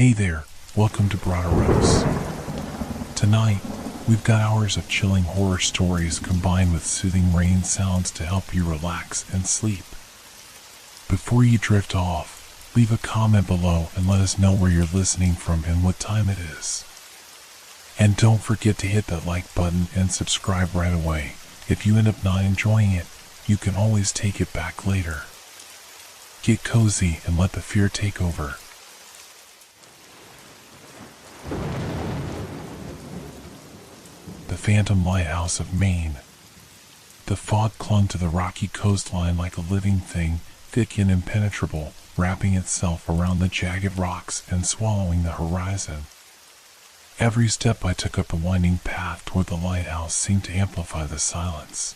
Hey there, welcome to Broderos. Tonight, we've got hours of chilling horror stories combined with soothing rain sounds to help you relax and sleep. Before you drift off, leave a comment below and let us know where you're listening from and what time it is. And don't forget to hit that like button and subscribe right away. If you end up not enjoying it, you can always take it back later. Get cozy and let the fear take over. The Phantom Lighthouse of Maine. The fog clung to the rocky coastline like a living thing, thick and impenetrable, wrapping itself around the jagged rocks and swallowing the horizon. Every step I took up the winding path toward the lighthouse seemed to amplify the silence.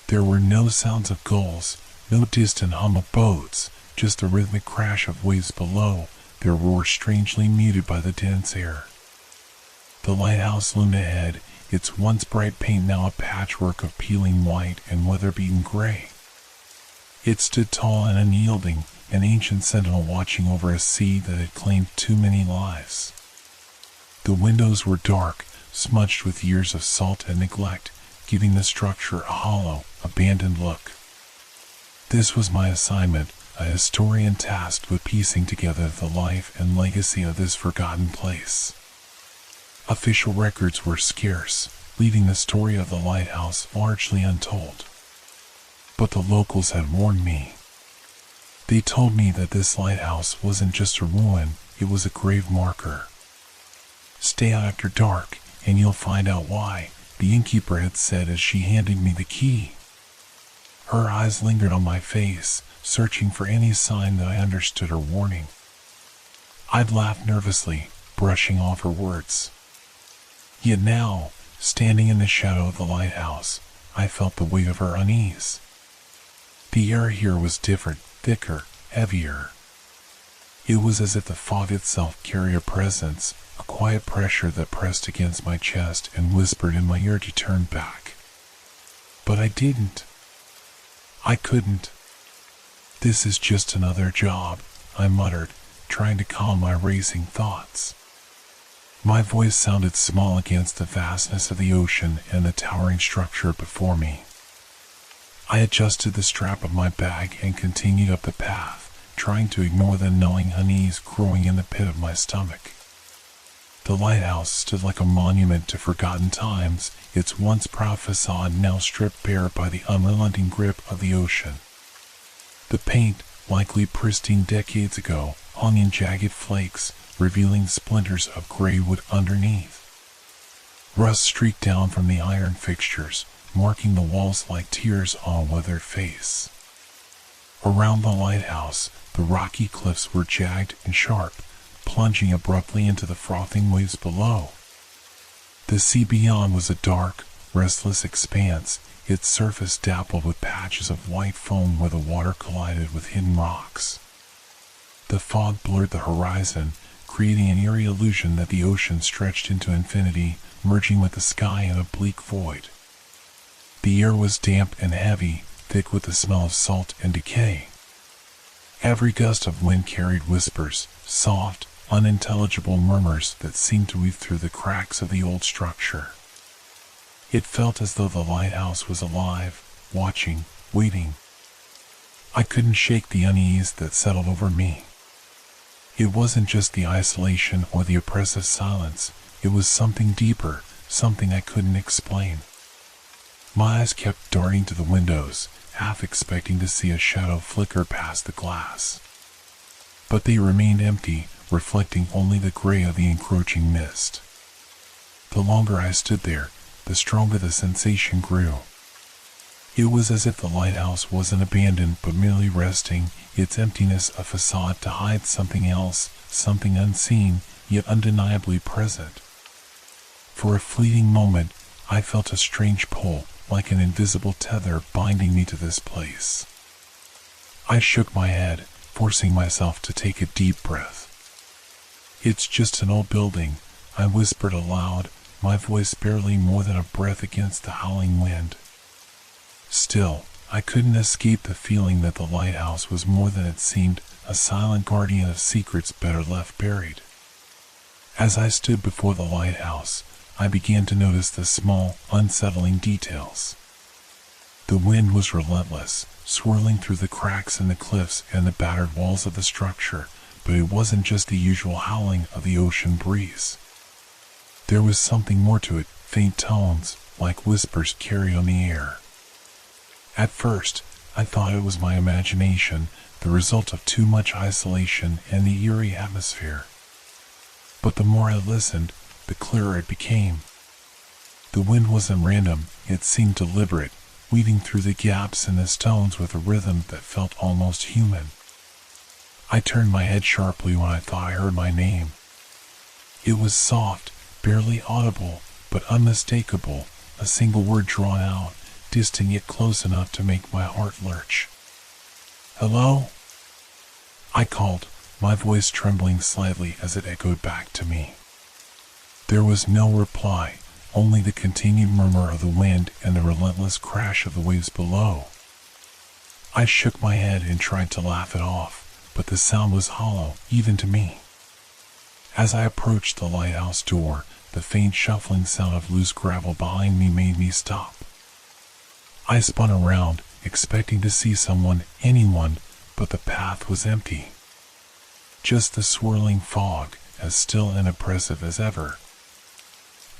There were no sounds of gulls, no distant hum of boats, just the rhythmic crash of waves below, their roar strangely muted by the dense air. The lighthouse loomed ahead, its once bright paint now a patchwork of peeling white and weather-beaten gray. It stood tall and unyielding, an ancient sentinel watching over a sea that had claimed too many lives. The windows were dark, smudged with years of salt and neglect, giving the structure a hollow, abandoned look. This was my assignment, a historian tasked with piecing together the life and legacy of this forgotten place. Official records were scarce, leaving the story of the lighthouse largely untold. But the locals had warned me. They told me that this lighthouse wasn't just a ruin, it was a grave marker. Stay out after dark, and you'll find out why, the innkeeper had said as she handed me the key. Her eyes lingered on my face, searching for any sign that I understood her warning. I'd laughed nervously, brushing off her words. Yet now, standing in the shadow of the lighthouse, I felt the weight of her unease. The air here was different, thicker, heavier. It was as if the fog itself carried a presence, a quiet pressure that pressed against my chest and whispered in my ear to turn back. But I didn't. I couldn't. This is just another job, I muttered, trying to calm my racing thoughts. My voice sounded small against the vastness of the ocean and the towering structure before me. I adjusted the strap of my bag and continued up the path, trying to ignore the gnawing unease growing in the pit of my stomach. The lighthouse stood like a monument to forgotten times, its once proud facade now stripped bare by the unrelenting grip of the ocean. The paint, likely pristine decades ago, hung in jagged flakes, revealing splinters of gray wood underneath. Rust streaked down from the iron fixtures, marking the walls like tears on a weathered face. Around the lighthouse, the rocky cliffs were jagged and sharp, plunging abruptly into the frothing waves below. The sea beyond was a dark, restless expanse, its surface dappled with patches of white foam where the water collided with hidden rocks. The fog blurred the horizon, creating an eerie illusion that the ocean stretched into infinity, merging with the sky in a bleak void. The air was damp and heavy, thick with the smell of salt and decay. Every gust of wind carried whispers, soft, unintelligible murmurs that seemed to weave through the cracks of the old structure. It felt as though the lighthouse was alive, watching, waiting. I couldn't shake the unease that settled over me. It wasn't just the isolation or the oppressive silence, it was something deeper, something I couldn't explain. My eyes kept darting to the windows, half expecting to see a shadow flicker past the glass. But they remained empty, reflecting only the gray of the encroaching mist. The longer I stood there, the stronger the sensation grew. It was as if the lighthouse wasn't abandoned but merely resting, its emptiness a facade to hide something else, something unseen, yet undeniably present. For a fleeting moment, I felt a strange pull, like an invisible tether binding me to this place. I shook my head, forcing myself to take a deep breath. It's just an old building, I whispered aloud, my voice barely more than a breath against the howling wind. Still, I couldn't escape the feeling that the lighthouse was more than it seemed, a silent guardian of secrets better left buried. As I stood before the lighthouse, I began to notice the small, unsettling details. The wind was relentless, swirling through the cracks in the cliffs and the battered walls of the structure, but it wasn't just the usual howling of the ocean breeze. There was something more to it, faint tones, like whispers carried on the air. At first, I thought it was my imagination, the result of too much isolation and the eerie atmosphere. But the more I listened, the clearer it became. The wind wasn't random, it seemed deliberate, weaving through the gaps in the stones with a rhythm that felt almost human. I turned my head sharply when I thought I heard my name. It was soft, barely audible, but unmistakable, a single word drawn out, distant yet close enough to make my heart lurch. "Hello?" I called, my voice trembling slightly as it echoed back to me. There was no reply, only the continued murmur of the wind and the relentless crash of the waves below. I shook my head and tried to laugh it off, but the sound was hollow, even to me. As I approached the lighthouse door, the faint shuffling sound of loose gravel behind me made me stop. I spun around, expecting to see someone, anyone, but the path was empty. Just the swirling fog, as still and oppressive as ever.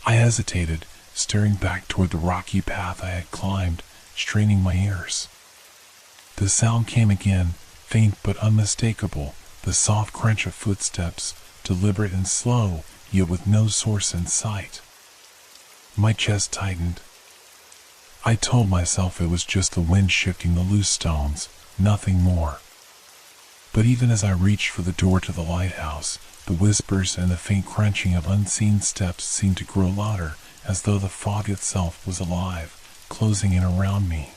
I hesitated, staring back toward the rocky path I had climbed, straining my ears. The sound came again, faint but unmistakable, the soft crunch of footsteps, deliberate and slow, yet with no source in sight. My chest tightened. I told myself it was just the wind shifting the loose stones, nothing more. But even as I reached for the door to the lighthouse, the whispers and the faint crunching of unseen steps seemed to grow louder, as though the fog itself was alive, closing in around me.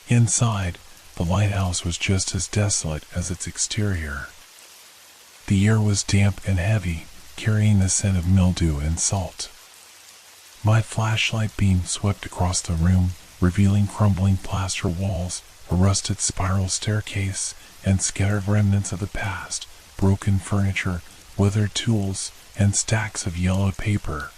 Inside, the lighthouse was just as desolate as its exterior. The air was damp and heavy, carrying the scent of mildew and salt. My flashlight beam swept across the room, revealing crumbling plaster walls, a rusted spiral staircase, and scattered remnants of the past, broken furniture, weathered tools, and stacks of yellowed paper.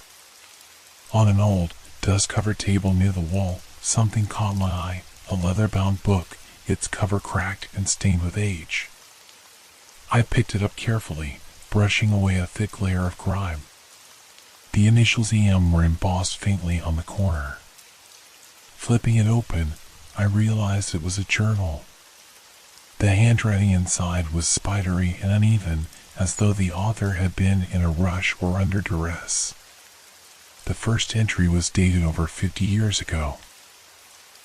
On an old, dust-covered table near the wall, something caught my eye, a leather-bound book, its cover cracked and stained with age. I picked it up carefully, brushing away a thick layer of grime. The initials EM were embossed faintly on the corner. Flipping it open, I realized it was a journal. The handwriting inside was spidery and uneven, as though the author had been in a rush or under duress. The first entry was dated over 50 years ago.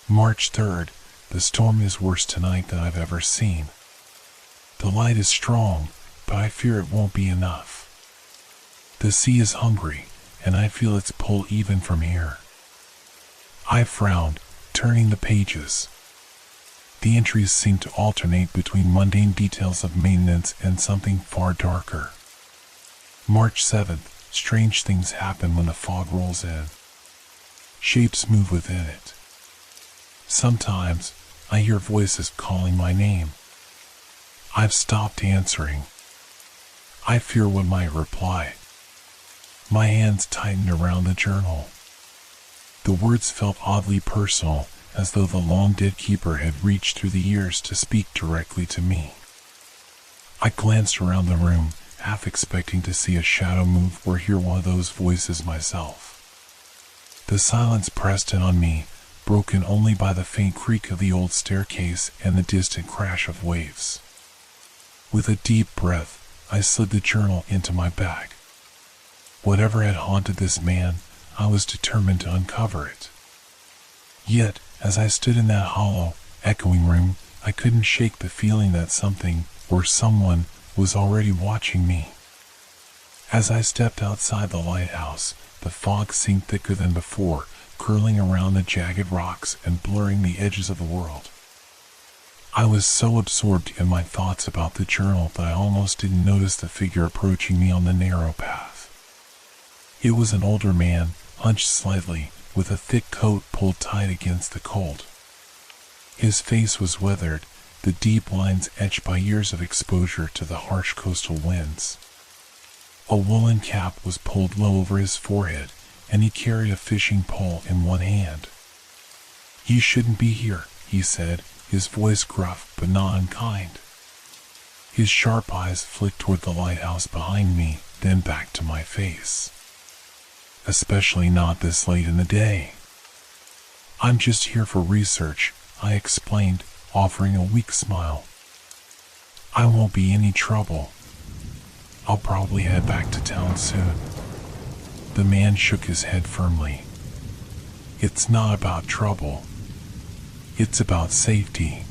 March 3rd, the storm is worse tonight than I've ever seen. The light is strong, but I fear it won't be enough. The sea is hungry, and I feel its pull even from here. I frowned, turning the pages. The entries seemed to alternate between mundane details of maintenance and something far darker. March 7th, strange things happen when the fog rolls in. Shapes move within it. Sometimes, I hear voices calling my name. I've stopped answering. I fear what might reply. My hands tightened around the journal. The words felt oddly personal, as though the long-dead keeper had reached through the years to speak directly to me. I glanced around the room, half expecting to see a shadow move or hear one of those voices myself. The silence pressed in on me, broken only by the faint creak of the old staircase and the distant crash of waves. With a deep breath, I slid the journal into my bag. Whatever had haunted this man, I was determined to uncover it. Yet, as I stood in that hollow, echoing room, I couldn't shake the feeling that something, or someone, was already watching me. As I stepped outside the lighthouse, the fog seemed thicker than before, curling around the jagged rocks and blurring the edges of the world. I was so absorbed in my thoughts about the journal that I almost didn't notice the figure approaching me on the narrow path. It was an older man, hunched slightly, with a thick coat pulled tight against the cold. His face was weathered, the deep lines etched by years of exposure to the harsh coastal winds. A woolen cap was pulled low over his forehead, and he carried a fishing pole in one hand. "You shouldn't be here," he said, his voice gruff but not unkind. His sharp eyes flicked toward the lighthouse behind me, then back to my face. "Especially not this late in the day." "I'm just here for research," I explained, offering a weak smile. "I won't be any trouble. I'll probably head back to town soon." The man shook his head firmly. "It's not about trouble. It's about safety.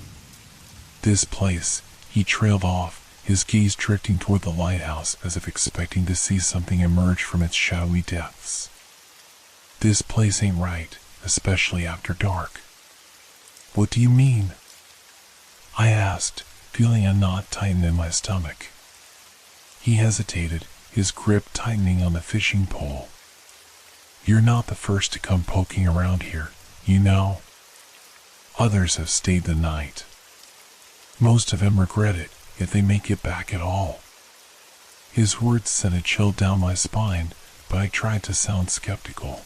This place," he trailed off, his gaze drifting toward the lighthouse as if expecting to see something emerge from its shadowy depths. "This place ain't right, especially after dark." "What do you mean?" I asked, feeling a knot tighten in my stomach. He hesitated, his grip tightening on the fishing pole. "You're not the first to come poking around here, you know. Others have stayed the night. Most of them regret it, if they make it back at all." His words sent a chill down my spine, but I tried to sound skeptical.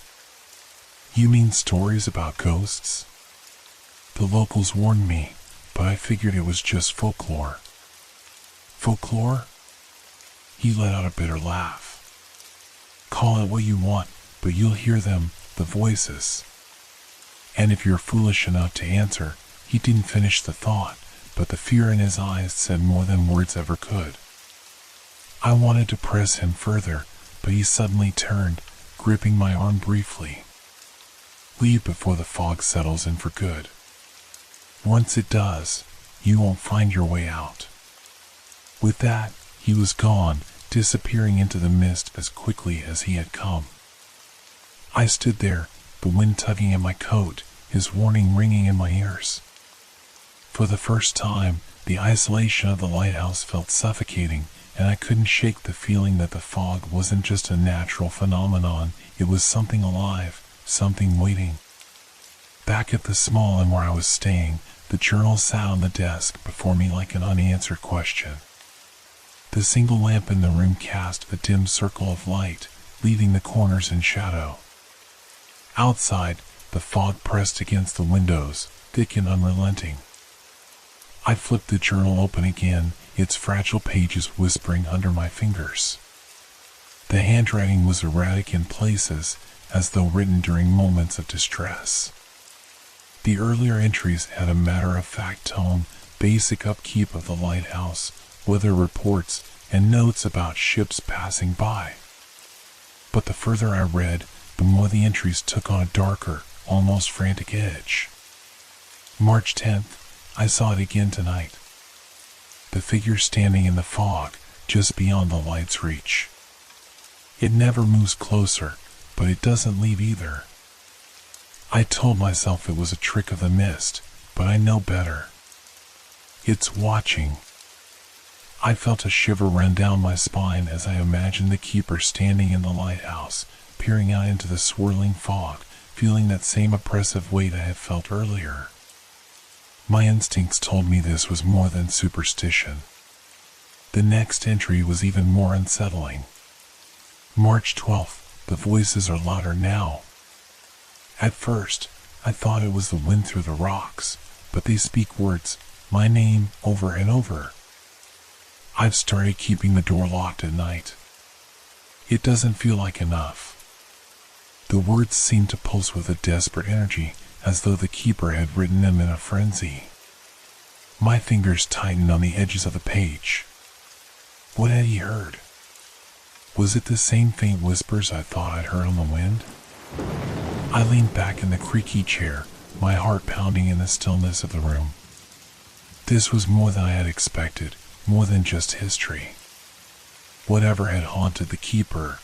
"You mean stories about ghosts?" "The locals warned me, but I figured it was just folklore." "Folklore?" He let out a bitter laugh. "Call it what you want, but you'll hear them, the voices. And if you're foolish enough to answer," he didn't finish the thought, but the fear in his eyes said more than words ever could. I wanted to press him further, but he suddenly turned, gripping my arm briefly. "Leave before the fog settles in for good. Once it does, you won't find your way out." With that, he was gone, disappearing into the mist as quickly as he had come. I stood there, the wind tugging at my coat, his warning ringing in my ears. For the first time, the isolation of the lighthouse felt suffocating, and I couldn't shake the feeling that the fog wasn't just a natural phenomenon, it was something alive, something waiting. Back at the small inn where I was staying, the journal sat on the desk before me like an unanswered question. The single lamp in the room cast a dim circle of light, leaving the corners in shadow. Outside, the fog pressed against the windows, thick and unrelenting. I flipped the journal open again, its fragile pages whispering under my fingers. The handwriting was erratic in places, as though written during moments of distress. The earlier entries had a matter-of-fact tone, basic upkeep of the lighthouse, weather reports, and notes about ships passing by. But the further I read, the more the entries took on a darker, almost frantic edge. March 10th, I saw it again tonight. The figure standing in the fog, just beyond the light's reach. It never moves closer, but it doesn't leave either. I told myself it was a trick of the mist, but I know better. It's watching. I felt a shiver run down my spine as I imagined the keeper standing in the lighthouse, peering out into the swirling fog, feeling that same oppressive weight I had felt earlier. My instincts told me this was more than superstition. The next entry was even more unsettling. March 12th, the voices are louder now. At first, I thought it was the wind through the rocks, but they speak words, my name, over and over. I've started keeping the door locked at night. It doesn't feel like enough. The words seem to pulse with a desperate energy, as though the keeper had written them in a frenzy. My fingers tightened on the edges of the page. What had he heard? Was it the same faint whispers I thought I'd heard on the wind? I leaned back in the creaky chair, my heart pounding in the stillness of the room. This was more than I had expected, more than just history. Whatever had haunted the keeper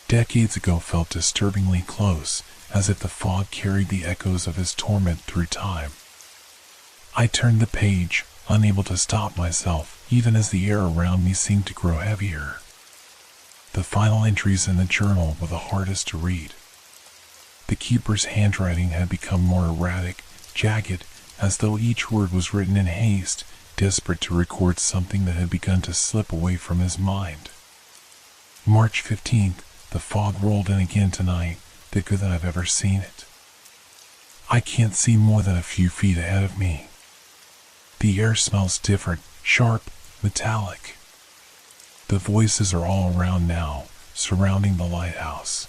decades ago felt disturbingly close, as if the fog carried the echoes of his torment through time. I turned the page, unable to stop myself, even as the air around me seemed to grow heavier. The final entries in the journal were the hardest to read. The keeper's handwriting had become more erratic, jagged, as though each word was written in haste, desperate to record something that had begun to slip away from his mind. March 15th, the fog rolled in again tonight, thicker than I've ever seen it. I can't see more than a few feet ahead of me. The air smells different, sharp, metallic. The voices are all around now, surrounding the lighthouse.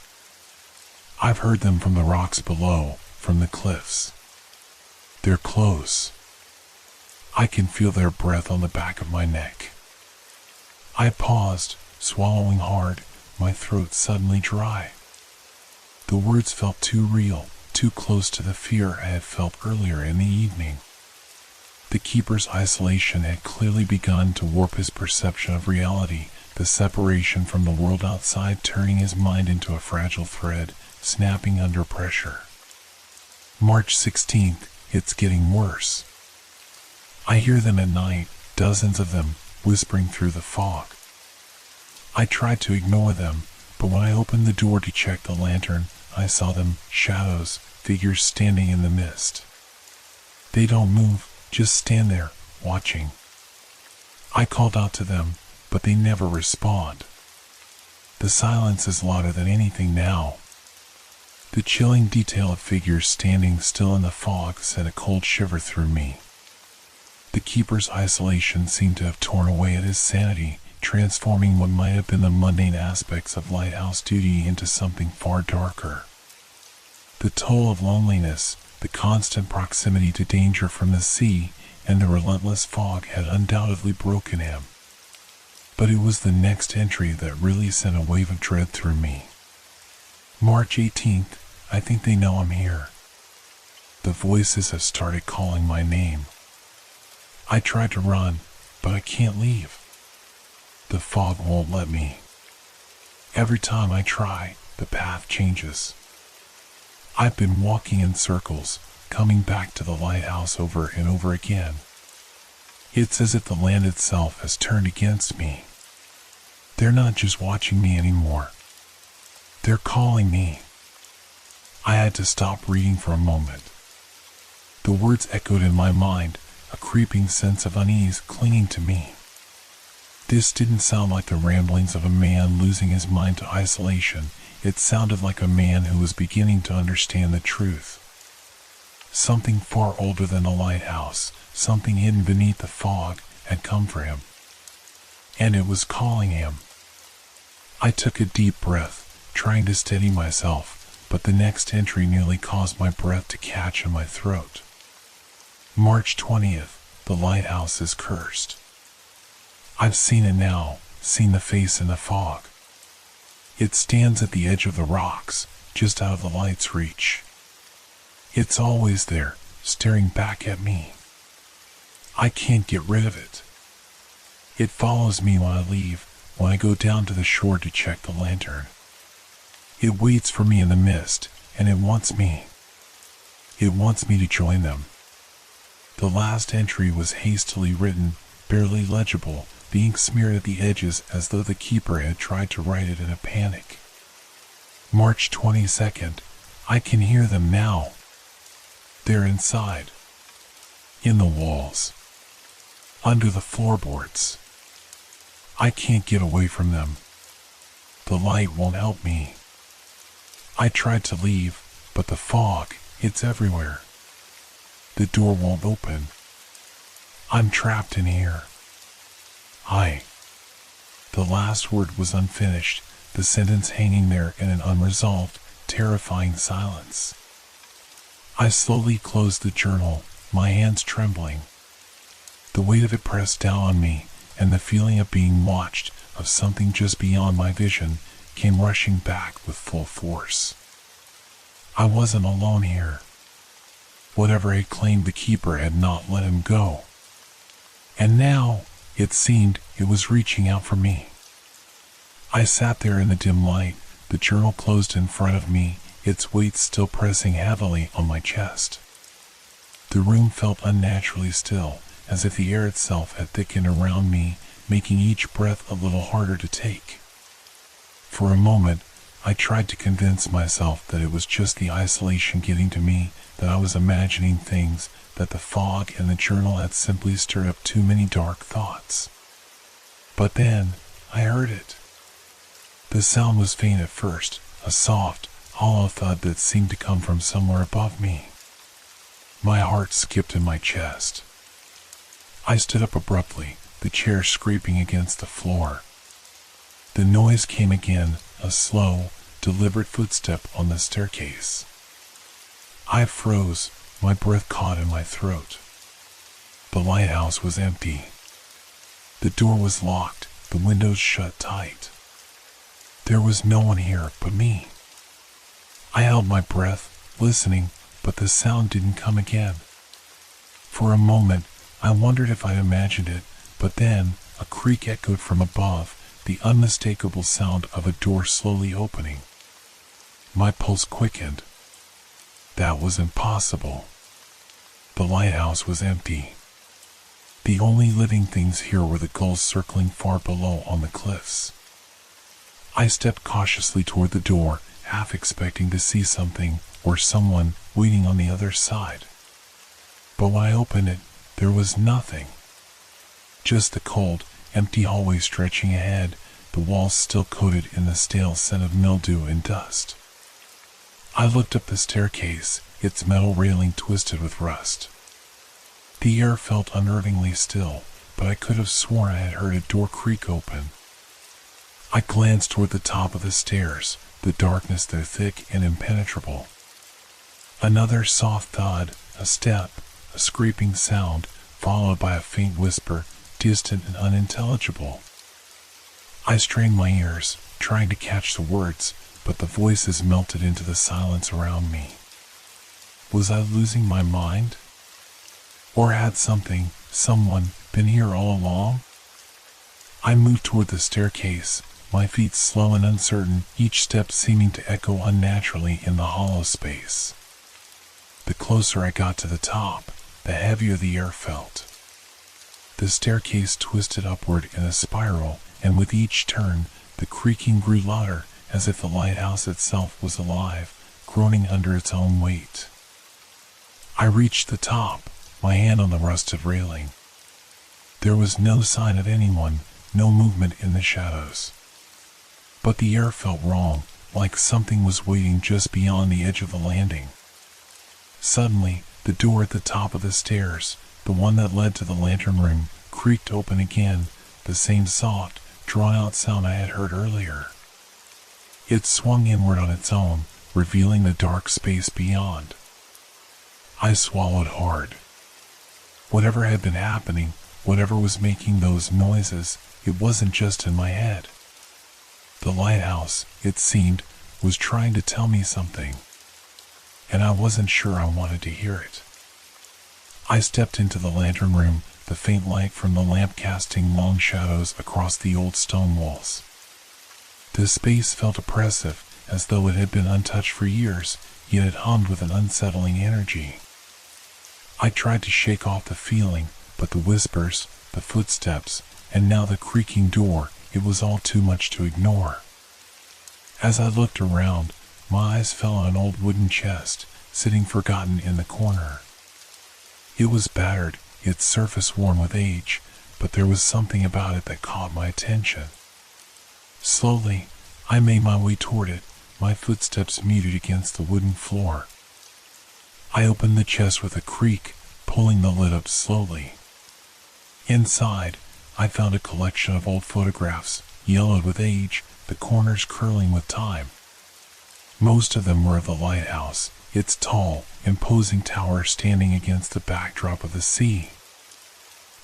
I've heard them from the rocks below, from the cliffs. They're close. I can feel their breath on the back of my neck. I paused, swallowing hard, my throat suddenly dry. The words felt too real, too close to the fear I had felt earlier in the evening. The keeper's isolation had clearly begun to warp his perception of reality, the separation from the world outside turning his mind into a fragile thread, snapping under pressure. March 16th, it's getting worse. I hear them at night, dozens of them, whispering through the fog. I tried to ignore them, but when I opened the door to check the lantern, I saw them, shadows, figures standing in the mist. They don't move, just stand there, watching. I called out to them, but they never respond. The silence is louder than anything now. The chilling detail of figures standing still in the fog sent a cold shiver through me. The keeper's isolation seemed to have torn away at his sanity, transforming what might have been the mundane aspects of lighthouse duty into something far darker. The toll of loneliness, the constant proximity to danger from the sea, and the relentless fog had undoubtedly broken him. But it was the next entry that really sent a wave of dread through me. March 18th, I think they know I'm here. The voices have started calling my name. I tried to run, but I can't leave. The fog won't let me. Every time I try, the path changes. I've been walking in circles, coming back to the lighthouse over and over again. It's as if the land itself has turned against me. They're not just watching me anymore. They're calling me. I had to stop reading for a moment. The words echoed in my mind, a creeping sense of unease clinging to me. This didn't sound like the ramblings of a man losing his mind to isolation. It sounded like a man who was beginning to understand the truth. Something far older than the lighthouse, something hidden beneath the fog, had come for him. And it was calling him. I took a deep breath, trying to steady myself, but the next entry nearly caused my breath to catch in my throat. March 20th, the lighthouse is cursed. I've seen it now, seen the face in the fog. It stands at the edge of the rocks, just out of the light's reach. It's always there, staring back at me. I can't get rid of it. It follows me when I leave, when I go down to the shore to check the lantern. It waits for me in the mist, and it wants me. It wants me to join them. The last entry was hastily written, barely legible, the ink smeared at the edges as though the keeper had tried to write it in a panic. March 22nd, I can hear them now. They're inside. In the walls. Under the floorboards. I can't get away from them. The light won't help me. I tried to leave, but the fog, it's everywhere. The door won't open. I'm trapped in here. The last word was unfinished, the sentence hanging there in an unresolved, terrifying silence. I slowly closed the journal, my hands trembling. The weight of it pressed down on me, and the feeling of being watched, of something just beyond my vision, came rushing back with full force. I wasn't alone here. Whatever had claimed the keeper had not let him go. And now, it seemed, it was reaching out for me. I sat there in the dim light, the journal closed in front of me, its weight still pressing heavily on my chest. The room felt unnaturally still, as if the air itself had thickened around me, making each breath a little harder to take. For a moment, I tried to convince myself that it was just the isolation getting to me, that I was imagining things, that the fog and the journal had simply stirred up too many dark thoughts. But then, I heard it. The sound was faint at first, a soft, hollow thud that seemed to come from somewhere above me. My heart skipped in my chest. I stood up abruptly, the chair scraping against the floor. The noise came again, a slow, deliberate footstep on the staircase. I froze, my breath caught in my throat. The lighthouse was empty. The door was locked, the windows shut tight. There was no one here but me. I held my breath, listening, but the sound didn't come again. For a moment, I wondered if I'd imagined it, but then a creak echoed from above, the unmistakable sound of a door slowly opening. My pulse quickened. That was impossible. The lighthouse was empty. The only living things here were the gulls circling far below on the cliffs. I stepped cautiously toward the door, half expecting to see something or someone waiting on the other side. But when I opened it, there was nothing. Just the cold, empty hallway stretching ahead, the walls still coated in the stale scent of mildew and dust. I looked up the staircase, its metal railing twisted with rust. The air felt unnervingly still, but I could have sworn I had heard a door creak open. I glanced toward the top of the stairs, the darkness there thick and impenetrable. Another soft thud, a step, a scraping sound, followed by a faint whisper, distant and unintelligible. I strained my ears, trying to catch the words, but the voices melted into the silence around me. Was I losing my mind? Or had someone, been here all along? I moved toward the staircase, my feet slow and uncertain, each step seeming to echo unnaturally in the hollow space. The closer I got to the top, the heavier the air felt. The staircase twisted upward in a spiral, and with each turn, the creaking grew louder, as if the lighthouse itself was alive, groaning under its own weight. I reached the top, my hand on the rusted railing. There was no sign of anyone, no movement in the shadows. But the air felt wrong, like something was waiting just beyond the edge of the landing. Suddenly, the door at the top of the stairs, the one that led to the lantern room, creaked open again, the same soft, drawn-out sound I had heard earlier. It swung inward on its own, revealing the dark space beyond. I swallowed hard. Whatever had been happening, whatever was making those noises, it wasn't just in my head. The lighthouse, it seemed, was trying to tell me something. And I wasn't sure I wanted to hear it. I stepped into the lantern room, the faint light from the lamp casting long shadows across the old stone walls. The space felt oppressive, as though it had been untouched for years, yet it hummed with an unsettling energy. I tried to shake off the feeling, but the whispers, the footsteps, and now the creaking door, it was all too much to ignore. As I looked around, my eyes fell on an old wooden chest, sitting forgotten in the corner. It was battered, its surface worn with age, but there was something about it that caught my attention. Slowly, I made my way toward it, my footsteps muted against the wooden floor. I opened the chest with a creak, pulling the lid up slowly. Inside, I found a collection of old photographs, yellowed with age, the corners curling with time. Most of them were of the lighthouse, its tall, imposing tower standing against the backdrop of the sea.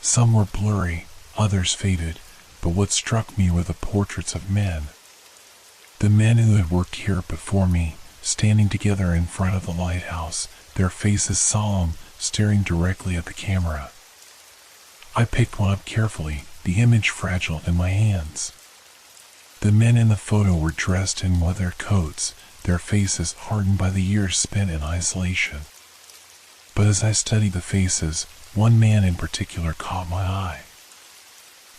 Some were blurry, others faded, but what struck me were the portraits of men. The men who had worked here before me, standing together in front of the lighthouse, their faces solemn, staring directly at the camera. I picked one up carefully, the image fragile in my hands. The men in the photo were dressed in weathered coats, their faces hardened by the years spent in isolation. But as I studied the faces, one man in particular caught my eye.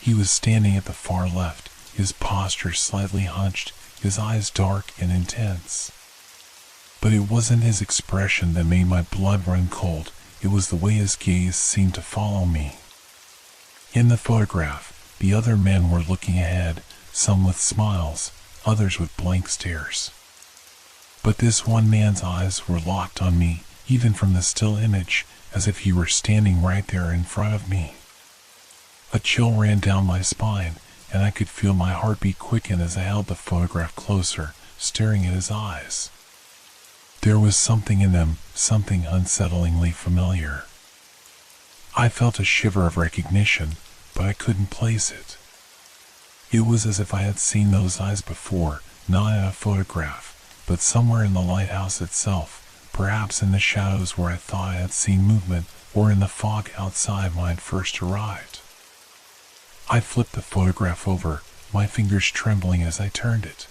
He was standing at the far left, his posture slightly hunched, his eyes dark and intense. But it wasn't his expression that made my blood run cold, it was the way his gaze seemed to follow me. In the photograph, the other men were looking ahead, some with smiles, others with blank stares. But this one man's eyes were locked on me, even from the still image, as if he were standing right there in front of me. A chill ran down my spine, and I could feel my heartbeat quicken as I held the photograph closer, staring at his eyes. There was something in them, something unsettlingly familiar. I felt a shiver of recognition, but I couldn't place it. It was as if I had seen those eyes before, not in a photograph, but somewhere in the lighthouse itself, perhaps in the shadows where I thought I had seen movement, or in the fog outside when I first arrived. I flipped the photograph over, my fingers trembling as I turned it.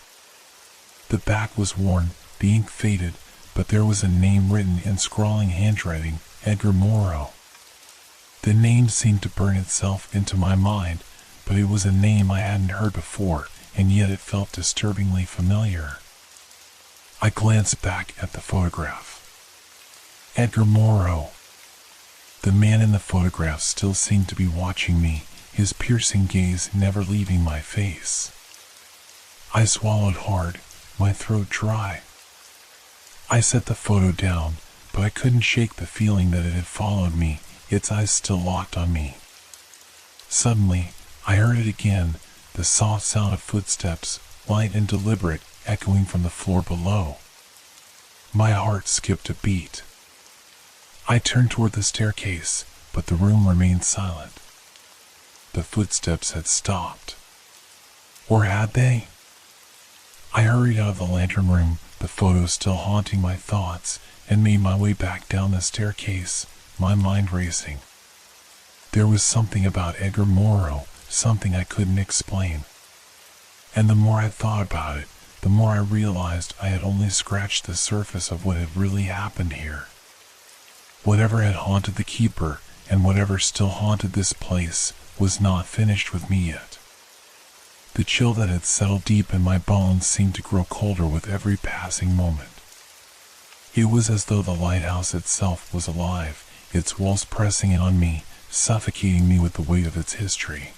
The back was worn, the ink faded, but there was a name written in scrawling handwriting, Edgar Morrow. The name seemed to burn itself into my mind, but it was a name I hadn't heard before, and yet it felt disturbingly familiar. I glanced back at the photograph. Edgar Morrow. The man in the photograph still seemed to be watching me, his piercing gaze never leaving my face. I swallowed hard, my throat dry. I set the photo down, but I couldn't shake the feeling that it had followed me, its eyes still locked on me. Suddenly, I heard it again, the soft sound of footsteps, light and deliberate, echoing from the floor below. My heart skipped a beat. I turned toward the staircase, but the room remained silent. The footsteps had stopped. Or had they? I hurried out of the lantern room, the photo still haunting my thoughts, and made my way back down the staircase, my mind racing. There was something about Edgar Morrow, something I couldn't explain. And the more I thought about it, the more I realized I had only scratched the surface of what had really happened here. Whatever had haunted the keeper, and whatever still haunted this place, was not finished with me yet. The chill that had settled deep in my bones seemed to grow colder with every passing moment. It was as though the lighthouse itself was alive, its walls pressing in on me, suffocating me with the weight of its history.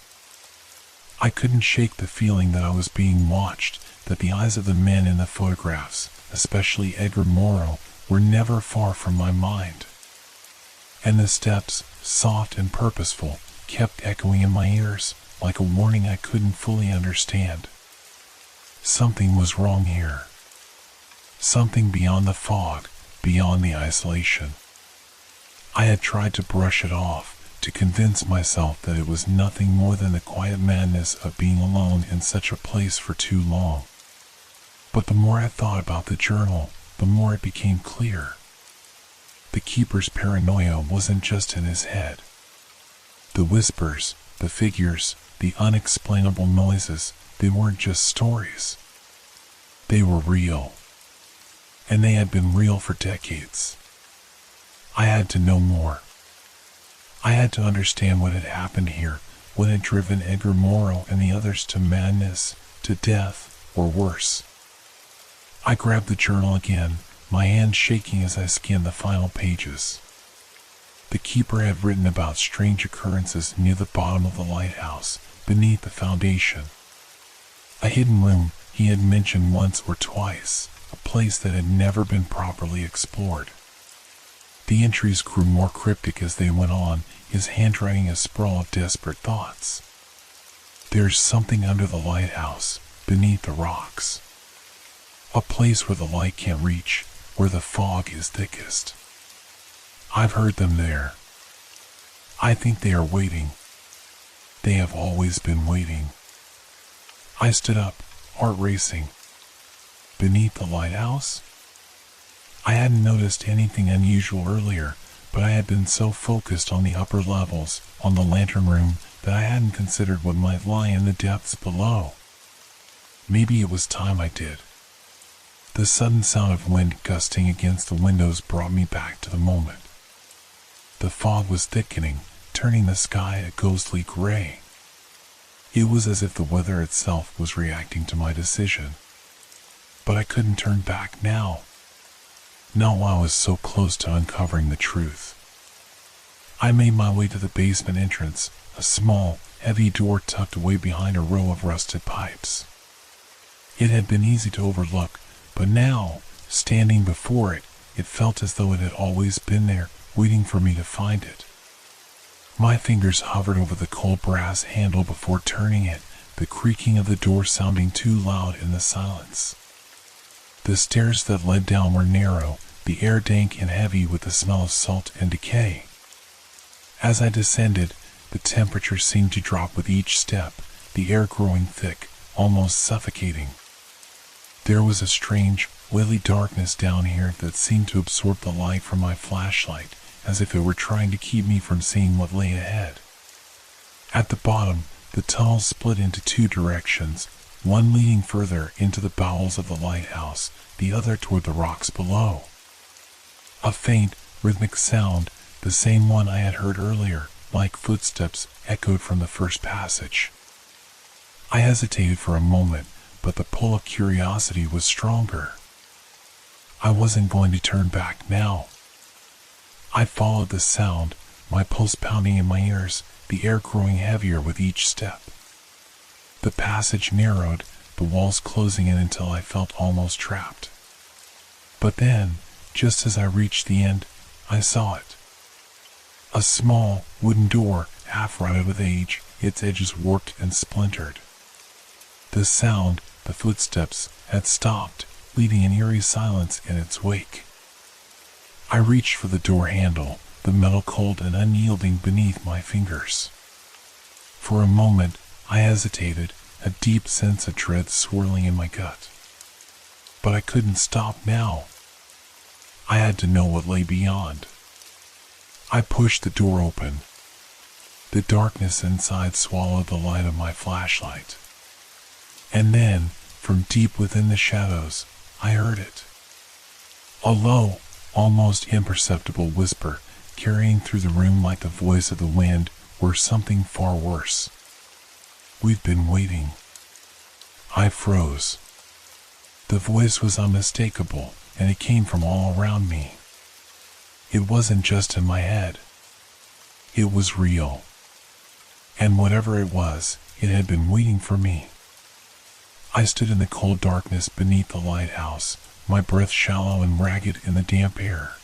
I couldn't shake the feeling that I was being watched, that the eyes of the men in the photographs, especially Edgar Morrow, were never far from my mind. And the steps, soft and purposeful, kept echoing in my ears, like a warning I couldn't fully understand. Something was wrong here. Something beyond the fog, beyond the isolation. I had tried to brush it off, to convince myself that it was nothing more than the quiet madness of being alone in such a place for too long. But the more I thought about the journal, the more it became clear. The keeper's paranoia wasn't just in his head. The whispers, the figures, the unexplainable noises, they weren't just stories. They were real. And they had been real for decades. I had to know more. I had to understand what had happened here, what had driven Edgar Morrow and the others to madness, to death, or worse. I grabbed the journal again, my hand shaking as I scanned the final pages. The keeper had written about strange occurrences near the bottom of the lighthouse, beneath the foundation. A hidden room he had mentioned once or twice, a place that had never been properly explored. The entries grew more cryptic as they went on, his handwriting a sprawl of desperate thoughts. There's something under the lighthouse, beneath the rocks. A place where the light can't reach, where the fog is thickest. I've heard them there. I think they are waiting. They have always been waiting. I stood up, heart racing. Beneath the lighthouse? I hadn't noticed anything unusual earlier, but I had been so focused on the upper levels, on the lantern room, that I hadn't considered what might lie in the depths below. Maybe it was time I did. The sudden sound of wind gusting against the windows brought me back to the moment. The fog was thickening, turning the sky a ghostly gray. It was as if the weather itself was reacting to my decision. But I couldn't turn back now. Not while I was so close to uncovering the truth. I made my way to the basement entrance, a small, heavy door tucked away behind a row of rusted pipes. It had been easy to overlook, but now, standing before it, it felt as though it had always been there, waiting for me to find it. My fingers hovered over the cold brass handle before turning it, the creaking of the door sounding too loud in the silence. The stairs that led down were narrow, the air dank and heavy with the smell of salt and decay. As I descended, the temperature seemed to drop with each step, the air growing thick, almost suffocating. There was a strange, oily darkness down here that seemed to absorb the light from my flashlight, as if it were trying to keep me from seeing what lay ahead. At the bottom, the tunnel split into two directions, one leading further into the bowels of the lighthouse, the other toward the rocks below. A faint, rhythmic sound, the same one I had heard earlier, like footsteps, echoed from the first passage. I hesitated for a moment, but the pull of curiosity was stronger. I wasn't going to turn back now. I followed the sound, my pulse pounding in my ears, the air growing heavier with each step. The passage narrowed, the walls closing in until I felt almost trapped. But then, just as I reached the end, I saw it. A small, wooden door, half rotted with age, its edges warped and splintered. The sound, the footsteps, had stopped, leaving an eerie silence in its wake. I reached for the door handle, the metal cold and unyielding beneath my fingers. For a moment, I hesitated, a deep sense of dread swirling in my gut. But I couldn't stop now. I had to know what lay beyond. I pushed the door open. The darkness inside swallowed the light of my flashlight. And then, from deep within the shadows, I heard it. A low, almost imperceptible whisper, carrying through the room like the voice of the wind, or something far worse. "We've been waiting." I froze. The voice was unmistakable, and it came from all around me. It wasn't just in my head. It was real. And whatever it was, it had been waiting for me. I stood in the cold darkness beneath the lighthouse, my breath shallow and ragged in the damp air.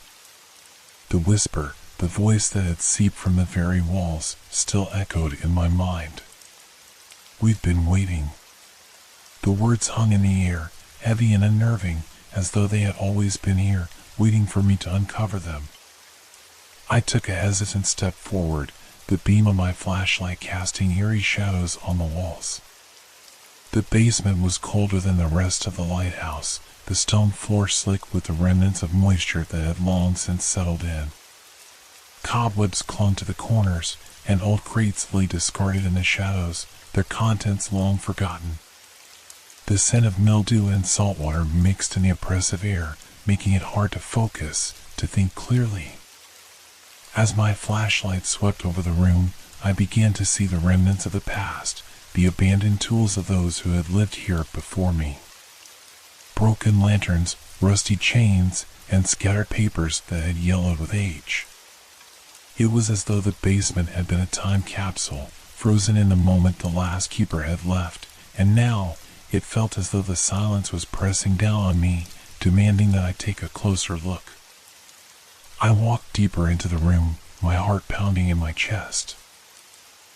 The whisper, the voice that had seeped from the very walls, still echoed in my mind. "We've been waiting." The words hung in the air, heavy and unnerving, as though they had always been here, waiting for me to uncover them. I took a hesitant step forward, the beam of my flashlight casting eerie shadows on the walls. The basement was colder than the rest of the lighthouse, the stone floor slick with the remnants of moisture that had long since settled in. Cobwebs clung to the corners, and old crates lay discarded in the shadows, their contents long forgotten. The scent of mildew and salt water mixed in the oppressive air, making it hard to focus, to think clearly. As my flashlight swept over the room, I began to see the remnants of the past, the abandoned tools of those who had lived here before me. Broken lanterns, rusty chains, and scattered papers that had yellowed with age. It was as though the basement had been a time capsule, frozen in the moment the last keeper had left, and now it felt as though the silence was pressing down on me, demanding that I take a closer look. I walked deeper into the room, my heart pounding in my chest.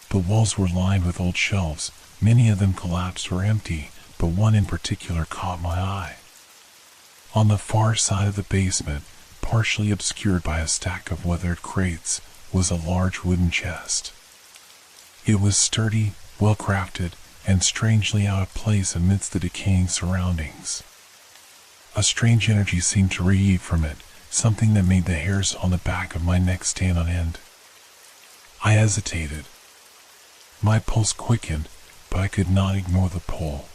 The walls were lined with old shelves, many of them collapsed or empty, but one in particular caught my eye. On the far side of the basement, partially obscured by a stack of weathered crates, was a large wooden chest. It was sturdy, well-crafted, and strangely out of place amidst the decaying surroundings. A strange energy seemed to radiate from it, something that made the hairs on the back of my neck stand on end. I hesitated. My pulse quickened, but I could not ignore the pull.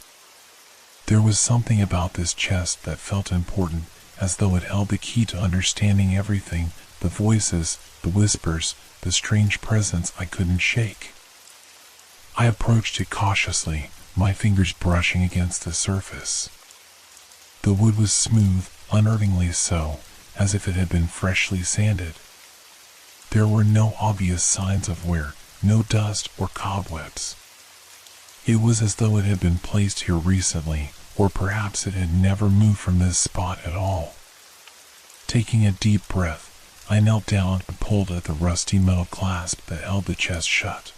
There was something about this chest that felt important, as though it held the key to understanding everything, the voices, the whispers, the strange presence I couldn't shake. I approached it cautiously, my fingers brushing against the surface. The wood was smooth, unnervingly so, as if it had been freshly sanded. There were no obvious signs of wear, no dust or cobwebs. It was as though it had been placed here recently, or perhaps it had never moved from this spot at all. Taking a deep breath, I knelt down and pulled at the rusty metal clasp that held the chest shut.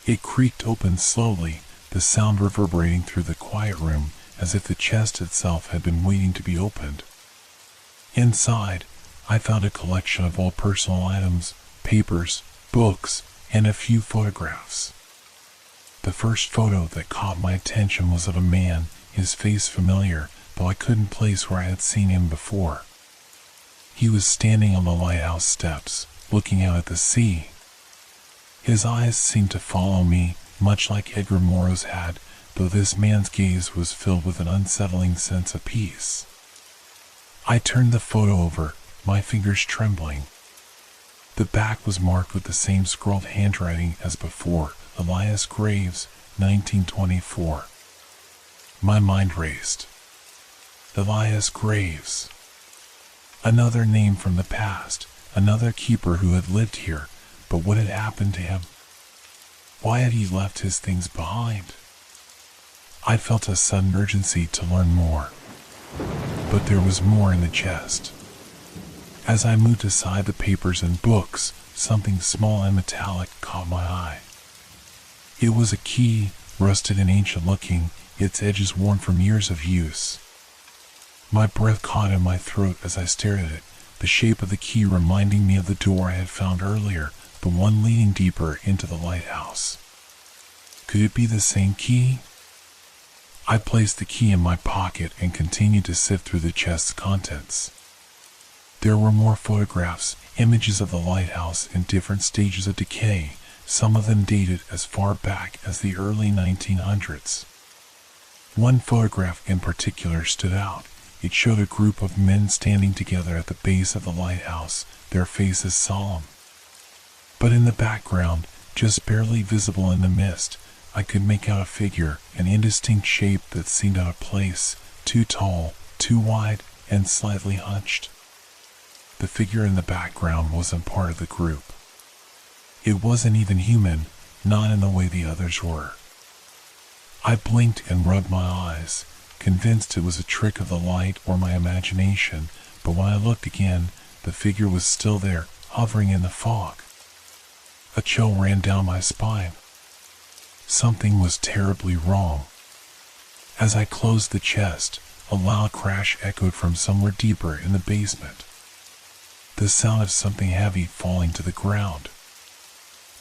It creaked open slowly, the sound reverberating through the quiet room as if the chest itself had been waiting to be opened. Inside, I found a collection of old personal items, papers, books, and a few photographs. The first photo that caught my attention was of a man, his face familiar, though I couldn't place where I had seen him before. He was standing on the lighthouse steps, looking out at the sea. His eyes seemed to follow me, much like Edgar Moura's had, though this man's gaze was filled with an unsettling sense of peace. I turned the photo over, my fingers trembling. The back was marked with the same scrawled handwriting as before, Elias Graves, 1924. My mind raced. Elias Graves. Another name from the past, another keeper who had lived here, but what had happened to him? Why had he left his things behind? I felt a sudden urgency to learn more. But there was more in the chest. As I moved aside the papers and books, something small and metallic caught my eye. It was a key, rusted and ancient looking, its edges worn from years of use. My breath caught in my throat as I stared at it, the shape of the key reminding me of the door I had found earlier, the one leading deeper into the lighthouse. Could it be the same key? I placed the key in my pocket and continued to sift through the chest's contents. There were more photographs, images of the lighthouse in different stages of decay, some of them dated as far back as the early 1900s. One photograph in particular stood out. It showed a group of men standing together at the base of the lighthouse, their faces solemn. But in the background, just barely visible in the mist, I could make out a figure, an indistinct shape that seemed out of place, too tall, too wide, and slightly hunched. The figure in the background wasn't part of the group. It wasn't even human, not in the way the others were. I blinked and rubbed my eyes, convinced it was a trick of the light or my imagination, but when I looked again, the figure was still there, hovering in the fog. A chill ran down my spine. Something was terribly wrong. As I closed the chest, a loud crash echoed from somewhere deeper in the basement. The sound of something heavy falling to the ground.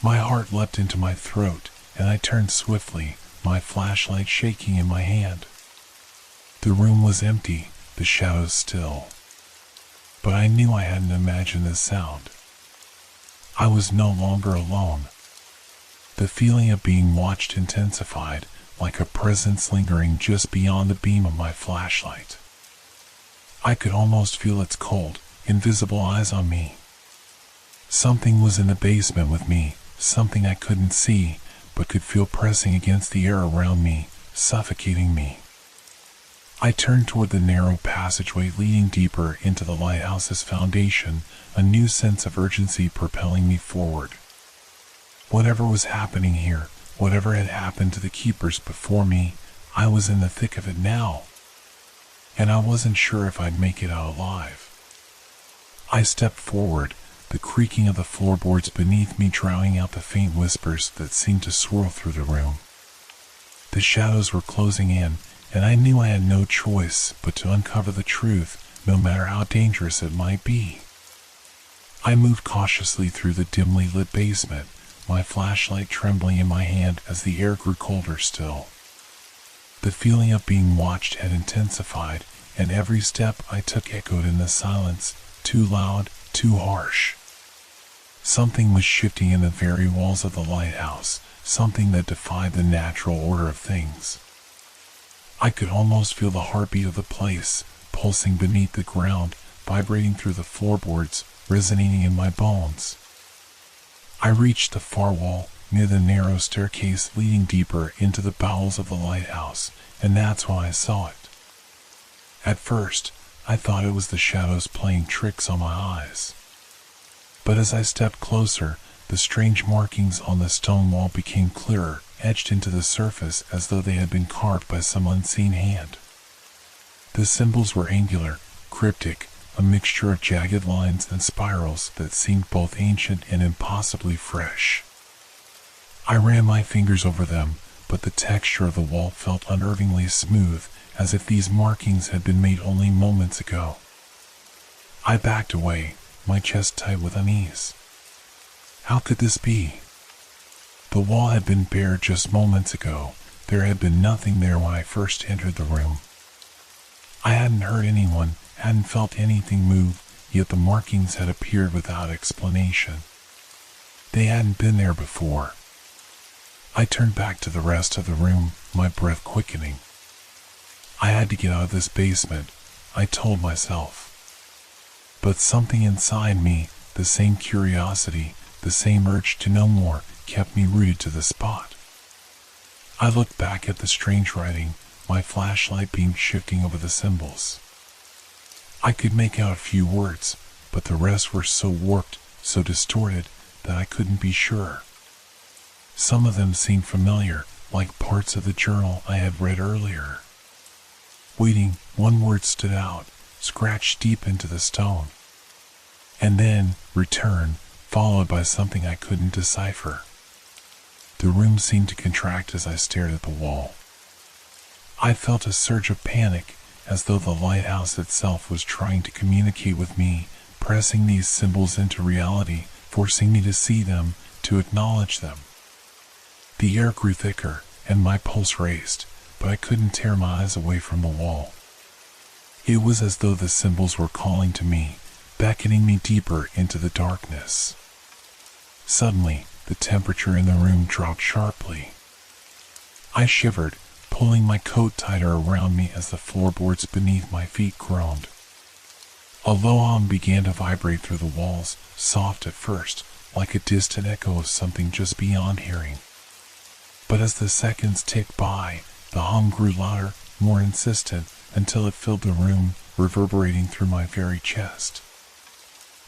My heart leapt into my throat, and I turned swiftly, my flashlight shaking in my hand. The room was empty, the shadows still. But I knew I hadn't imagined this sound. I was no longer alone. The feeling of being watched intensified, like a presence lingering just beyond the beam of my flashlight. I could almost feel its cold, invisible eyes on me. Something was in the basement with me, something I couldn't see, but could feel pressing against the air around me, suffocating me. I turned toward the narrow passageway leading deeper into the lighthouse's foundation, a new sense of urgency propelling me forward. Whatever was happening here, whatever had happened to the keepers before me, I was in the thick of it now. And I wasn't sure if I'd make it out alive. I stepped forward, the creaking of the floorboards beneath me drowning out the faint whispers that seemed to swirl through the room. The shadows were closing in, and I knew I had no choice but to uncover the truth, no matter how dangerous it might be. I moved cautiously through the dimly lit basement, my flashlight trembling in my hand as the air grew colder still. The feeling of being watched had intensified, and every step I took echoed in the silence, too loud, too harsh. Something was shifting in the very walls of the lighthouse, something that defied the natural order of things. I could almost feel the heartbeat of the place, pulsing beneath the ground, vibrating through the floorboards, resonating in my bones. I reached the far wall, near the narrow staircase leading deeper into the bowels of the lighthouse, and that's when I saw it. At first, I thought it was the shadows playing tricks on my eyes. But as I stepped closer, the strange markings on the stone wall became clearer, etched into the surface as though they had been carved by some unseen hand. The symbols were angular, cryptic, a mixture of jagged lines and spirals that seemed both ancient and impossibly fresh. I ran my fingers over them, but the texture of the wall felt unnervingly smooth, as if these markings had been made only moments ago. I backed away, my chest tight with unease. How could this be? The wall had been bare just moments ago. There had been nothing there when I first entered the room. I hadn't heard anyone, hadn't felt anything move, yet the markings had appeared without explanation. They hadn't been there before. I turned back to the rest of the room, my breath quickening. I had to get out of this basement, I told myself. But something inside me, the same curiosity, the same urge to know more, kept me rooted to the spot. I looked back at the strange writing, my flashlight beam shifting over the symbols. I could make out a few words, but the rest were so warped, so distorted, that I couldn't be sure. Some of them seemed familiar, like parts of the journal I had read earlier. Waiting, one word stood out, scratched deep into the stone. And then, return, followed by something I couldn't decipher. The room seemed to contract as I stared at the wall. I felt a surge of panic, as though the lighthouse itself was trying to communicate with me, pressing these symbols into reality, forcing me to see them, to acknowledge them. The air grew thicker, and my pulse raced, but I couldn't tear my eyes away from the wall. It was as though the symbols were calling to me, beckoning me deeper into the darkness. Suddenly, the temperature in the room dropped sharply. I shivered, pulling my coat tighter around me as the floorboards beneath my feet groaned. A low hum began to vibrate through the walls, soft at first, like a distant echo of something just beyond hearing. But as the seconds ticked by, the hum grew louder, more insistent, until it filled the room, reverberating through my very chest.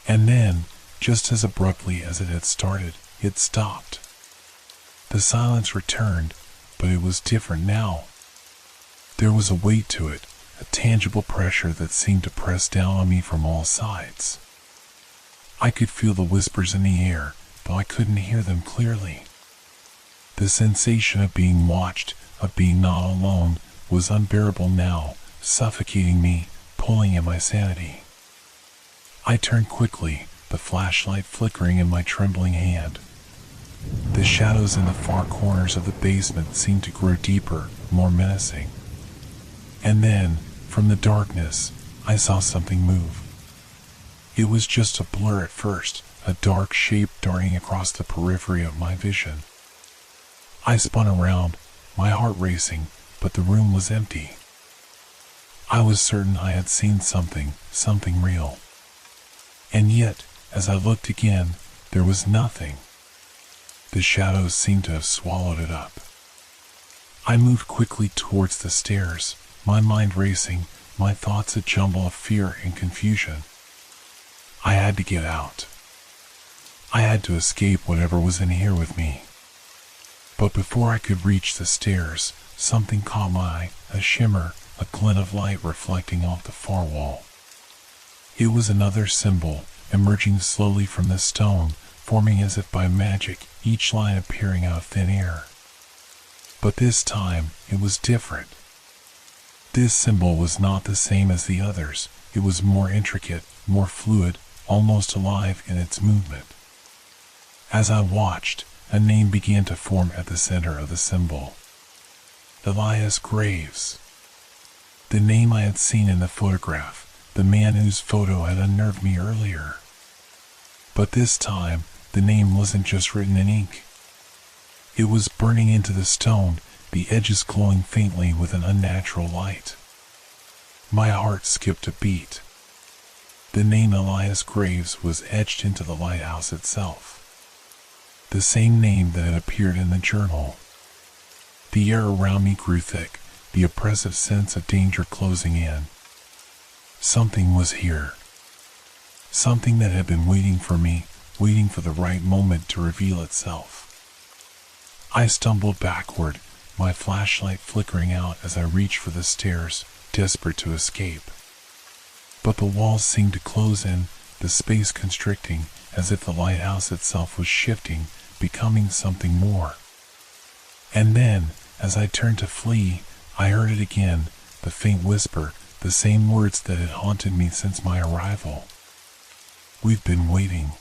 And then, just as abruptly as it had started, it stopped. The silence returned, but it was different now. There was a weight to it, a tangible pressure that seemed to press down on me from all sides. I could feel the whispers in the air, though I couldn't hear them clearly. The sensation of being watched, of being not alone, was unbearable now, suffocating me, pulling at my sanity. I turned quickly, the flashlight flickering in my trembling hand. The shadows in the far corners of the basement seemed to grow deeper, more menacing. And then, from the darkness, I saw something move. It was just a blur at first, a dark shape darting across the periphery of my vision. I spun around, my heart racing, but the room was empty. I was certain I had seen something real. And yet, as I looked again, there was nothing. The shadows seemed to have swallowed it up. I moved quickly towards the stairs, my mind racing, my thoughts a jumble of fear and confusion. I had to get out. I had to escape whatever was in here with me. But before I could reach the stairs, something caught my eye, a shimmer, a glint of light reflecting off the far wall. It was another symbol, emerging slowly from the stone, forming as if by magic, each line appearing out of thin air. But this time, it was different. This symbol was not the same as the others. It was more intricate, more fluid, almost alive in its movement. As I watched, a name began to form at the center of the symbol. Elias Graves. The name I had seen in the photograph, the man whose photo had unnerved me earlier. But this time, the name wasn't just written in ink. It was burning into the stone, the edges glowing faintly with an unnatural light. My heart skipped a beat. The name Elias Graves was etched into the lighthouse itself. The same name that had appeared in the journal. The air around me grew thick, the oppressive sense of danger closing in. Something was here. Something that had been waiting for me, waiting for the right moment to reveal itself. I stumbled backward, my flashlight flickering out as I reached for the stairs, desperate to escape. But the walls seemed to close in, the space constricting, as if the lighthouse itself was shifting, becoming something more. And then, as I turned to flee, I heard it again, the faint whisper, the same words that had haunted me since my arrival. "We've been waiting."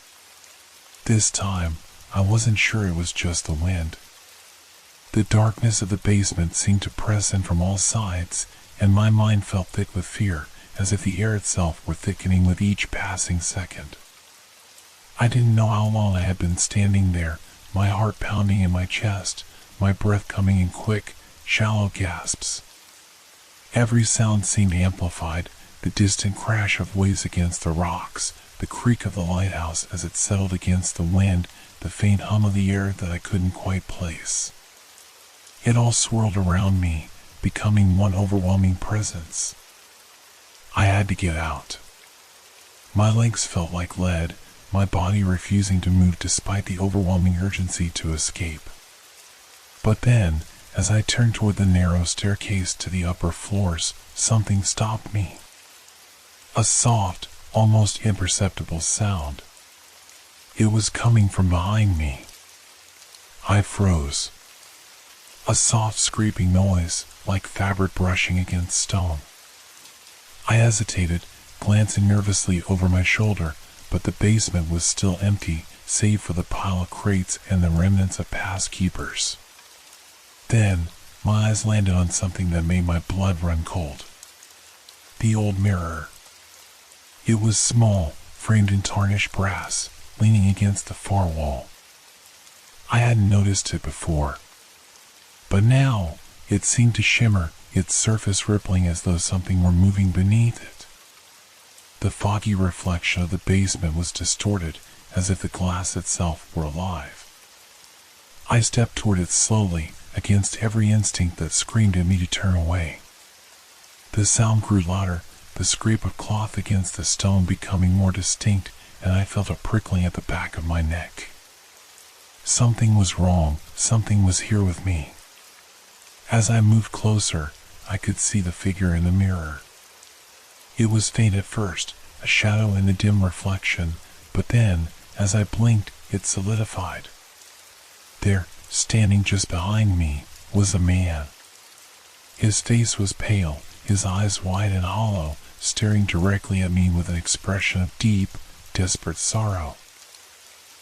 This time, I wasn't sure it was just the wind. The darkness of the basement seemed to press in from all sides, and my mind felt thick with fear, as if the air itself were thickening with each passing second. I didn't know how long I had been standing there, my heart pounding in my chest, my breath coming in quick, shallow gasps. Every sound seemed amplified, the distant crash of waves against the rocks, the creak of the lighthouse as it settled against the wind, the faint hum of the air that I couldn't quite place. It all swirled around me, becoming one overwhelming presence. I had to get out. My legs felt like lead, my body refusing to move despite the overwhelming urgency to escape. But then, as I turned toward the narrow staircase to the upper floors, something stopped me. A soft, almost imperceptible sound. It was coming from behind me. I froze. A soft scraping noise, like fabric brushing against stone. I hesitated, glancing nervously over my shoulder, but the basement was still empty, save for the pile of crates and the remnants of past keepers. Then, my eyes landed on something that made my blood run cold. The old mirror. It was small, framed in tarnished brass, leaning against the far wall. I hadn't noticed it before. But now, it seemed to shimmer, its surface rippling as though something were moving beneath it. The foggy reflection of the basement was distorted, as if the glass itself were alive. I stepped toward it slowly, against every instinct that screamed at me to turn away. The sound grew louder, the scrape of cloth against the stone becoming more distinct, and I felt a prickling at the back of my neck. Something was wrong, something was here with me. As I moved closer, I could see the figure in the mirror. It was faint at first, a shadow in the dim reflection, but then, as I blinked, it solidified. There, standing just behind me, was a man. His face was pale, his eyes wide and hollow, staring directly at me with an expression of deep, desperate sorrow.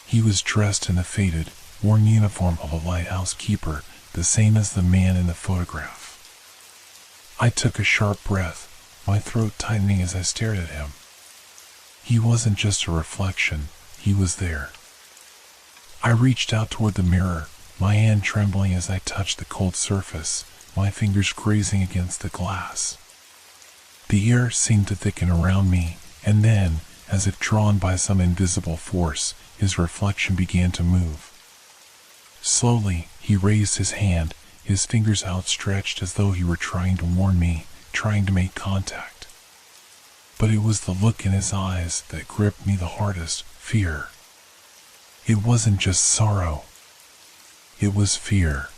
He was dressed in the faded, worn uniform of a lighthouse keeper, the same as the man in the photograph. I took a sharp breath, my throat tightening as I stared at him. He wasn't just a reflection, he was there. I reached out toward the mirror, my hand trembling as I touched the cold surface, my fingers grazing against the glass. The air seemed to thicken around me, and then, as if drawn by some invisible force, his reflection began to move. Slowly, he raised his hand, his fingers outstretched as though he were trying to warn me, trying to make contact. But it was the look in his eyes that gripped me the hardest, fear. It wasn't just sorrow. It was fear.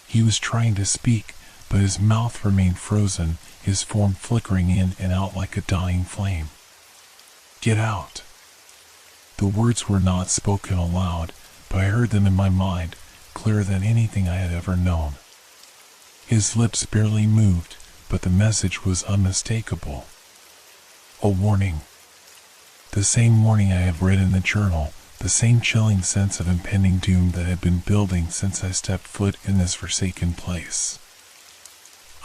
He was trying to speak, but his mouth remained frozen, his form flickering in and out like a dying flame. "Get out." The words were not spoken aloud, but I heard them in my mind, clearer than anything I had ever known. His lips barely moved, but the message was unmistakable. A warning. The same warning I had read in the journal, the same chilling sense of impending doom that had been building since I stepped foot in this forsaken place.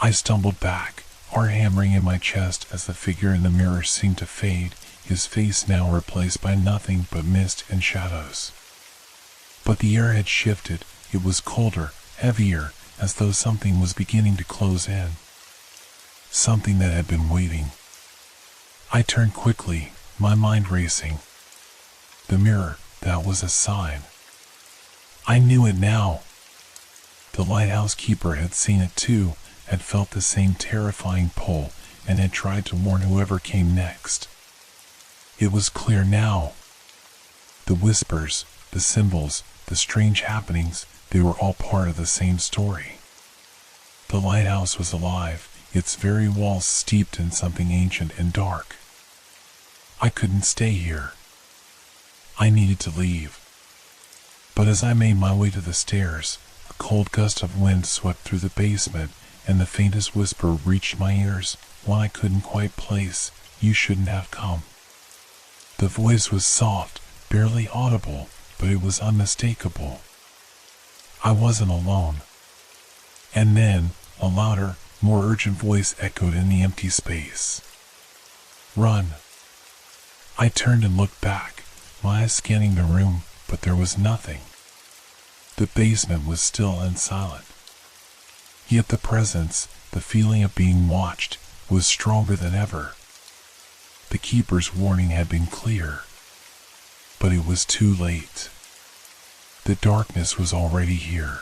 I stumbled back, heart hammering in my chest as the figure in the mirror seemed to fade, his face now replaced by nothing but mist and shadows. But the air had shifted, it was colder, heavier, as though something was beginning to close in. Something that had been waiting. I turned quickly, my mind racing. The mirror, that was a sign. I knew it now. The lighthouse keeper had seen it too, had felt the same terrifying pull, and had tried to warn whoever came next. It was clear now. The whispers, the symbols, the strange happenings, they were all part of the same story. The lighthouse was alive, its very walls steeped in something ancient and dark. I couldn't stay here. I needed to leave. But as I made my way to the stairs, a cold gust of wind swept through the basement, and the faintest whisper reached my ears, one I couldn't quite place: "You shouldn't have come." The voice was soft, barely audible, but it was unmistakable. I wasn't alone. And then, a louder, more urgent voice echoed in the empty space. "Run." I turned and looked back, my eyes scanning the room, but there was nothing. The basement was still and silent. Yet the presence, the feeling of being watched, was stronger than ever. The keeper's warning had been clear, but it was too late. The darkness was already here,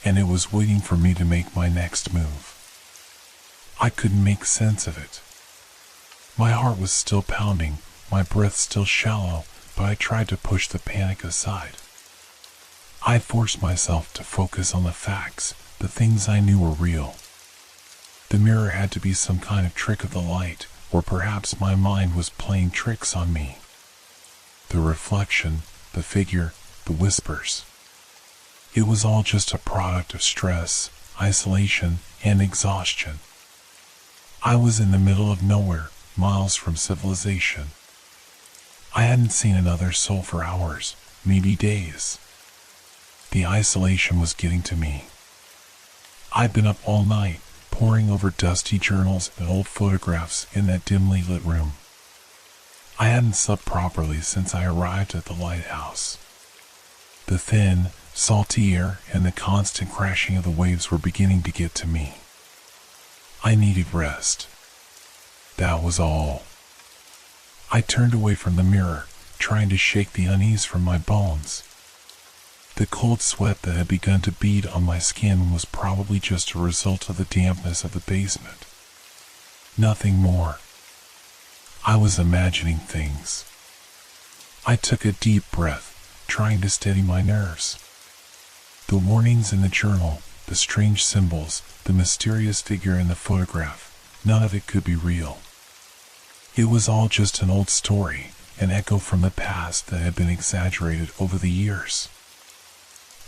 and it was waiting for me to make my next move. I couldn't make sense of it. My heart was still pounding, my breath still shallow, but I tried to push the panic aside. I forced myself to focus on the facts, the things I knew were real. The mirror had to be some kind of trick of the light, or perhaps my mind was playing tricks on me. The reflection, the figure, the whispers. It was all just a product of stress, isolation, and exhaustion. I was in the middle of nowhere, miles from civilization. I hadn't seen another soul for hours, maybe days. The isolation was getting to me. I'd been up all night, poring over dusty journals and old photographs in that dimly lit room. I hadn't slept properly since I arrived at the lighthouse. The thin, salty air and the constant crashing of the waves were beginning to get to me. I needed rest. That was all. I turned away from the mirror, trying to shake the unease from my bones. The cold sweat that had begun to bead on my skin was probably just a result of the dampness of the basement. Nothing more. I was imagining things. I took a deep breath, trying to steady my nerves. The warnings in the journal, the strange symbols, the mysterious figure in the photograph, none of it could be real. It was all just an old story, an echo from the past that had been exaggerated over the years.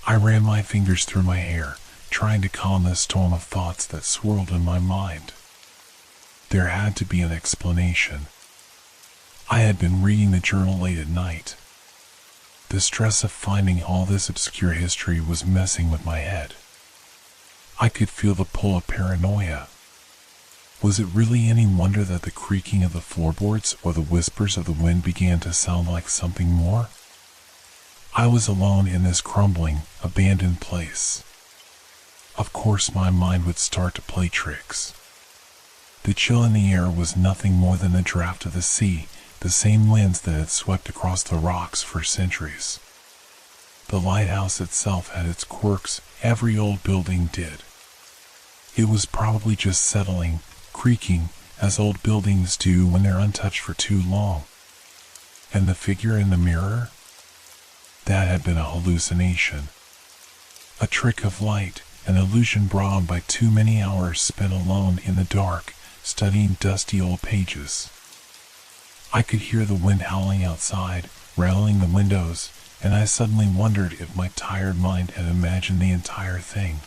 I ran my fingers through my hair, trying to calm the storm of thoughts that swirled in my mind. There had to be an explanation. I had been reading the journal late at night. The stress of finding all this obscure history was messing with my head. I could feel the pull of paranoia. Was it really any wonder that the creaking of the floorboards or the whispers of the wind began to sound like something more? I was alone in this crumbling, abandoned place. Of course my mind would start to play tricks. The chill in the air was nothing more than the draft of the sea, the same winds that had swept across the rocks for centuries. The lighthouse itself had its quirks, every old building did. It was probably just settling, creaking, as old buildings do when they're untouched for too long. And the figure in the mirror? That had been a hallucination. A trick of light, an illusion brought on by too many hours spent alone in the dark, studying dusty old pages. I could hear the wind howling outside, rattling the windows, and I suddenly wondered if my tired mind had imagined the entire thing.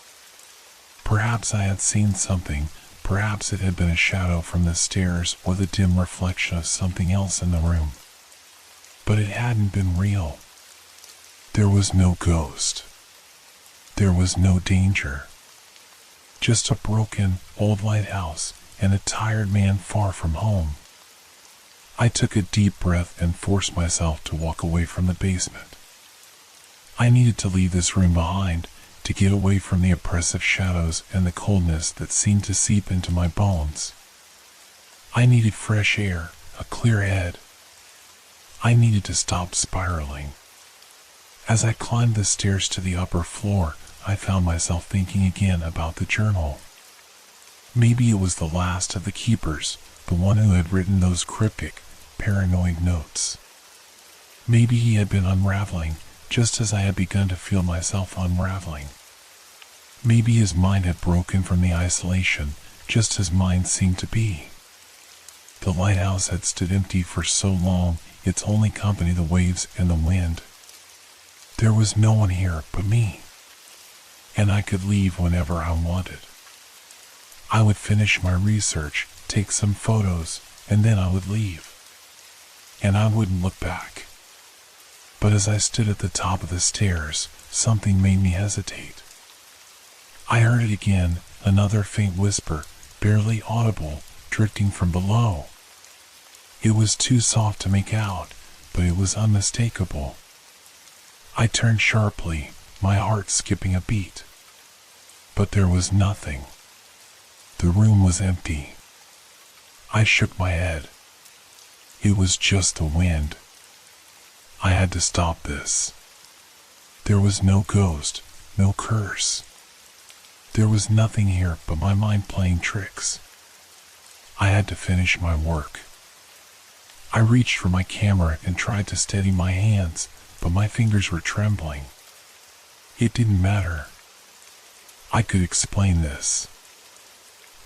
Perhaps I had seen something, perhaps it had been a shadow from the stairs or the dim reflection of something else in the room. But it hadn't been real. There was no ghost. There was no danger. Just a broken, old lighthouse and a tired man far from home. I took a deep breath and forced myself to walk away from the basement. I needed to leave this room behind, to get away from the oppressive shadows and the coldness that seemed to seep into my bones. I needed fresh air, a clear head. I needed to stop spiraling. As I climbed the stairs to the upper floor, I found myself thinking again about the journal. Maybe it was the last of the keepers, the one who had written those cryptic, paranoid notes. Maybe he had been unraveling, just as I had begun to feel myself unraveling. Maybe his mind had broken from the isolation, just as mine seemed to be. The lighthouse had stood empty for so long, its only company the waves and the wind. There was no one here but me, and I could leave whenever I wanted. I would finish my research, take some photos, and then I would leave. And I wouldn't look back. But as I stood at the top of the stairs, something made me hesitate. I heard it again, another faint whisper, barely audible, drifting from below. It was too soft to make out, but it was unmistakable. I turned sharply, my heart skipping a beat. But there was nothing. The room was empty. I shook my head. It was just the wind. I had to stop this. There was no ghost, no curse. There was nothing here but my mind playing tricks. I had to finish my work. I reached for my camera and tried to steady my hands, but my fingers were trembling. It didn't matter. I could explain this.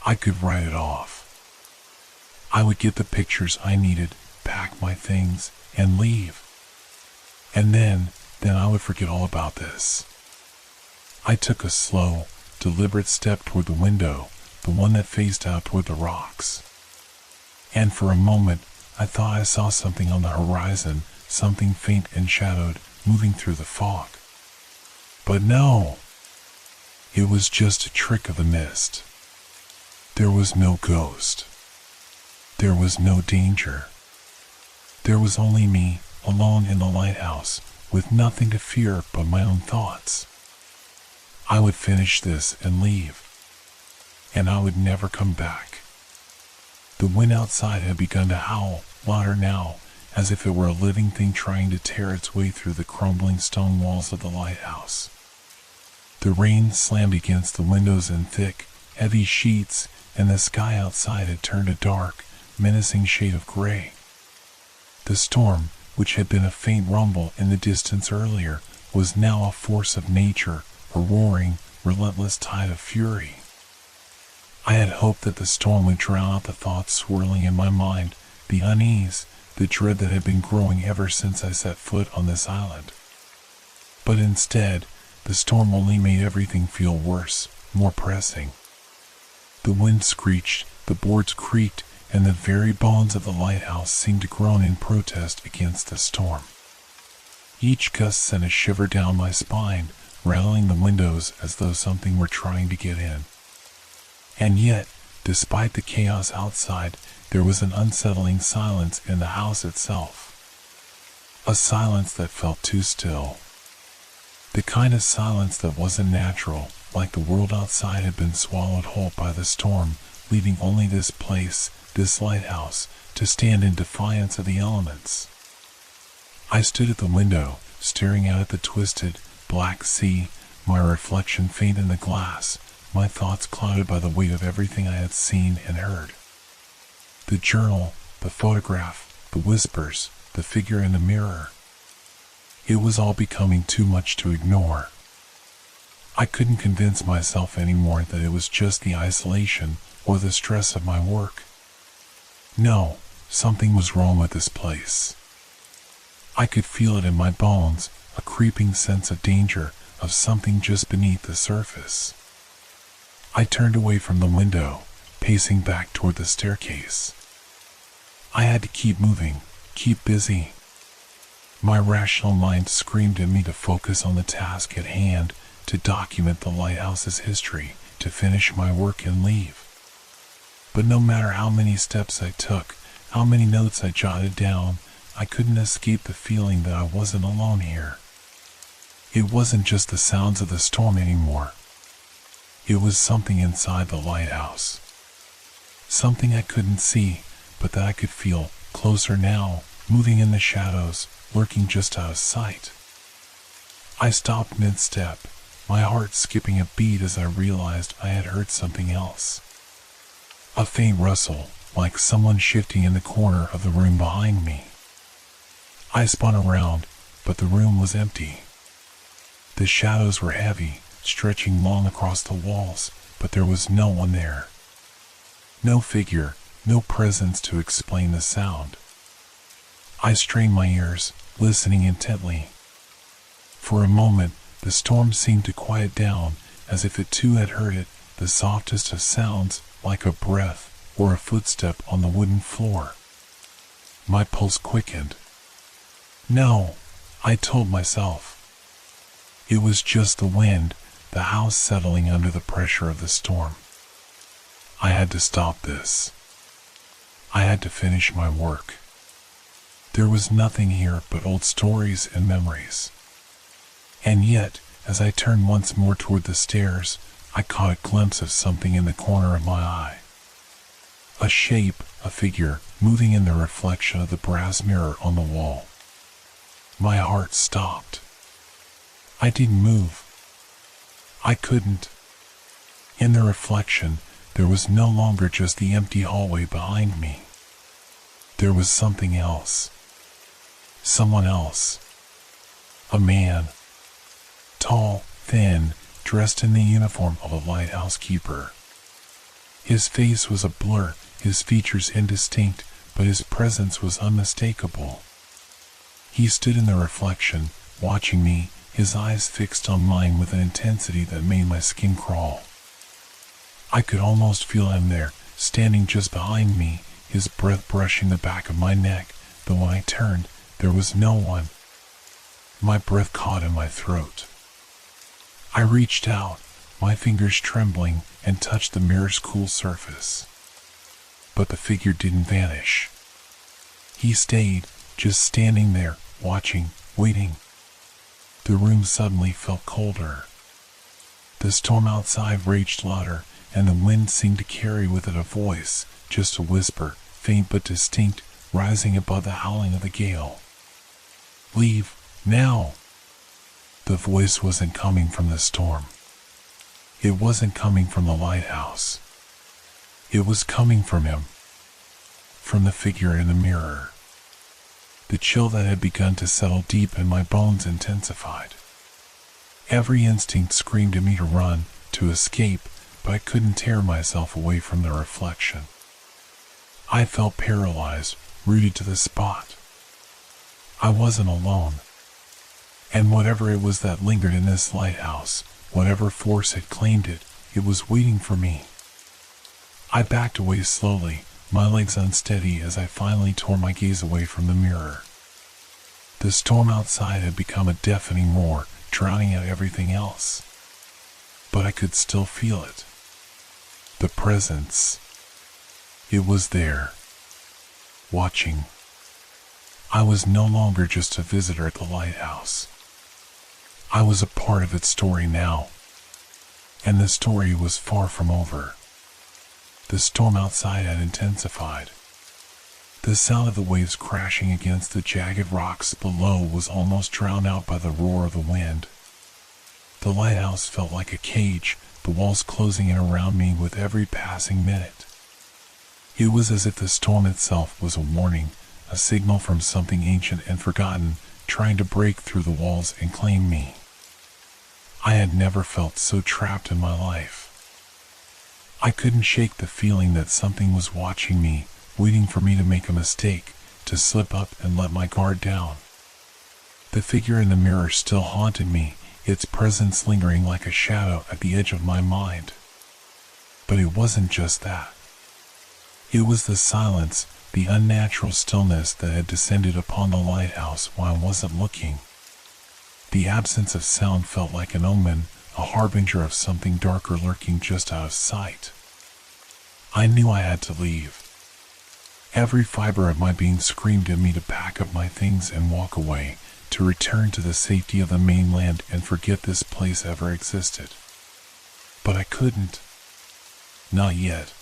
I could write it off. I would get the pictures I needed, pack my things, and leave. And then I would forget all about this. I took a slow, deliberate step toward the window, the one that faced out toward the rocks. And for a moment, I thought I saw something on the horizon, something faint and shadowed, moving through the fog. But no! It was just a trick of the mist. There was no ghost. There was no danger. There was only me, alone in the lighthouse, with nothing to fear but my own thoughts. I would finish this and leave, and I would never come back. The wind outside had begun to howl, louder now, as if it were a living thing trying to tear its way through the crumbling stone walls of the lighthouse. The rain slammed against the windows in thick, heavy sheets, and the sky outside had turned a dark, menacing shade of gray. The storm, which had been a faint rumble in the distance earlier, was now a force of nature, a roaring, relentless tide of fury. I had hoped that the storm would drown out the thoughts swirling in my mind, the unease, the dread that had been growing ever since I set foot on this island. But instead, the storm only made everything feel worse, more pressing. The wind screeched, the boards creaked, and the very bones of the lighthouse seemed to groan in protest against the storm. Each gust sent a shiver down my spine, rattling the windows as though something were trying to get in. And yet, despite the chaos outside, there was an unsettling silence in the house itself. A silence that felt too still. The kind of silence that wasn't natural, like the world outside had been swallowed whole by the storm, leaving only this place, this lighthouse, to stand in defiance of the elements. I stood at the window, staring out at the twisted, black sea, my reflection faint in the glass, my thoughts clouded by the weight of everything I had seen and heard. The journal, the photograph, the whispers, the figure in the mirror. It was all becoming too much to ignore. I couldn't convince myself anymore that it was just the isolation or the stress of my work. No, something was wrong with this place. I could feel it in my bones, a creeping sense of danger, of something just beneath the surface. I turned away from the window, pacing back toward the staircase. I had to keep moving, keep busy. My rational mind screamed at me to focus on the task at hand, to document the lighthouse's history, to finish my work and leave. But no matter how many steps I took, how many notes I jotted down, I couldn't escape the feeling that I wasn't alone here. It wasn't just the sounds of the storm anymore. It was something inside the lighthouse. Something I couldn't see, but that I could feel, closer now, moving in the shadows, lurking just out of sight. I stopped mid-step, my heart skipping a beat as I realized I had heard something else. A faint rustle, like someone shifting in the corner of the room behind me. I spun around, but the room was empty. The shadows were heavy, stretching long across the walls, but there was no one there. No figure, no presence to explain the sound. I strained my ears, listening intently. For a moment, the storm seemed to quiet down, as if it too had heard it, the softest of sounds, like a breath or a footstep on the wooden floor. My pulse quickened. No, I told myself. It was just the wind, the house settling under the pressure of the storm. I had to stop this. I had to finish my work. There was nothing here but old stories and memories. And yet, as I turned once more toward the stairs, I caught a glimpse of something in the corner of my eye. A shape, a figure, moving in the reflection of the brass mirror on the wall. My heart stopped. I didn't move. I couldn't. In the reflection, there was no longer just the empty hallway behind me. There was something else. Someone else. A man. Tall, thin, dressed in the uniform of a lighthouse keeper. His face was a blur, his features indistinct, but his presence was unmistakable. He stood in the reflection, watching me, his eyes fixed on mine with an intensity that made my skin crawl. I could almost feel him there, standing just behind me, his breath brushing the back of my neck, but when I turned, there was no one. My breath caught in my throat. I reached out, my fingers trembling, and touched the mirror's cool surface. But the figure didn't vanish. He stayed, just standing there, watching, waiting. The room suddenly felt colder. The storm outside raged louder, and the wind seemed to carry with it a voice, just a whisper, faint but distinct, rising above the howling of the gale. Leave, now! The voice wasn't coming from the storm. It wasn't coming from the lighthouse. It was coming from him. From the figure in the mirror. The chill that had begun to settle deep in my bones intensified. Every instinct screamed at me to run, to escape, but I couldn't tear myself away from the reflection. I felt paralyzed, rooted to the spot. I wasn't alone. And whatever it was that lingered in this lighthouse, whatever force had claimed it, it was waiting for me. I backed away slowly, my legs unsteady as I finally tore my gaze away from the mirror. The storm outside had become a deafening roar, drowning out everything else. But I could still feel it. The presence. It was there. Watching. I was no longer just a visitor at the lighthouse. I was a part of its story now. And the story was far from over. The storm outside had intensified. The sound of the waves crashing against the jagged rocks below was almost drowned out by the roar of the wind. The lighthouse felt like a cage, the walls closing in around me with every passing minute. It was as if the storm itself was a warning, a signal from something ancient and forgotten, trying to break through the walls and claim me. I had never felt so trapped in my life. I couldn't shake the feeling that something was watching me, waiting for me to make a mistake, to slip up and let my guard down. The figure in the mirror still haunted me, its presence lingering like a shadow at the edge of my mind. But it wasn't just that. It was the silence, the unnatural stillness that had descended upon the lighthouse while I wasn't looking. The absence of sound felt like an omen, a harbinger of something darker lurking just out of sight. I knew I had to leave. Every fiber of my being screamed at me to pack up my things and walk away, to return to the safety of the mainland and forget this place ever existed. But I couldn't. Not yet.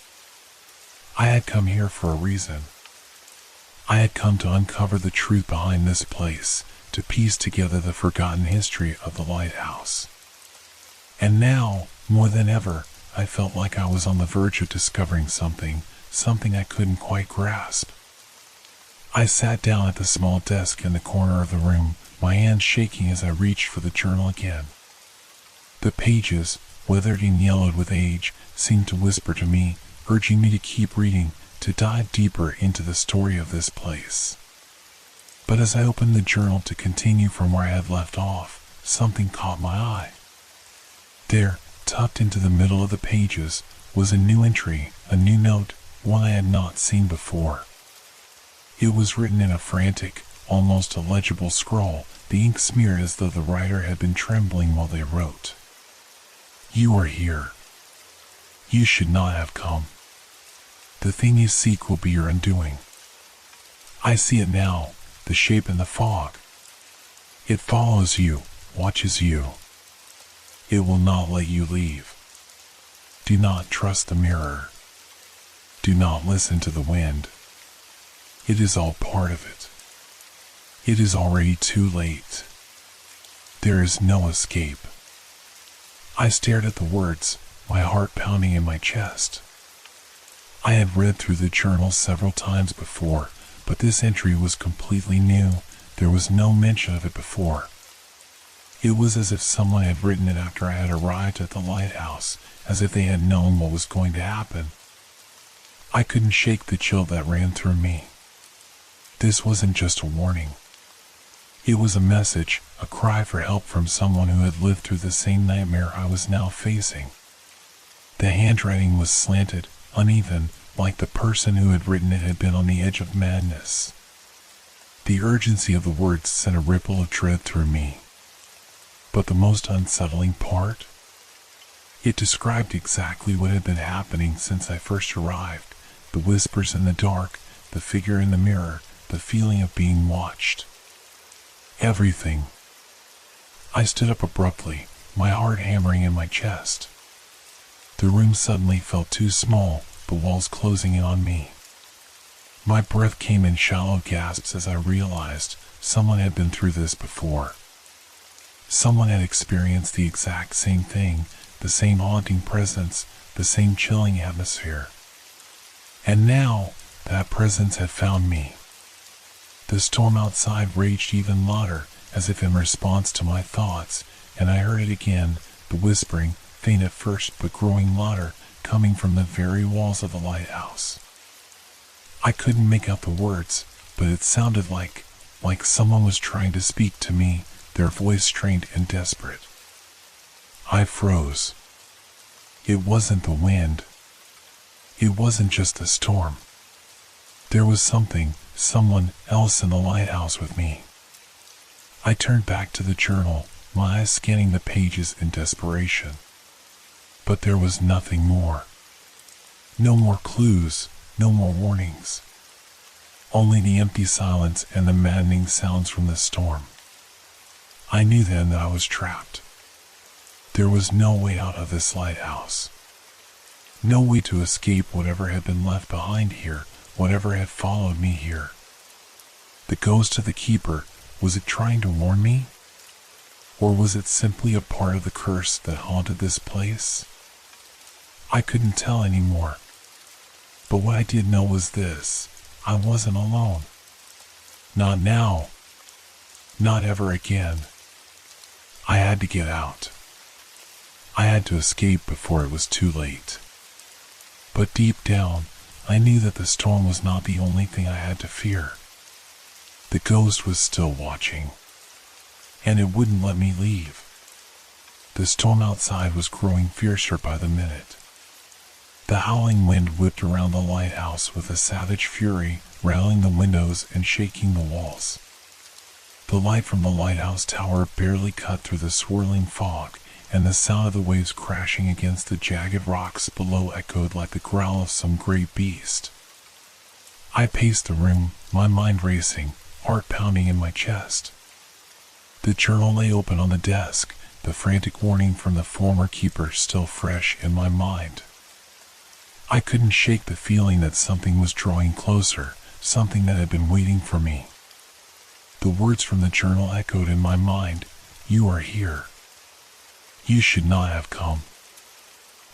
I had come here for a reason. I had come to uncover the truth behind this place, to piece together the forgotten history of the lighthouse. And now, more than ever, I felt like I was on the verge of discovering something I couldn't quite grasp. I sat down at the small desk in the corner of the room, my hands shaking as I reached for the journal again. The pages, weathered and yellowed with age, seemed to whisper to me, urging me to keep reading, to dive deeper into the story of this place. But as I opened the journal to continue from where I had left off, something caught my eye. There, tucked into the middle of the pages, was a new entry, a new note, one I had not seen before. It was written in a frantic, almost illegible scrawl, the ink smeared as though the writer had been trembling while they wrote. "You are here. You should not have come. The thing you seek will be your undoing. I see it now, the shape in the fog. It follows you, watches you. It will not let you leave. Do not trust the mirror. Do not listen to the wind. It is all part of it. It is already too late. There is no escape." I stared at the words, my heart pounding in my chest. I had read through the journal several times before, but this entry was completely new. There was no mention of it before. It was as if someone had written it after I had arrived at the lighthouse, as if they had known what was going to happen. I couldn't shake the chill that ran through me. This wasn't just a warning. It was a message, a cry for help from someone who had lived through the same nightmare I was now facing. The handwriting was slanted, uneven, like the person who had written it had been on the edge of madness. The urgency of the words sent a ripple of dread through me. But the most unsettling part? It described exactly what had been happening since I first arrived, the whispers in the dark, the figure in the mirror, the feeling of being watched. Everything. I stood up abruptly, my heart hammering in my chest. The room suddenly felt too small, the walls closing in on me. My breath came in shallow gasps as I realized someone had been through this before. Someone had experienced the exact same thing, the same haunting presence, the same chilling atmosphere. And now, that presence had found me. The storm outside raged even louder, as if in response to my thoughts, and I heard it again, the whispering, faint at first but growing louder, coming from the very walls of the lighthouse. I couldn't make out the words, but it sounded like someone was trying to speak to me, their voice strained and desperate. I froze. It wasn't the wind. It wasn't just the storm. There was someone else in the lighthouse with me. I turned back to the journal, my eyes scanning the pages in desperation. But there was nothing more. No more clues, no more warnings. Only the empty silence and the maddening sounds from the storm. I knew then that I was trapped. There was no way out of this lighthouse. No way to escape whatever had been left behind here, whatever had followed me here. The ghost of the keeper, was it trying to warn me? Or was it simply a part of the curse that haunted this place? I couldn't tell anymore. But what I did know was this: I wasn't alone. Not now. Not ever again. I had to get out. I had to escape before it was too late. But deep down, I knew that the storm was not the only thing I had to fear. The ghost was still watching, and it wouldn't let me leave. The storm outside was growing fiercer by the minute. The howling wind whipped around the lighthouse with a savage fury, rattling the windows and shaking the walls. The light from the lighthouse tower barely cut through the swirling fog, and the sound of the waves crashing against the jagged rocks below echoed like the growl of some great beast. I paced the room, my mind racing, heart pounding in my chest. The journal lay open on the desk, the frantic warning from the former keeper still fresh in my mind. I couldn't shake the feeling that something was drawing closer, something that had been waiting for me. The words from the journal echoed in my mind, "You are here. You should not have come."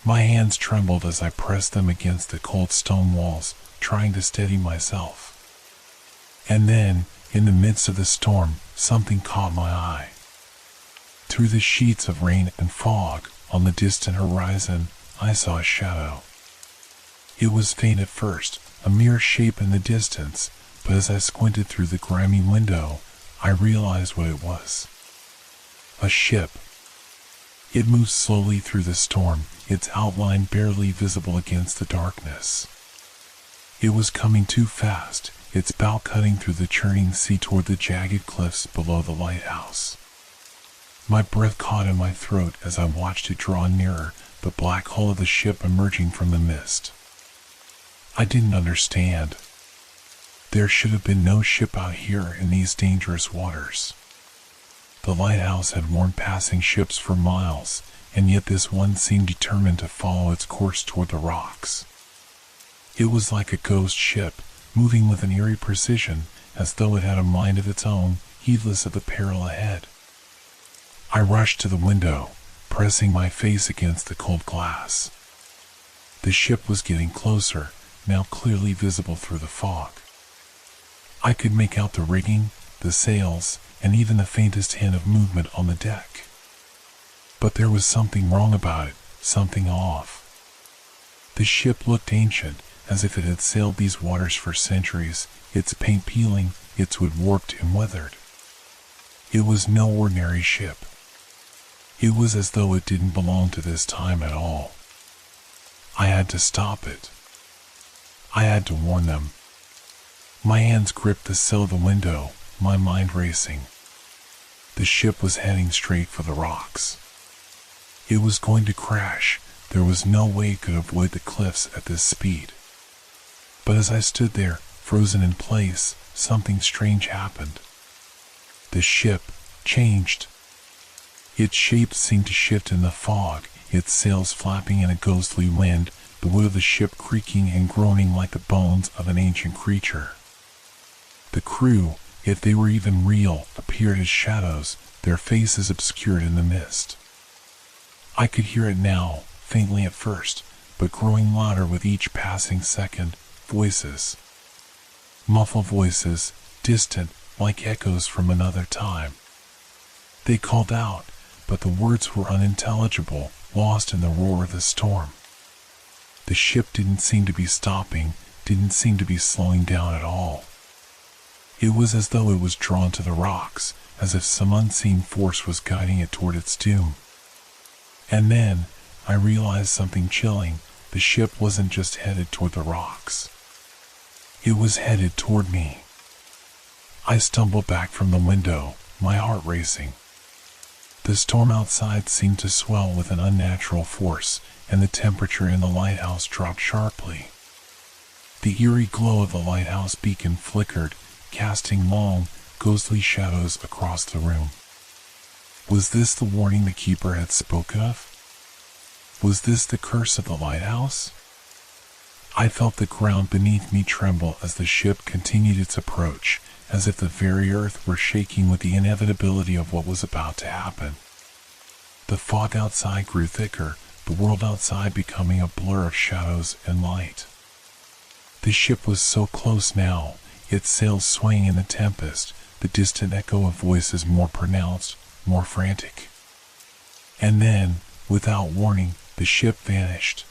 My hands trembled as I pressed them against the cold stone walls, trying to steady myself. And then, in the midst of the storm, something caught my eye. Through the sheets of rain and fog, on the distant horizon, I saw a shadow. It was faint at first, a mere shape in the distance, but as I squinted through the grimy window, I realized what it was. A ship. It moved slowly through the storm, its outline barely visible against the darkness. It was coming too fast, its bow cutting through the churning sea toward the jagged cliffs below the lighthouse. My breath caught in my throat as I watched it draw nearer, the black hull of the ship emerging from the mist. I didn't understand. There should have been no ship out here in these dangerous waters. The lighthouse had warned passing ships for miles, and yet this one seemed determined to follow its course toward the rocks. It was like a ghost ship, moving with an eerie precision, as though it had a mind of its own, heedless of the peril ahead. I rushed to the window, pressing my face against the cold glass. The ship was getting closer, now clearly visible through the fog. I could make out the rigging, the sails, and even the faintest hint of movement on the deck. But there was something wrong about it, something off. The ship looked ancient, as if it had sailed these waters for centuries, its paint peeling, its wood warped and weathered. It was no ordinary ship. It was as though it didn't belong to this time at all. I had to stop it. I had to warn them. My hands gripped the sill of the window, my mind racing. The ship was heading straight for the rocks. It was going to crash. There was no way it could avoid the cliffs at this speed. But as I stood there, frozen in place, something strange happened. The ship changed. Its shape seemed to shift in the fog, its sails flapping in a ghostly wind, the wood of the ship creaking and groaning like the bones of an ancient creature. The crew, if they were even real, appeared as shadows, their faces obscured in the mist. I could hear it now, faintly at first, but growing louder with each passing second. Voices. Muffled voices, distant, like echoes from another time. They called out, but the words were unintelligible, lost in the roar of the storm. The ship didn't seem to be stopping, didn't seem to be slowing down at all. It was as though it was drawn to the rocks, as if some unseen force was guiding it toward its doom. And then, I realized something chilling. The ship wasn't just headed toward the rocks. It was headed toward me. I stumbled back from the window, my heart racing. The storm outside seemed to swell with an unnatural force, and the temperature in the lighthouse dropped sharply. The eerie glow of the lighthouse beacon flickered, casting long, ghostly shadows across the room. Was this the warning the keeper had spoken of? Was this the curse of the lighthouse? I felt the ground beneath me tremble as the ship continued its approach, as if the very earth were shaking with the inevitability of what was about to happen. The fog outside grew thicker, the world outside becoming a blur of shadows and light. The ship was so close now, its sails swaying in the tempest, the distant echo of voices more pronounced, more frantic. And then, without warning, the ship vanished.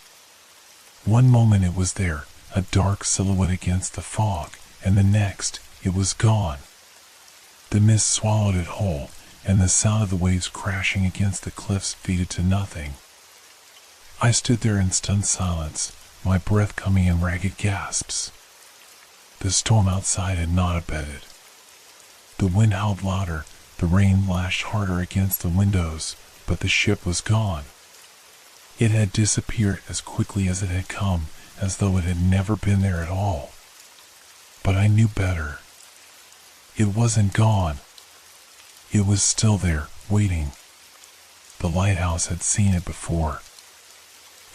One moment it was there, a dark silhouette against the fog, and the next, it was gone. The mist swallowed it whole, and the sound of the waves crashing against the cliffs faded to nothing. I stood there in stunned silence, my breath coming in ragged gasps. The storm outside had not abated. The wind howled louder, the rain lashed harder against the windows, but the ship was gone. It had disappeared as quickly as it had come, as though it had never been there at all. But I knew better. It wasn't gone. It was still there, waiting. The lighthouse had seen it before.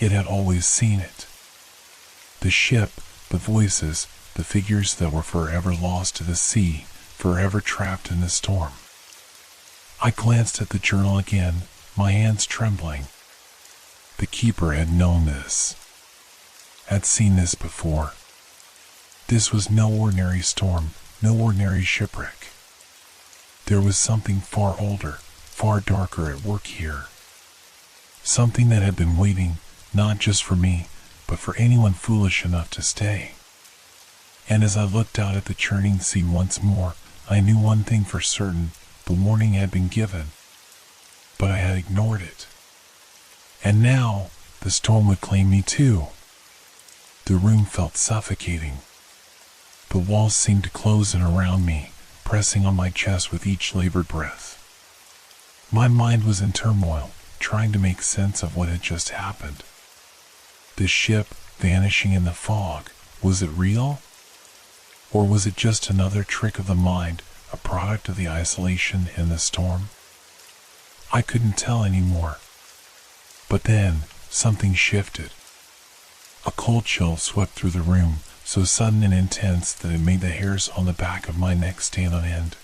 It had always seen it. The ship, the voices, the figures that were forever lost to the sea, forever trapped in the storm. I glanced at the journal again, my hands trembling. The keeper had known this, had seen this before. This was no ordinary storm, no ordinary shipwreck. There was something far older, far darker at work here. Something that had been waiting, not just for me, but for anyone foolish enough to stay. And as I looked out at the churning sea once more, I knew one thing for certain: the warning had been given, but I had ignored it. And now, the storm would claim me too. The room felt suffocating. The walls seemed to close in around me, pressing on my chest with each labored breath. My mind was in turmoil, trying to make sense of what had just happened. The ship vanishing in the fog, was it real? Or was it just another trick of the mind, a product of the isolation and the storm? I couldn't tell anymore. But then, something shifted. A cold chill swept through the room, so sudden and intense that it made the hairs on the back of my neck stand on end.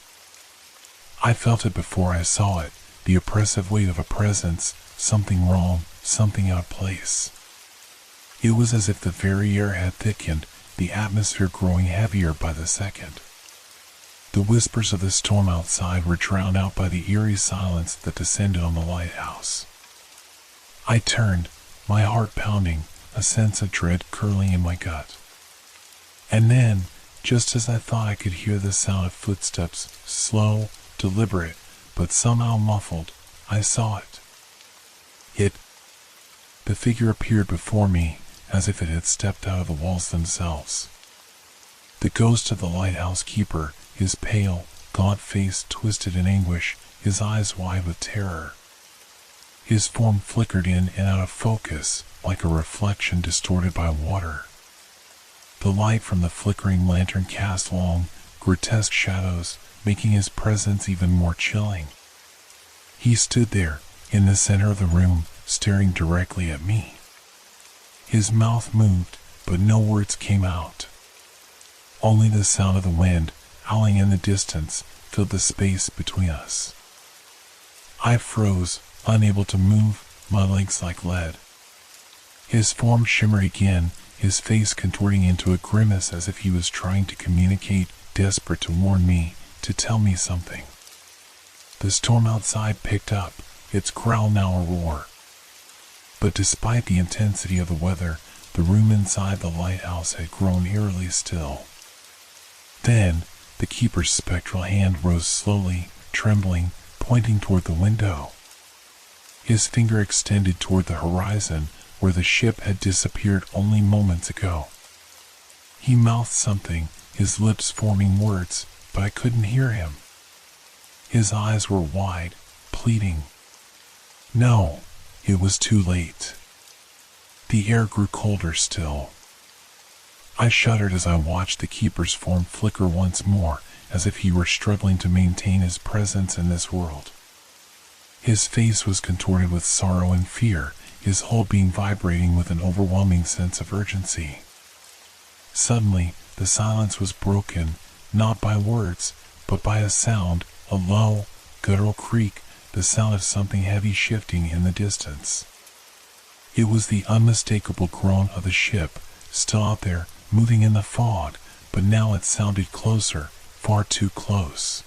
I felt it before I saw it, the oppressive weight of a presence, something wrong, something out of place. It was as if the very air had thickened, the atmosphere growing heavier by the second. The whispers of the storm outside were drowned out by the eerie silence that descended on the lighthouse. I turned, my heart pounding, a sense of dread curling in my gut. And then, just as I thought I could hear the sound of footsteps, slow, deliberate, but somehow muffled, I saw it. The figure appeared before me, as if it had stepped out of the walls themselves. The ghost of the lighthouse keeper, his pale, gaunt face twisted in anguish, his eyes wide with terror. His form flickered in and out of focus, like a reflection distorted by water. The light from the flickering lantern cast long, grotesque shadows, making his presence even more chilling. He stood there, in the center of the room, staring directly at me. His mouth moved, but no words came out. Only the sound of the wind, howling in the distance, filled the space between us. I froze, unable to move, my legs like lead. His form shimmered again, his face contorting into a grimace as if he was trying to communicate, desperate to warn me, to tell me something. The storm outside picked up, its growl now a roar. But despite the intensity of the weather, the room inside the lighthouse had grown eerily still. Then, the keeper's spectral hand rose slowly, trembling, pointing toward the window. His finger extended toward the horizon, where the ship had disappeared only moments ago. He mouthed something, his lips forming words, but I couldn't hear him. His eyes were wide, pleading. No, it was too late. The air grew colder still. I shuddered as I watched the keeper's form flicker once more, as if he were struggling to maintain his presence in this world. His face was contorted with sorrow and fear, his whole being vibrating with an overwhelming sense of urgency. Suddenly, the silence was broken, not by words, but by a sound, a low, guttural creak, the sound of something heavy shifting in the distance. It was the unmistakable groan of the ship, still out there, moving in the fog, but now it sounded closer, far too close.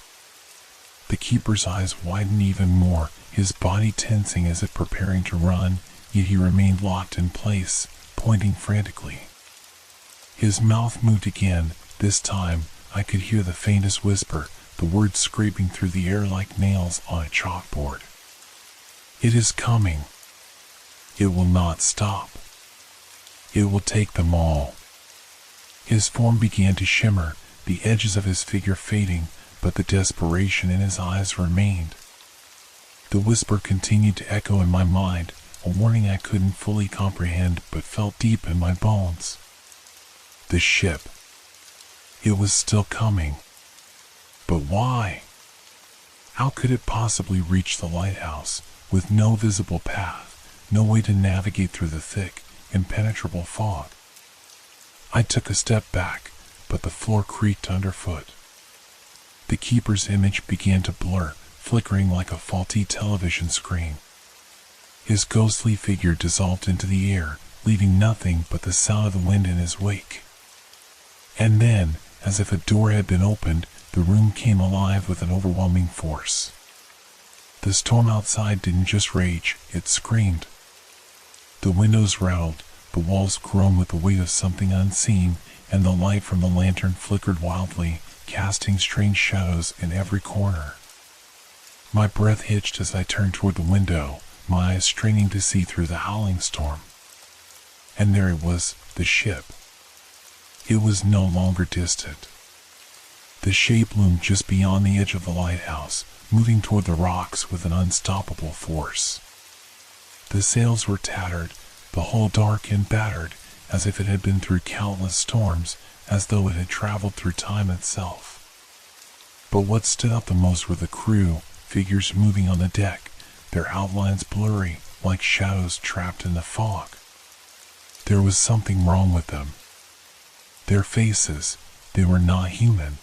The keeper's eyes widened even more, his body tensing as if preparing to run, yet he remained locked in place, pointing frantically. His mouth moved again. This time, I could hear the faintest whisper, the words scraping through the air like nails on a chalkboard. It is coming. It will not stop. It will take them all. His form began to shimmer, the edges of his figure fading, but the desperation in his eyes remained. The whisper continued to echo in my mind, a warning I couldn't fully comprehend but felt deep in my bones. The ship. It was still coming. But why? How could it possibly reach the lighthouse, with no visible path, no way to navigate through the thick, impenetrable fog? I took a step back, but the floor creaked underfoot. The keeper's image began to blur, flickering like a faulty television screen. His ghostly figure dissolved into the air, leaving nothing but the sound of the wind in his wake. And then, As if a door had been opened, the room came alive with an overwhelming force. The storm outside didn't just rage, it screamed. The windows rattled, the walls groaned with the weight of something unseen, and the light from the lantern flickered wildly, casting strange shadows in every corner. My breath hitched as I turned toward the window, my eyes straining to see through the howling storm. And there it was, the ship. It was no longer distant. The shape loomed just beyond the edge of the lighthouse, moving toward the rocks with an unstoppable force. The sails were tattered, the hull dark and battered, as if it had been through countless storms, as though it had traveled through time itself. But what stood out the most were the crew, figures moving on the deck, their outlines blurry, like shadows trapped in the fog. There was something wrong with them. Their faces, they were not human.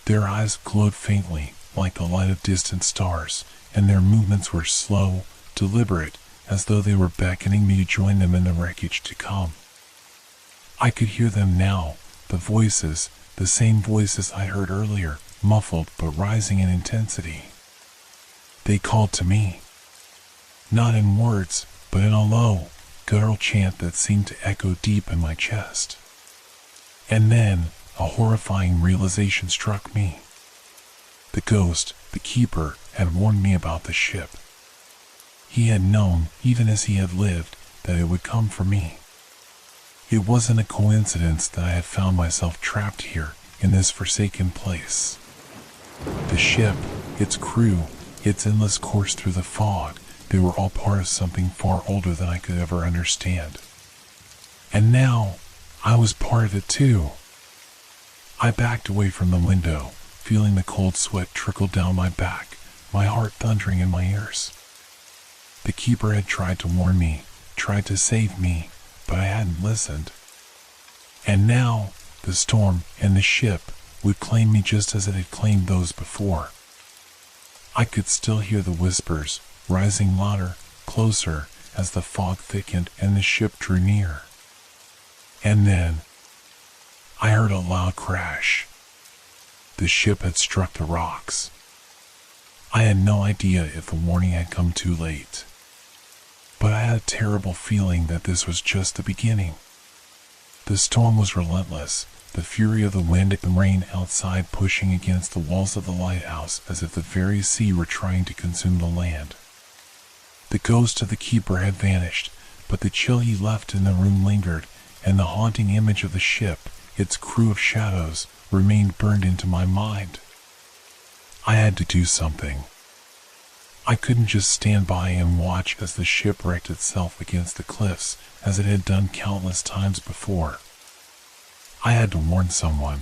Their eyes glowed faintly, like the light of distant stars, and their movements were slow, deliberate, as though they were beckoning me to join them in the wreckage to come. I could hear them now, the voices, the same voices I heard earlier, muffled but rising in intensity. They called to me. Not in words, but in a low, guttural chant that seemed to echo deep in my chest. And then, a horrifying realization struck me. The ghost, the keeper, had warned me about the ship. He had known, even as he had lived, that it would come for me. It wasn't a coincidence that I had found myself trapped here, in this forsaken place. The ship, its crew, its endless course through the fog, they were all part of something far older than I could ever understand. And now, I was part of it too. I backed away from the window, feeling the cold sweat trickle down my back, my heart thundering in my ears. The keeper had tried to warn me, tried to save me, but I hadn't listened. And now, the storm and the ship would claim me just as it had claimed those before. I could still hear the whispers, rising louder, closer, as the fog thickened and the ship drew near. And then, I heard a loud crash. The ship had struck the rocks. I had no idea if the warning had come too late. But I had a terrible feeling that this was just the beginning. The storm was relentless, the fury of the wind and rain outside pushing against the walls of the lighthouse as if the very sea were trying to consume the land. The ghost of the keeper had vanished, but the chill he left in the room lingered, and the haunting image of the ship, its crew of shadows, remained burned into my mind. I had to do something. I couldn't just stand by and watch as the ship wrecked itself against the cliffs, as it had done countless times before. I had to warn someone.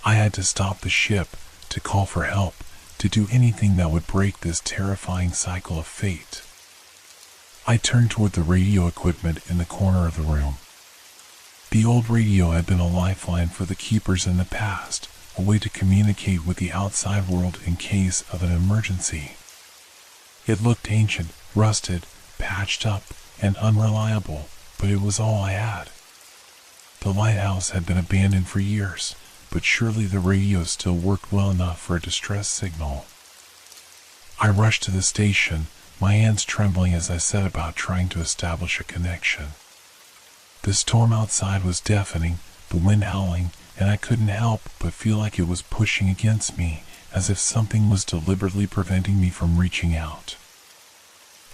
I had to stop the ship, to call for help, to do anything that would break this terrifying cycle of fate. I turned toward the radio equipment in the corner of the room. The old radio had been a lifeline for the keepers in the past, a way to communicate with the outside world in case of an emergency. It looked ancient, rusted, patched up, and unreliable, but it was all I had. The lighthouse had been abandoned for years, but surely the radio still worked well enough for a distress signal. I rushed to the station, my hands trembling as I set about trying to establish a connection. The storm outside was deafening, the wind howling, and I couldn't help but feel like it was pushing against me, as if something was deliberately preventing me from reaching out.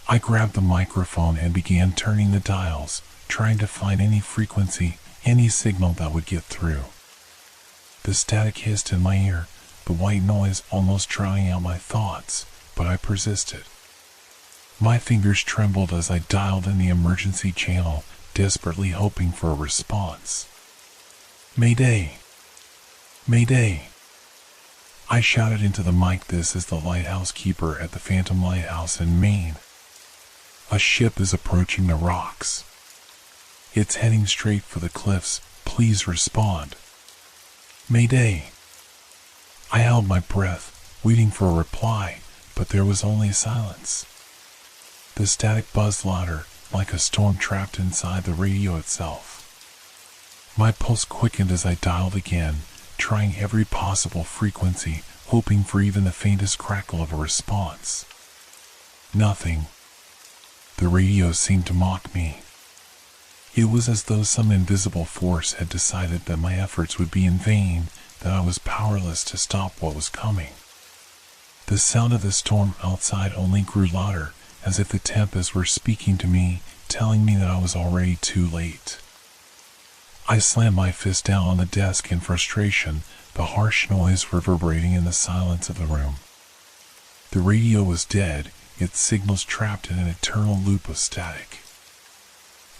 I grabbed the microphone and began turning the dials, trying to find any frequency, any signal that would get through. The static hissed in my ear, the white noise almost drowning out my thoughts, but I persisted. My fingers trembled as I dialed in the emergency channel, desperately hoping for a response. Mayday! Mayday! I shouted into the mic. This is the lighthouse keeper at the Phantom Lighthouse in Maine. A ship is approaching the rocks. It's heading straight for the cliffs. Please respond. Mayday! I held my breath, waiting for a reply, but there was only silence. The static buzzed louder, like a storm trapped inside the radio itself. My pulse quickened as I dialed again, trying every possible frequency, hoping for even the faintest crackle of a response. Nothing. The radio seemed to mock me. It was as though some invisible force had decided that my efforts would be in vain, that I was powerless to stop what was coming. The sound of the storm outside only grew louder, as if the tempest were speaking to me, telling me that I was already too late. I slammed my fist down on the desk in frustration, the harsh noise reverberating in the silence of the room. The radio was dead, its signals trapped in an eternal loop of static.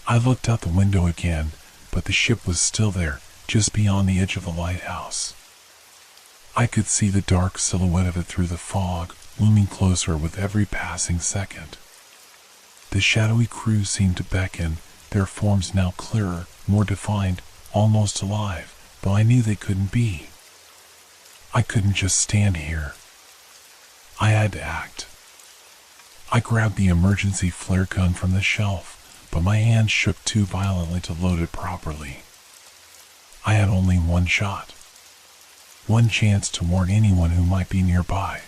I looked out the window again, but the ship was still there, just beyond the edge of the lighthouse. I could see the dark silhouette of it through the fog, looming closer with every passing second. The shadowy crew seemed to beckon, their forms now clearer, more defined, almost alive, though I knew they couldn't be. I couldn't just stand here. I had to act. I grabbed the emergency flare gun from the shelf, but my hand shook too violently to load it properly. I had only one shot. One chance to warn anyone who might be nearby.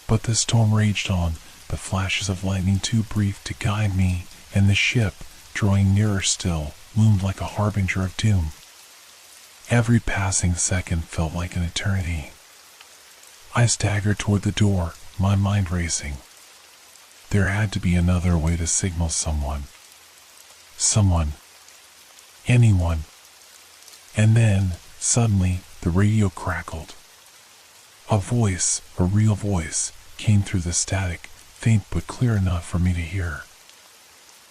But the storm raged on, the flashes of lightning too brief to guide me, and the ship, drawing nearer still, loomed like a harbinger of doom. Every passing second felt like an eternity. I staggered toward the door, my mind racing. There had to be another way to signal someone. Someone. Anyone. And then, suddenly, the radio crackled. A voice, a real voice, came through the static, faint but clear enough for me to hear.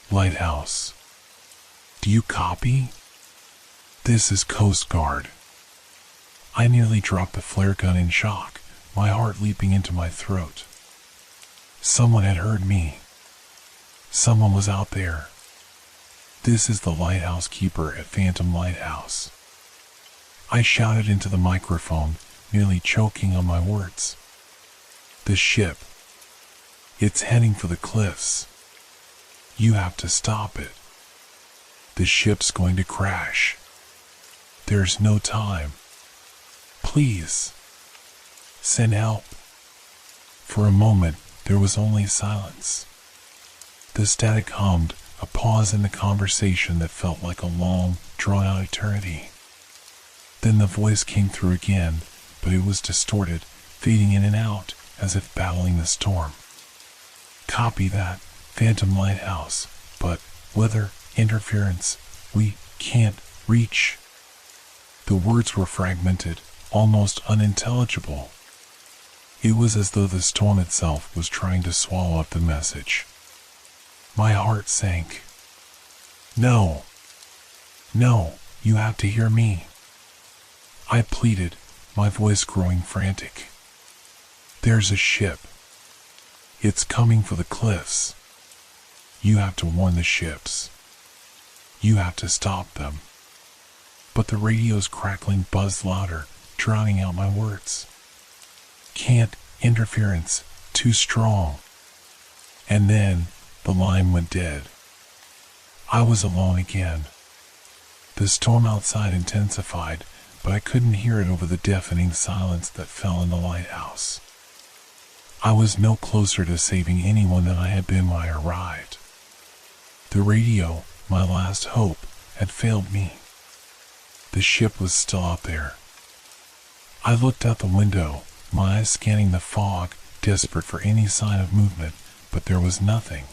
Lighthouse. Do you copy? This is Coast Guard. I nearly dropped the flare gun in shock, my heart leaping into my throat. Someone had heard me. Someone was out there. This is the lighthouse keeper at Phantom Lighthouse. I shouted into the microphone, nearly choking on my words. The ship. It's heading for the cliffs. You have to stop it. The ship's going to crash. There's no time. Please. Send help. For a moment, there was only silence. The static hummed, a pause in the conversation that felt like a long, drawn-out eternity. Then the voice came through again, but it was distorted, fading in and out, as if battling the storm. Copy that, Phantom Lighthouse, but weather interference, we can't reach. The words were fragmented, almost unintelligible. It was as though the storm itself was trying to swallow up the message. My heart sank. No. No, you have to hear me. I pleaded, my voice growing frantic. There's a ship. It's coming for the cliffs. You have to warn the ships. You have to stop them. But the radio's crackling buzzed louder, drowning out my words. Can't, interference, too strong. And then, the line went dead. I was alone again. The storm outside intensified, but I couldn't hear it over the deafening silence that fell in the lighthouse. I was no closer to saving anyone than I had been when I arrived. The radio, my last hope, had failed me. The ship was still out there. I looked out the window, my eyes scanning the fog, desperate for any sign of movement, but there was nothing.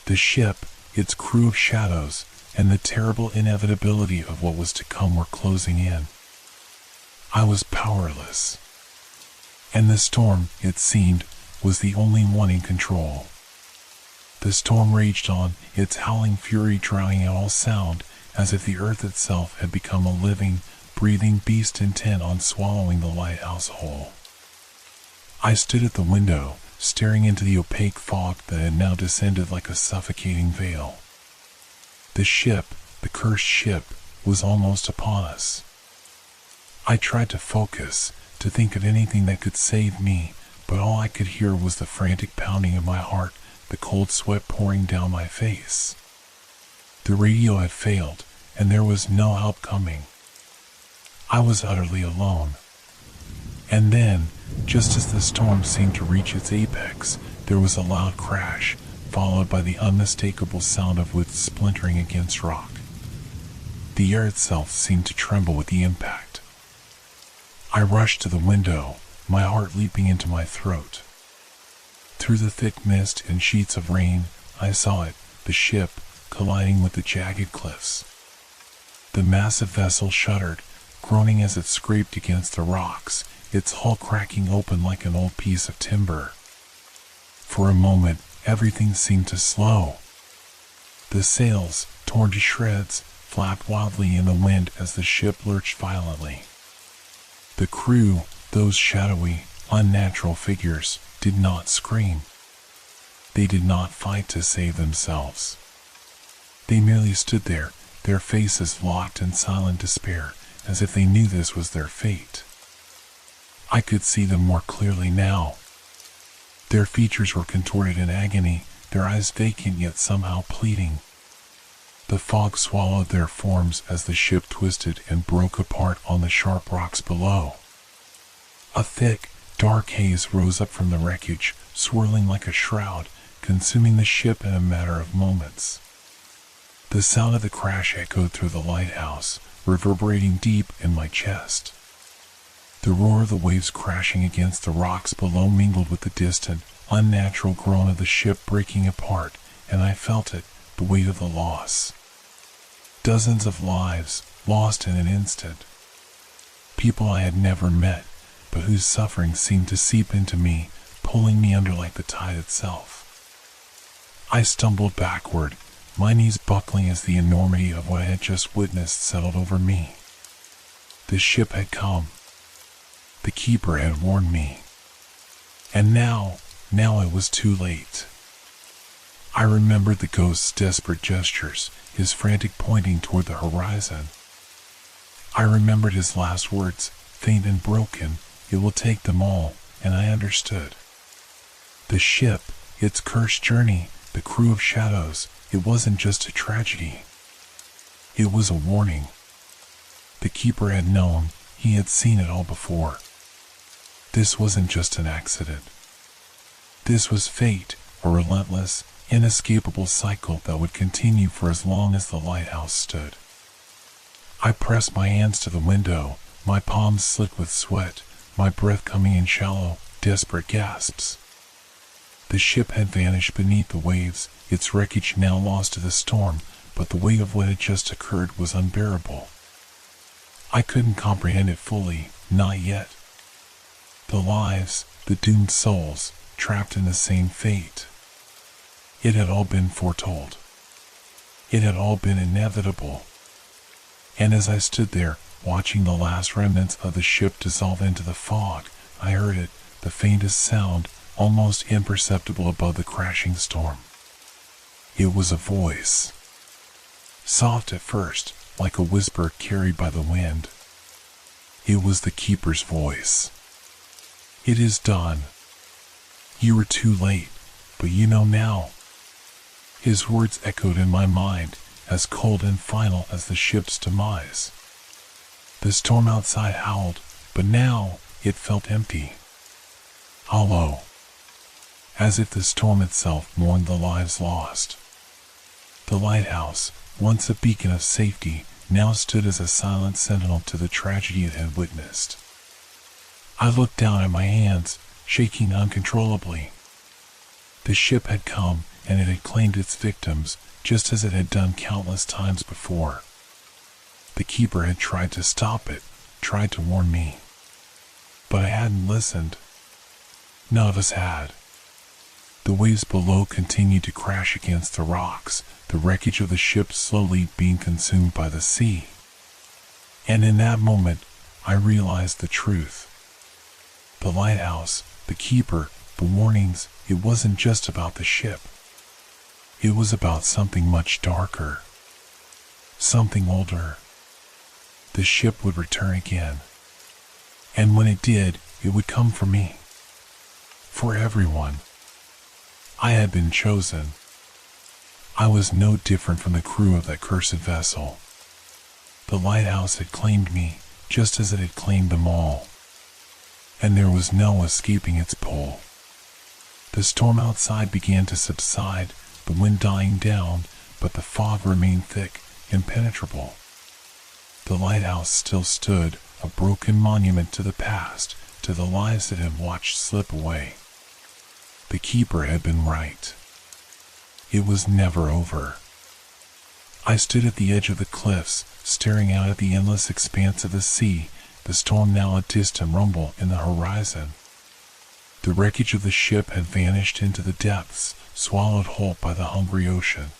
The ship, its crew of shadows, and the terrible inevitability of what was to come were closing in. I was powerless. And the storm, it seemed, was the only one in control. The storm raged on, its howling fury drowning out all sound, as if the earth itself had become a living, breathing beast intent on swallowing the lighthouse whole. I stood at the window, staring into the opaque fog that had now descended like a suffocating veil. The ship, the cursed ship, was almost upon us. I tried to focus, to think of anything that could save me, but all I could hear was the frantic pounding of my heart, the cold sweat pouring down my face. The radio had failed, and there was no help coming. I was utterly alone. And then, just as the storm seemed to reach its apex, there was a loud crash, followed by the unmistakable sound of wood splintering against rock. The air itself seemed to tremble with the impact. I rushed to the window, my heart leaping into my throat. Through the thick mist and sheets of rain, I saw it, the ship, colliding with the jagged cliffs. The massive vessel shuddered, groaning as it scraped against the rocks, its hull cracking open like an old piece of timber. For a moment, everything seemed to slow. The sails, torn to shreds, flapped wildly in the wind as the ship lurched violently. The crew, those shadowy, unnatural figures, did not scream. They did not fight to save themselves. They merely stood there, their faces locked in silent despair, as if they knew this was their fate. I could see them more clearly now. Their features were contorted in agony, their eyes vacant yet somehow pleading. The fog swallowed their forms as the ship twisted and broke apart on the sharp rocks below. A thick, dark haze rose up from the wreckage, swirling like a shroud, consuming the ship in a matter of moments. The sound of the crash echoed through the lighthouse, reverberating deep in my chest. The roar of the waves crashing against the rocks below mingled with the distant, unnatural groan of the ship breaking apart, and I felt it, the weight of the loss. Dozens of lives, lost in an instant. People I had never met, but whose suffering seemed to seep into me, pulling me under like the tide itself. I stumbled backward, my knees buckling as the enormity of what I had just witnessed settled over me. The ship had come. The keeper had warned me. And now it was too late. I remembered the ghost's desperate gestures, his frantic pointing toward the horizon. I remembered his last words, faint and broken, "It will take them all," and I understood. The ship, its cursed journey, the crew of shadows, it wasn't just a tragedy. It was a warning. The keeper had known, he had seen it all before. This wasn't just an accident. This was fate, a relentless, inescapable cycle that would continue for as long as the lighthouse stood. I pressed my hands to the window, my palms slick with sweat, my breath coming in shallow, desperate gasps. The ship had vanished beneath the waves, its wreckage now lost to the storm, but the weight of what had just occurred was unbearable. I couldn't comprehend it fully, not yet. The lives, the doomed souls, trapped in the same fate. It had all been foretold. It had all been inevitable. And as I stood there, watching the last remnants of the ship dissolve into the fog, I heard it, the faintest sound, almost imperceptible above the crashing storm. It was a voice. Soft at first, like a whisper carried by the wind. It was the keeper's voice. "It is done. You were too late, but you know now." His words echoed in my mind, as cold and final as the ship's demise. The storm outside howled, but now it felt empty. Hollow. As if the storm itself mourned the lives lost. The lighthouse, once a beacon of safety, now stood as a silent sentinel to the tragedy it had witnessed. I looked down at my hands, shaking uncontrollably. The ship had come, and it had claimed its victims, just as it had done countless times before. The keeper had tried to stop it, tried to warn me. But I hadn't listened. None of us had. The waves below continued to crash against the rocks, the wreckage of the ship slowly being consumed by the sea. And in that moment, I realized the truth. The lighthouse, the keeper, the warnings, it wasn't just about the ship. It was about something much darker. Something older. The ship would return again. And when it did, it would come for me. For everyone. I had been chosen. I was no different from the crew of that cursed vessel. The lighthouse had claimed me, just as it had claimed them all, and there was no escaping its pull. The storm outside began to subside, the wind dying down, but the fog remained thick, impenetrable. The lighthouse still stood, a broken monument to the past, to the lives it had watched slip away. The keeper had been right. It was never over. I stood at the edge of the cliffs, staring out at the endless expanse of the sea, the storm now a distant rumble in the horizon. The wreckage of the ship had vanished into the depths, swallowed whole by the hungry ocean.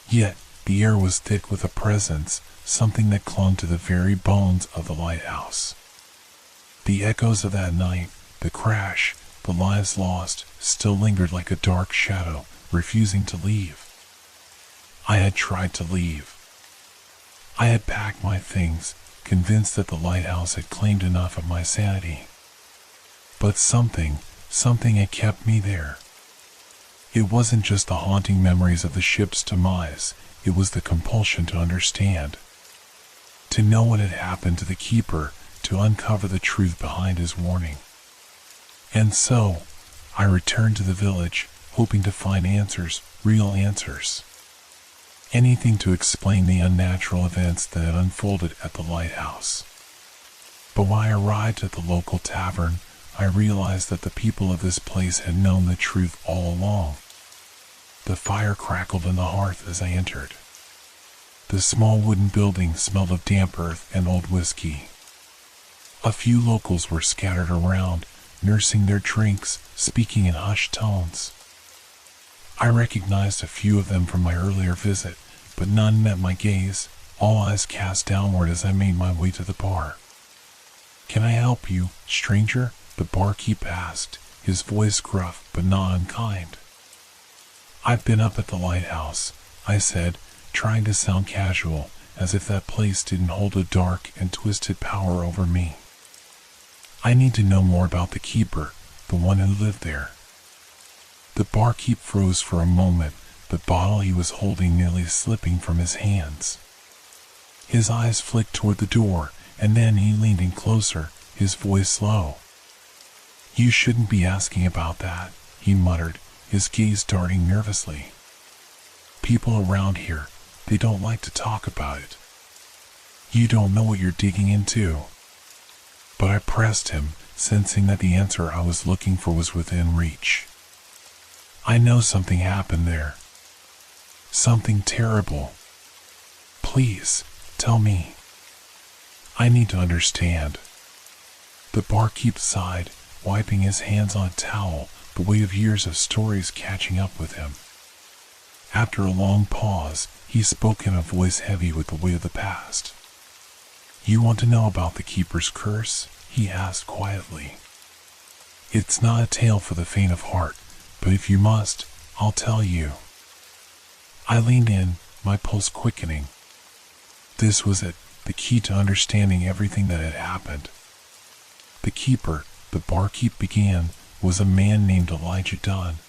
Yet, the air was thick with a presence, something that clung to the very bones of the lighthouse. The echoes of that night, the crash, the lives lost, still lingered like a dark shadow, refusing to leave. I had tried to leave. I had packed my things, convinced that the lighthouse had claimed enough of my sanity. But something had kept me there. It wasn't just the haunting memories of the ship's demise, it was the compulsion to understand. To know what had happened to the keeper, to uncover the truth behind his warning. And so, I returned to the village, hoping to find answers, real answers. Anything to explain the unnatural events that had unfolded at the lighthouse. But when I arrived at the local tavern, I realized that the people of this place had known the truth all along. The fire crackled in the hearth as I entered. The small wooden building smelled of damp earth and old whiskey. A few locals were scattered around, nursing their drinks, speaking in hushed tones. I recognized a few of them from my earlier visit, but none met my gaze, all eyes cast downward as I made my way to the bar. "Can I help you, stranger?" the barkeep asked, his voice gruff but not unkind. "I've been up at the lighthouse," I said, trying to sound casual, as if that place didn't hold a dark and twisted power over me. "I need to know more about the keeper, the one who lived there." The barkeep froze for a moment, the bottle he was holding nearly slipping from his hands. His eyes flicked toward the door, and then he leaned in closer, his voice low. "You shouldn't be asking about that," he muttered, his gaze darting nervously. "People around here, they don't like to talk about it. You don't know what you're digging into." But I pressed him, sensing that the answer I was looking for was within reach. "I know something happened there. Something terrible. Please, tell me. I need to understand." The barkeep sighed, wiping his hands on a towel, the weight of years of stories catching up with him. After a long pause, he spoke in a voice heavy with the weight of the past. "You want to know about the keeper's curse?" he asked quietly. "It's not a tale for the faint of heart, but if you must, I'll tell you." I leaned in, my pulse quickening. This was it, the key to understanding everything that had happened. The keeper, the barkeep began, was a man named Elijah Dunn.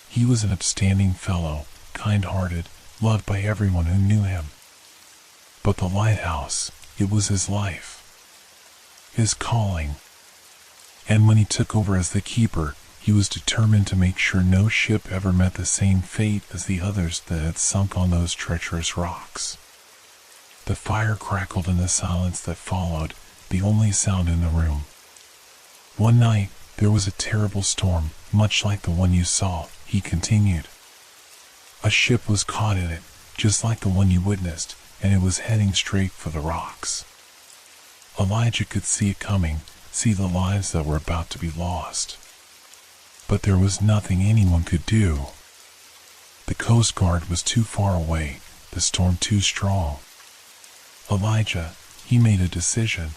He was an upstanding fellow, kind-hearted, loved by everyone who knew him. But the lighthouse, it was his life, his calling. And when he took over as the keeper, he was determined to make sure no ship ever met the same fate as the others that had sunk on those treacherous rocks. The fire crackled in the silence that followed, the only sound in the room. "One night, there was a terrible storm, much like the one you saw," he continued. "A ship was caught in it, just like the one you witnessed, and it was heading straight for the rocks. Elijah could see it coming, see the lives that were about to be lost. But there was nothing anyone could do. The Coast Guard was too far away, the storm too strong. Elijah, he made a decision."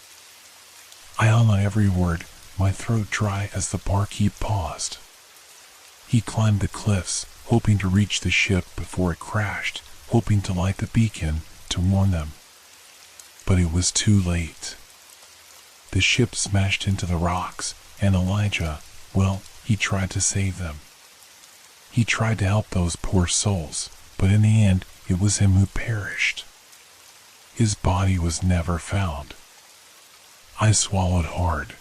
I hung on every word, my throat dry as the barkeep paused. "He climbed the cliffs, hoping to reach the ship before it crashed, hoping to light the beacon, to warn them. But it was too late. The ship smashed into the rocks, and Elijah, well, he tried to save them. He tried to help those poor souls, but in the end, it was him who perished. His body was never found. I swallowed hard.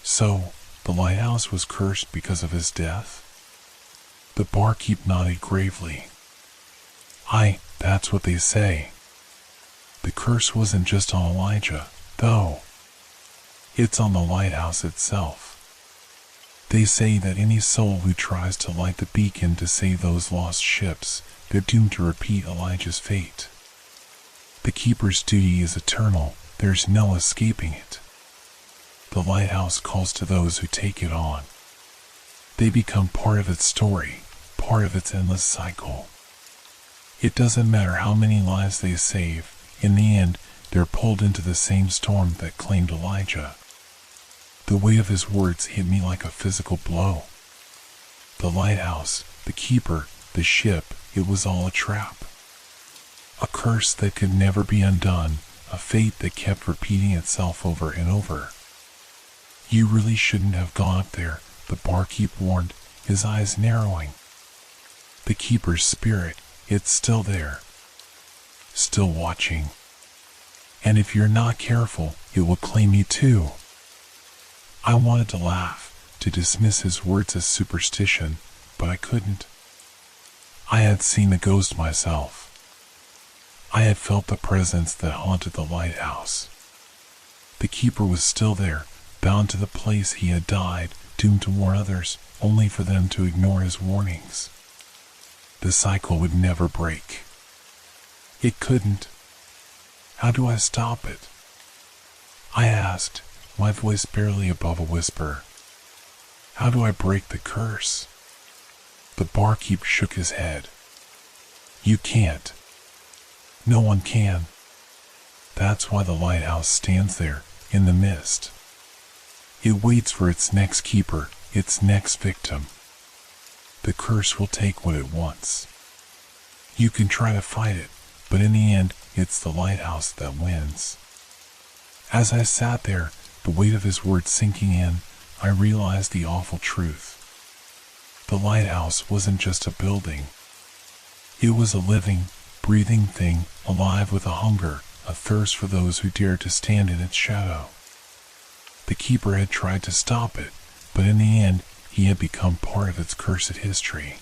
So, the lighthouse was cursed because of his death? The barkeep nodded gravely. That's what they say. The curse wasn't just on Elijah, though. It's on the lighthouse itself. They say that any soul who tries to light the beacon to save those lost ships, they're doomed to repeat Elijah's fate. The keeper's duty is eternal, there's no escaping it. The lighthouse calls to those who take it on. They become part of its story, part of its endless cycle. It doesn't matter how many lives they save, in the end, they're pulled into the same storm that claimed Elijah. The weight of his words hit me like a physical blow. The lighthouse, the keeper, the ship, it was all a trap. A curse that could never be undone, a fate that kept repeating itself over and over. You really shouldn't have gone up there, the barkeep warned, his eyes narrowing. The keeper's spirit, it's still there. Still watching. And if you're not careful, it will claim you too. I wanted to laugh, to dismiss his words as superstition, but I couldn't. I had seen the ghost myself. I had felt the presence that haunted the lighthouse. The keeper was still there, bound to the place he had died, doomed to warn others, only for them to ignore his warnings. The cycle would never break. It couldn't. How do I stop it? I asked, my voice barely above a whisper. How do I break the curse? The barkeep shook his head. You can't. No one can. That's why the lighthouse stands there, in the mist. It waits for its next keeper, its next victim. The curse will take what it wants. You can try to fight it, but in the end, it's the lighthouse that wins. As I sat there, the weight of his words sinking in, I realized the awful truth. The lighthouse wasn't just a building. It was a living, breathing thing, alive with a hunger, a thirst for those who dared to stand in its shadow. The keeper had tried to stop it, but in the end, he had become part of its cursed history.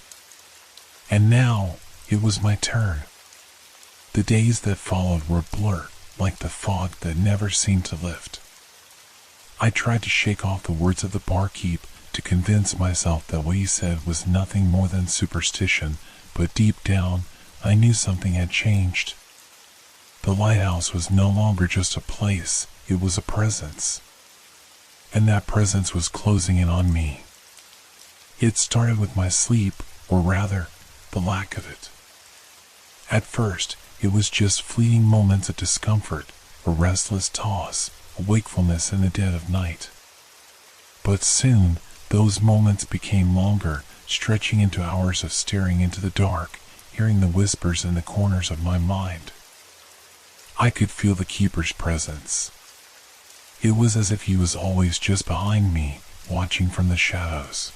And now, it was my turn. The days that followed were a blur, like the fog that never seemed to lift. I tried to shake off the words of the barkeep, to convince myself that what he said was nothing more than superstition, but deep down, I knew something had changed. The lighthouse was no longer just a place, it was a presence. And that presence was closing in on me. It started with my sleep, or rather, the lack of it. At first, it was just fleeting moments of discomfort, a restless toss, a wakefulness in the dead of night. But soon, those moments became longer, stretching into hours of staring into the dark, hearing the whispers in the corners of my mind. I could feel the keeper's presence. It was as if he was always just behind me, watching from the shadows.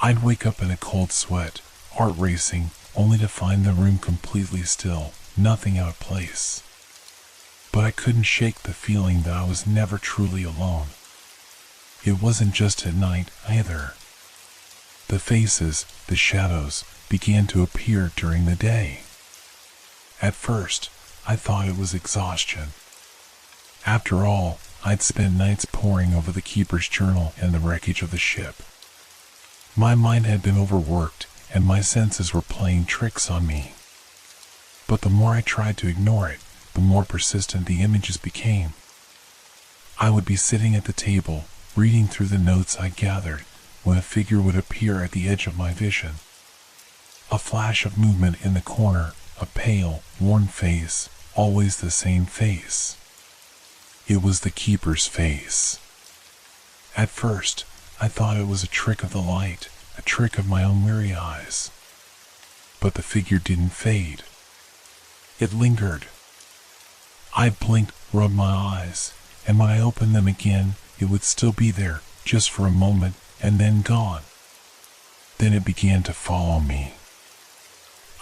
I'd wake up in a cold sweat, heart racing, only to find the room completely still, nothing out of place. But I couldn't shake the feeling that I was never truly alone. It wasn't just at night, either. The faces, the shadows, began to appear during the day. At first, I thought it was exhaustion. After all, I'd spent nights poring over the keeper's journal and the wreckage of the ship. My mind had been overworked, and my senses were playing tricks on me. But the more I tried to ignore it, the more persistent the images became. I would be sitting at the table, reading through the notes I gathered, when a figure would appear at the edge of my vision. A flash of movement in the corner, a pale, worn face, always the same face. It was the keeper's face. At first, I thought it was a trick of the light, a trick of my own weary eyes. But the figure didn't fade. It lingered. I blinked, rubbed my eyes, and when I opened them again, it would still be there, just for a moment, and then gone. Then it began to follow me.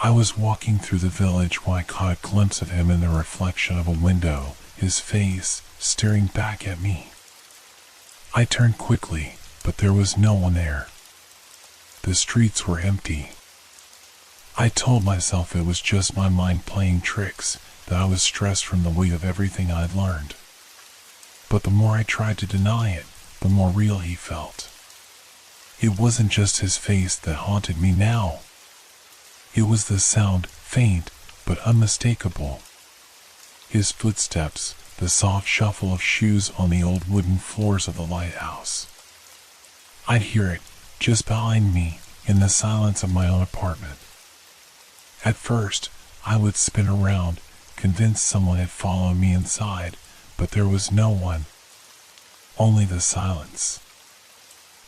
I was walking through the village when I caught a glimpse of him in the reflection of a window, his face staring back at me. I turned quickly, but there was no one there. The streets were empty. I told myself it was just my mind playing tricks, that I was stressed from the weight of everything I'd learned. But the more I tried to deny it, the more real he felt. It wasn't just his face that haunted me now. It was the sound, faint but unmistakable. His footsteps, the soft shuffle of shoes on the old wooden floors of the lighthouse. I'd hear it, just behind me, in the silence of my own apartment. At first, I would spin around, convinced someone had followed me inside, but there was no one. Only the silence.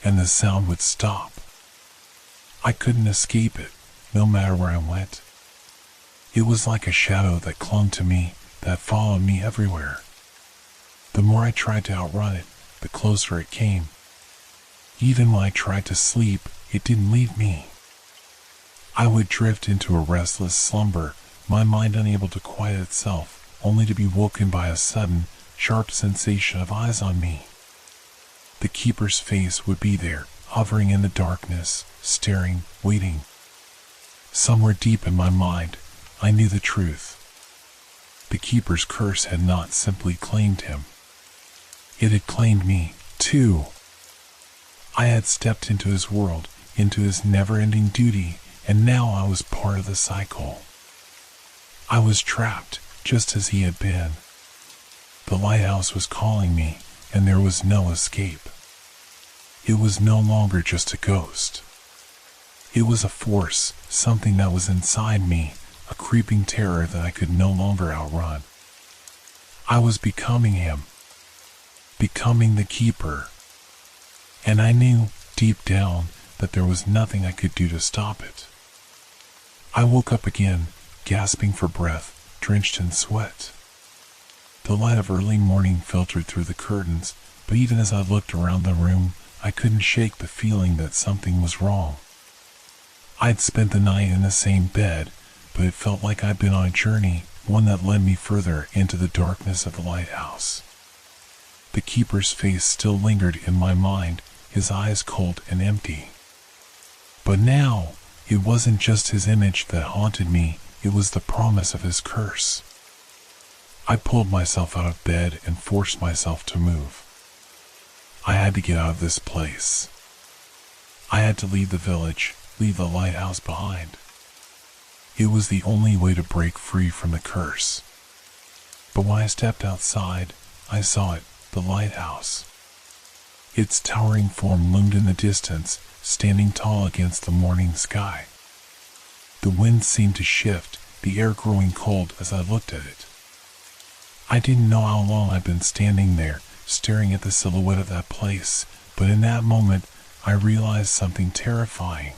And the sound would stop. I couldn't escape it, no matter where I went. It was like a shadow that clung to me, that followed me everywhere. The more I tried to outrun it, the closer it came. Even when I tried to sleep, it didn't leave me. I would drift into a restless slumber, my mind unable to quiet itself, only to be woken by a sudden, sharp sensation of eyes on me. The keeper's face would be there, hovering in the darkness, staring, waiting. Somewhere deep in my mind, I knew the truth. The keeper's curse had not simply claimed him. It had claimed me, too. I had stepped into his world, into his never-ending duty, and now I was part of the cycle. I was trapped, just as he had been. The lighthouse was calling me, and there was no escape. It was no longer just a ghost. It was a force, something that was inside me, a creeping terror that I could no longer outrun. I was becoming him. Becoming the keeper. And I knew, deep down, that there was nothing I could do to stop it. I woke up again, gasping for breath, drenched in sweat. The light of early morning filtered through the curtains, but even as I looked around the room, I couldn't shake the feeling that something was wrong. I'd spent the night in the same bed, but it felt like I'd been on a journey, one that led me further into the darkness of the lighthouse. The keeper's face still lingered in my mind, his eyes cold and empty. But now, it wasn't just his image that haunted me, it was the promise of his curse. I pulled myself out of bed and forced myself to move. I had to get out of this place. I had to leave the village, leave the lighthouse behind. It was the only way to break free from the curse. But when I stepped outside, I saw it, the lighthouse. Its towering form loomed in the distance, standing tall against the morning sky. The wind seemed to shift, the air growing cold as I looked at it. I didn't know how long I'd been standing there, staring at the silhouette of that place, but in that moment, I realized something terrifying.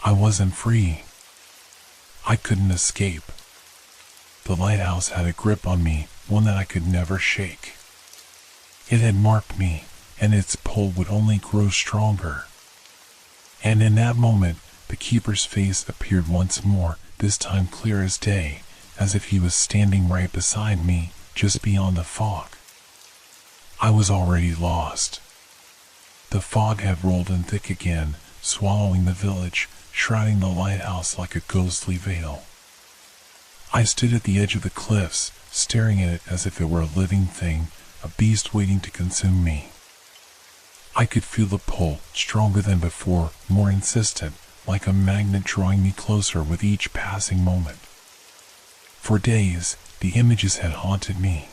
I wasn't free. I couldn't escape. The lighthouse had a grip on me, one that I could never shake. It had marked me, and its pull would only grow stronger. And in that moment, the keeper's face appeared once more, this time clear as day, as if he was standing right beside me, just beyond the fog. I was already lost. The fog had rolled in thick again, swallowing the village, shrouding the lighthouse like a ghostly veil. I stood at the edge of the cliffs, staring at it as if it were a living thing, a beast waiting to consume me. I could feel the pull, stronger than before, more insistent, like a magnet drawing me closer with each passing moment. For days, the images had haunted me.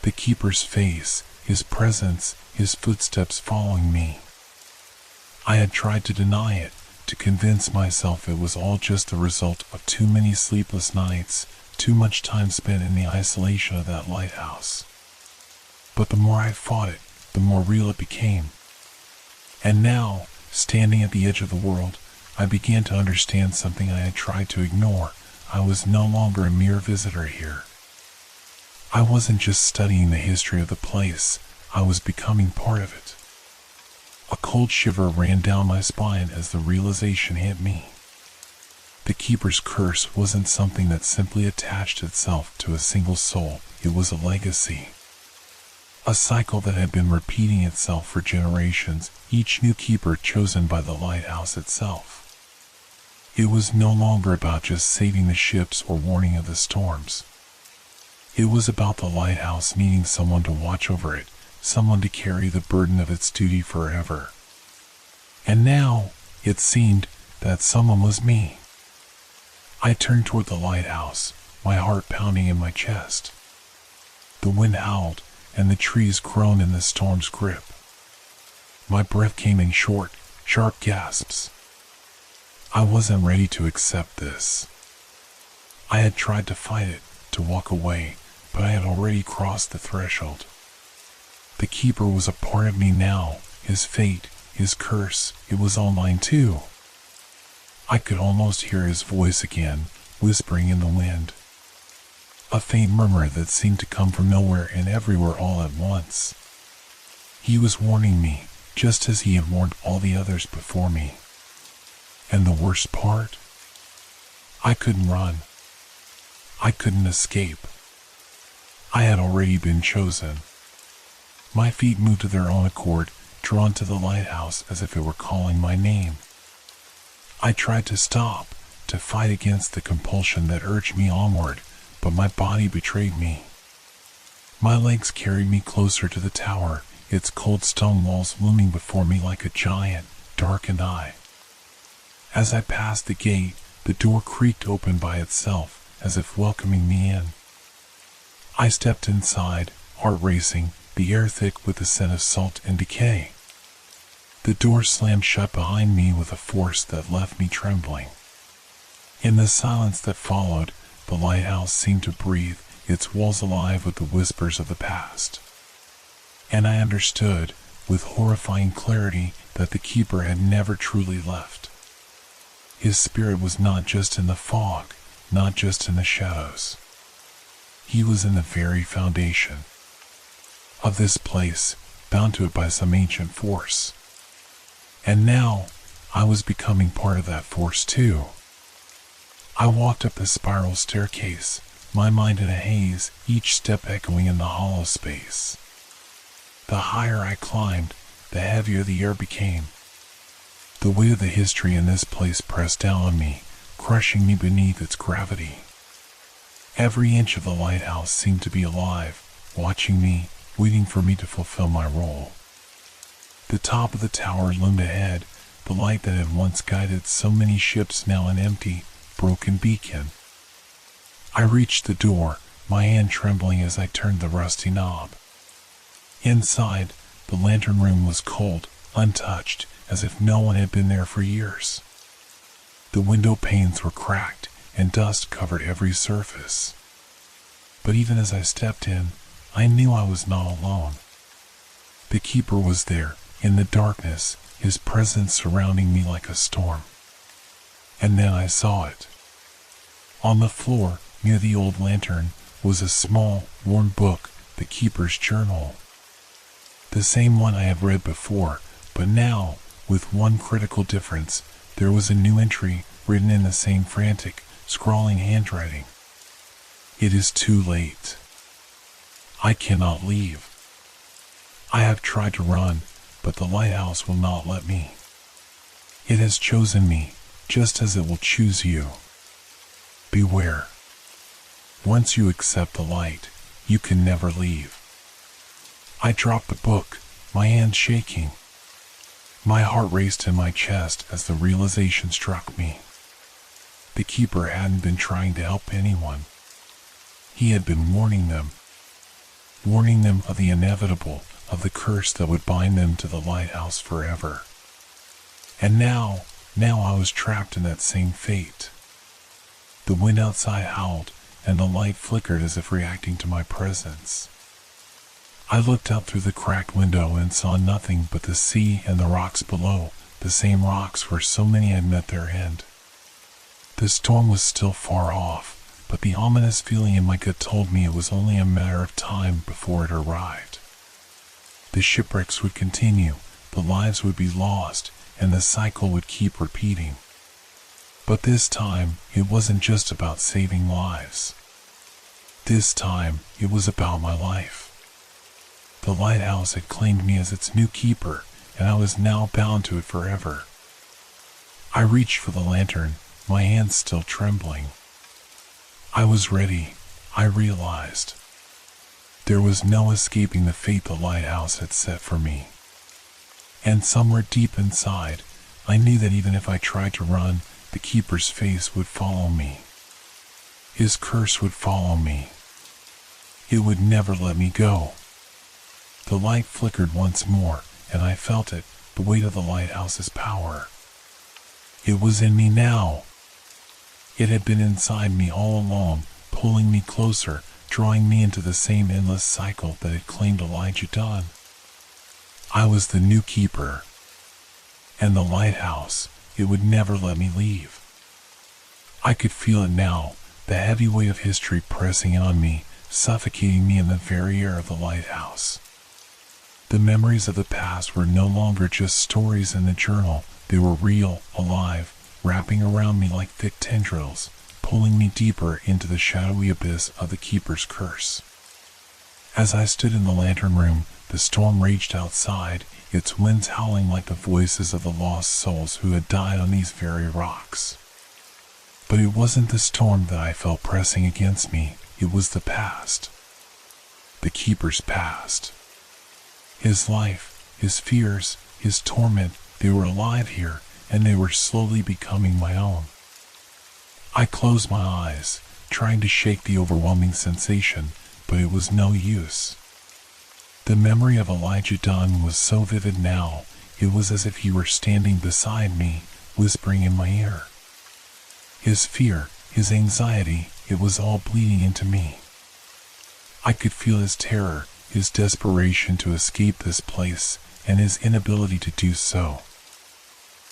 The keeper's face, his presence, his footsteps following me. I had tried to deny it, to convince myself it was all just the result of too many sleepless nights, too much time spent in the isolation of that lighthouse. But the more I fought it, the more real it became. And now, standing at the edge of the world, I began to understand something I had tried to ignore. I was no longer a mere visitor here. I wasn't just studying the history of the place, I was becoming part of it. A cold shiver ran down my spine as the realization hit me. The keeper's curse wasn't something that simply attached itself to a single soul. It was a legacy. A cycle that had been repeating itself for generations, each new keeper chosen by the lighthouse itself. It was no longer about just saving the ships or warning of the storms. It was about the lighthouse needing someone to watch over it, someone to carry the burden of its duty forever. And now, it seemed, that someone was me. I turned toward the lighthouse, my heart pounding in my chest. The wind howled, and the trees groaned in the storm's grip. My breath came in short, sharp gasps. I wasn't ready to accept this. I had tried to fight it, to walk away, but I had already crossed the threshold. The keeper was a part of me now, his fate, his curse, it was all mine too. I could almost hear his voice again, whispering in the wind. A faint murmur that seemed to come from nowhere and everywhere all at once. He was warning me, just as he had warned all the others before me. And the worst part? I couldn't run. I couldn't escape. I had already been chosen. My feet moved of their own accord, drawn to the lighthouse as if it were calling my name. I tried to stop, to fight against the compulsion that urged me onward, but my body betrayed me. My legs carried me closer to the tower, its cold stone walls looming before me like a giant, darkened eye. As I passed the gate, the door creaked open by itself, as if welcoming me in. I stepped inside, heart racing, the air thick with the scent of salt and decay. The door slammed shut behind me with a force that left me trembling. In the silence that followed, the lighthouse seemed to breathe, its walls alive with the whispers of the past. And I understood, with horrifying clarity, that the keeper had never truly left. His spirit was not just in the fog, not just in the shadows. He was in the very foundation of this place, bound to it by some ancient force. And now, I was becoming part of that force too. I walked up the spiral staircase, my mind in a haze, each step echoing in the hollow space. The higher I climbed, the heavier the air became. The weight of the history in this place pressed down on me, crushing me beneath its gravity. Every inch of the lighthouse seemed to be alive, watching me, waiting for me to fulfill my role. The top of the tower loomed ahead, the light that had once guided so many ships now an empty, broken beacon. I reached the door, my hand trembling as I turned the rusty knob. Inside, the lantern room was cold, untouched, as if no one had been there for years. The window panes were cracked, and dust covered every surface. But even as I stepped in, I knew I was not alone. The keeper was there, in the darkness, his presence surrounding me like a storm. And then I saw it. On the floor, near the old lantern, was a small, worn book, the keeper's journal. The same one I had read before, but now, with one critical difference, there was a new entry written in the same frantic, scrawling handwriting. It is too late. I cannot leave. I have tried to run, but the lighthouse will not let me. It has chosen me, just as it will choose you. Beware. Once you accept the light, you can never leave. I dropped the book, my hand shaking. My heart raced in my chest as the realization struck me. The keeper hadn't been trying to help anyone. He had been warning them of the inevitable, of the curse that would bind them to the lighthouse forever. And now I was trapped in that same fate. The wind outside howled, and the light flickered as if reacting to my presence. I looked out through the cracked window and saw nothing but the sea and the rocks below, the same rocks where so many had met their end. The storm was still far off, but the ominous feeling in my gut told me it was only a matter of time before it arrived. The shipwrecks would continue, the lives would be lost, and the cycle would keep repeating. But this time, it wasn't just about saving lives. This time, it was about my life. The lighthouse had claimed me as its new keeper, and I was now bound to it forever. I reached for the lantern, my hands still trembling. I was ready, I realized. There was no escaping the fate the lighthouse had set for me. And somewhere deep inside, I knew that even if I tried to run, the keeper's face would follow me. His curse would follow me. It would never let me go. The light flickered once more, and I felt it, the weight of the lighthouse's power. It was in me now. It had been inside me all along, pulling me closer, drawing me into the same endless cycle that had claimed Elijah Dunn. I was the new keeper. And the lighthouse, it would never let me leave. I could feel it now, the heavy weight of history pressing on me, suffocating me in the very air of the lighthouse. The memories of the past were no longer just stories in the journal, they were real, alive, wrapping around me like thick tendrils, pulling me deeper into the shadowy abyss of the keeper's curse. As I stood in the lantern room, the storm raged outside, its winds howling like the voices of the lost souls who had died on these very rocks. But it wasn't the storm that I felt pressing against me, it was the past. The keeper's past. His life, his fears, his torment, they were alive here, and they were slowly becoming my own. I closed my eyes, trying to shake the overwhelming sensation, but it was no use. The memory of Elijah Dunn was so vivid now, it was as if he were standing beside me, whispering in my ear. His fear, his anxiety, it was all bleeding into me. I could feel his terror, his desperation to escape this place, and his inability to do so.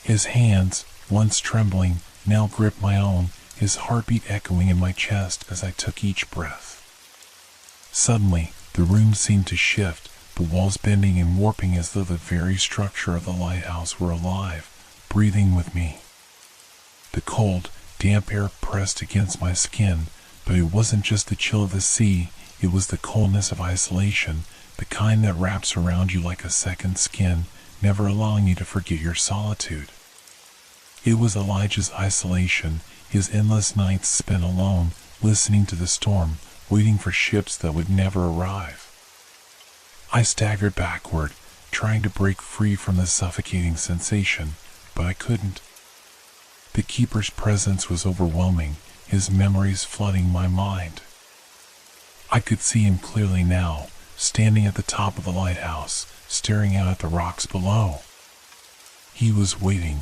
His hands, once trembling, now gripped my own, his heartbeat echoing in my chest as I took each breath. Suddenly, the room seemed to shift, the walls bending and warping as though the very structure of the lighthouse were alive, breathing with me. The cold, damp air pressed against my skin, but it wasn't just the chill of the sea, it was the coldness of isolation, the kind that wraps around you like a second skin, never allowing you to forget your solitude. It was Elijah's isolation, his endless nights spent alone, listening to the storm, waiting for ships that would never arrive. I staggered backward, trying to break free from the suffocating sensation, but I couldn't. The keeper's presence was overwhelming, his memories flooding my mind. I could see him clearly now, standing at the top of the lighthouse, staring out at the rocks below. He was waiting.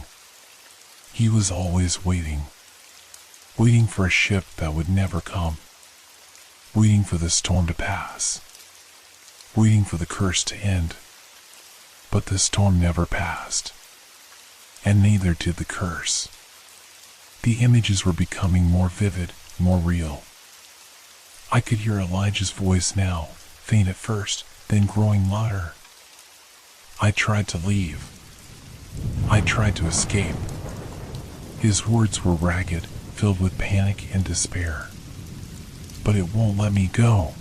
He was always waiting. Waiting for a ship that would never come. Waiting for the storm to pass. Waiting for the curse to end. But the storm never passed. And neither did the curse. The images were becoming more vivid, more real. I could hear Elijah's voice now, faint at first, then growing louder. I tried to leave. I tried to escape. His words were ragged, filled with panic and despair. But it won't let me go.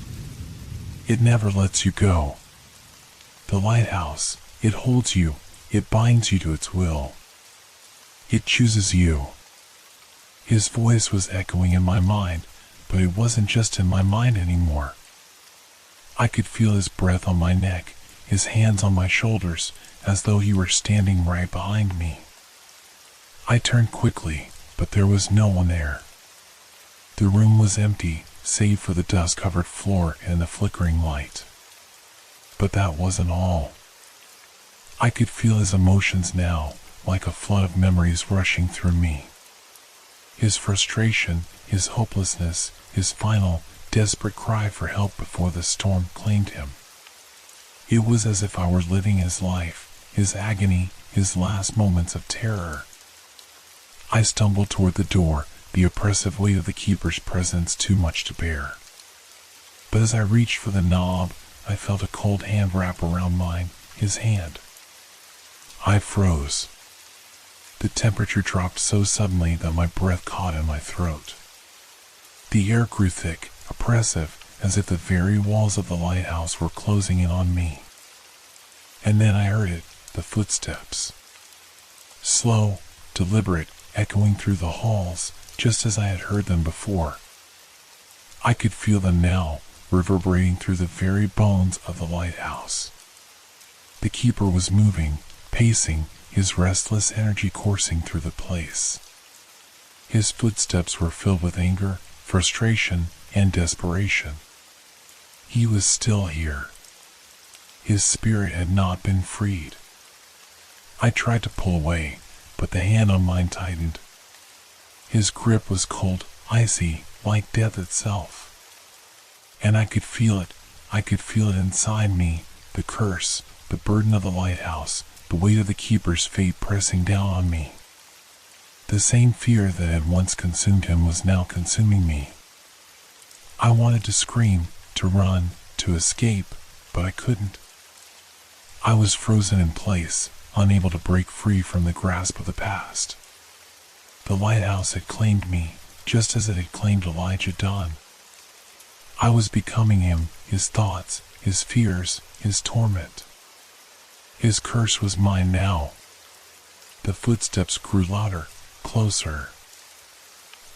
It never lets you go. The lighthouse, it holds you, it binds you to its will. It chooses you. His voice was echoing in my mind, but it wasn't just in my mind anymore. I could feel his breath on my neck, his hands on my shoulders, as though he were standing right behind me. I turned quickly, but there was no one there. The room was empty, save for the dust-covered floor and the flickering light. But that wasn't all. I could feel his emotions now, like a flood of memories rushing through me. His frustration, his hopelessness, his final, desperate cry for help before the storm claimed him. It was as if I were living his life, his agony, his last moments of terror. I stumbled toward the door, the oppressive weight of the keeper's presence too much to bear. But as I reached for the knob, I felt a cold hand wrap around mine, his hand. I froze. The temperature dropped so suddenly that my breath caught in my throat. The air grew thick, oppressive, as if the very walls of the lighthouse were closing in on me. And then I heard it, the footsteps. Slow, deliberate, echoing through the halls, just as I had heard them before. I could feel them now, reverberating through the very bones of the lighthouse. The keeper was moving, pacing, his restless energy coursing through the place. His footsteps were filled with anger, frustration, and desperation. He was still here. His spirit had not been freed. I tried to pull away, but the hand on mine tightened. His grip was cold, icy, like death itself. And I could feel it inside me, the curse, the burden of the lighthouse, the weight of the keeper's fate pressing down on me. The same fear that had once consumed him was now consuming me. I wanted to scream, to run, to escape, but I couldn't. I was frozen in place, unable to break free from the grasp of the past. The lighthouse had claimed me, just as it had claimed Elijah Dunn. I was becoming him, his thoughts, his fears, his torment. His curse was mine now. The footsteps grew louder, closer.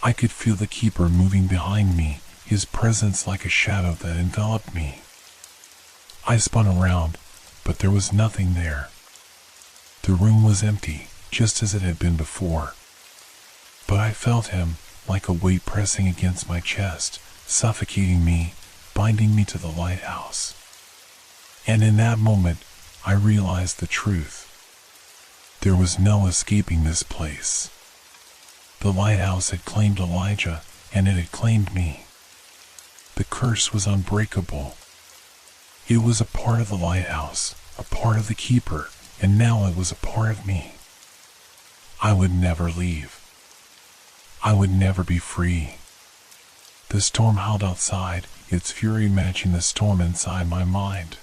I could feel the keeper moving behind me, his presence like a shadow that enveloped me. I spun around, but there was nothing there. The room was empty, just as it had been before. But I felt him, like a weight pressing against my chest, suffocating me, binding me to the lighthouse. And in that moment, I realized the truth. There was no escaping this place. The lighthouse had claimed Elijah, and it had claimed me. The curse was unbreakable. It was a part of the lighthouse, a part of the keeper, and now it was a part of me. I would never leave. I would never be free. The storm howled outside, its fury matching the storm inside my mind.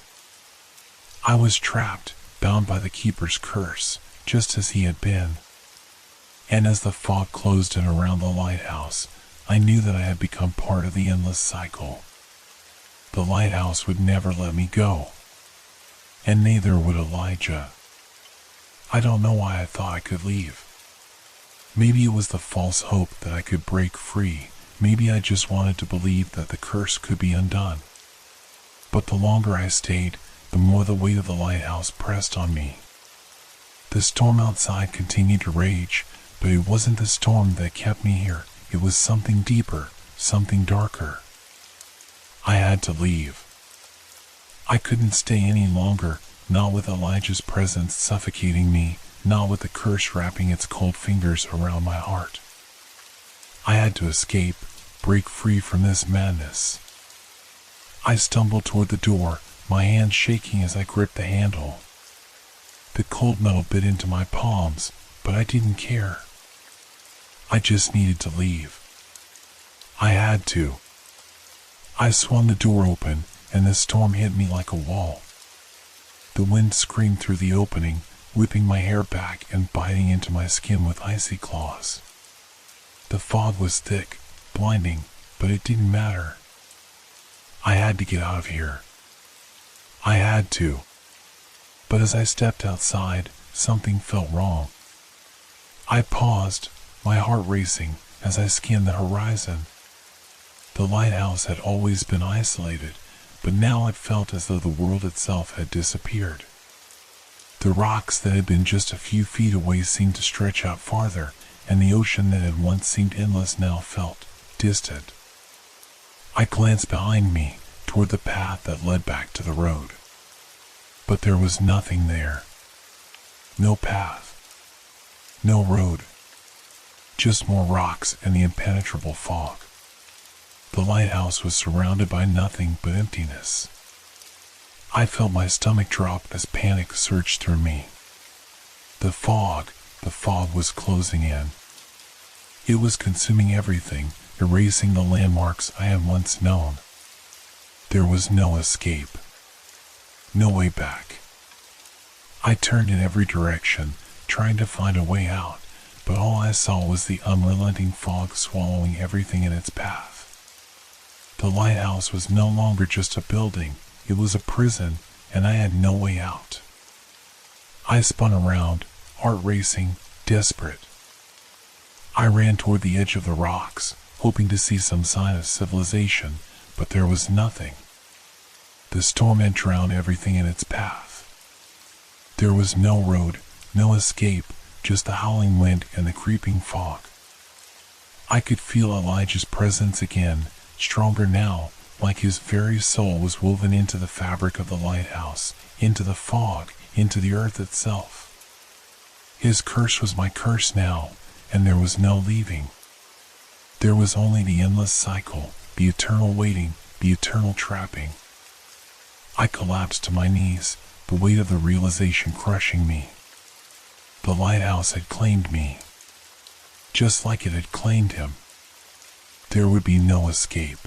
I was trapped, bound by the keeper's curse, just as he had been. And as the fog closed in around the lighthouse, I knew that I had become part of the endless cycle. The lighthouse would never let me go. And neither would Elijah. I don't know why I thought I could leave. Maybe it was the false hope that I could break free. Maybe I just wanted to believe that the curse could be undone. But the longer I stayed, the more the weight of the lighthouse pressed on me. The storm outside continued to rage, but it wasn't the storm that kept me here. It was something deeper, something darker. I had to leave. I couldn't stay any longer, not with Elijah's presence suffocating me, not with the curse wrapping its cold fingers around my heart. I had to escape, break free from this madness. I stumbled toward the door, my hand shaking as I gripped the handle. The cold metal bit into my palms, but I didn't care. I just needed to leave. I had to. I swung the door open, and the storm hit me like a wall. The wind screamed through the opening, whipping my hair back and biting into my skin with icy claws. The fog was thick, blinding, but it didn't matter. I had to get out of here. I had to. But as I stepped outside, something felt wrong. I paused, my heart racing, as I scanned the horizon. The lighthouse had always been isolated, but now it felt as though the world itself had disappeared. The rocks that had been just a few feet away seemed to stretch out farther, and the ocean that had once seemed endless now felt distant. I glanced behind me, toward the path that led back to the road. But there was nothing there. No path. No road. Just more rocks and the impenetrable fog. The lighthouse was surrounded by nothing but emptiness. I felt my stomach drop as panic surged through me. The fog was closing in. It was consuming everything, erasing the landmarks I had once known. There was no escape. No way back. I turned in every direction, trying to find a way out, but all I saw was the unrelenting fog swallowing everything in its path. The lighthouse was no longer just a building, it was a prison, and I had no way out. I spun around, heart racing, desperate. I ran toward the edge of the rocks, hoping to see some sign of civilization, but there was nothing. The storm had drowned everything in its path. There was no road, no escape, just the howling wind and the creeping fog. I could feel Elijah's presence again, stronger now, like his very soul was woven into the fabric of the lighthouse, into the fog, into the earth itself. His curse was my curse now, and there was no leaving. There was only the endless cycle, the eternal waiting, the eternal trapping. I collapsed to my knees, the weight of the realization crushing me. The lighthouse had claimed me, just like it had claimed him. There would be no escape.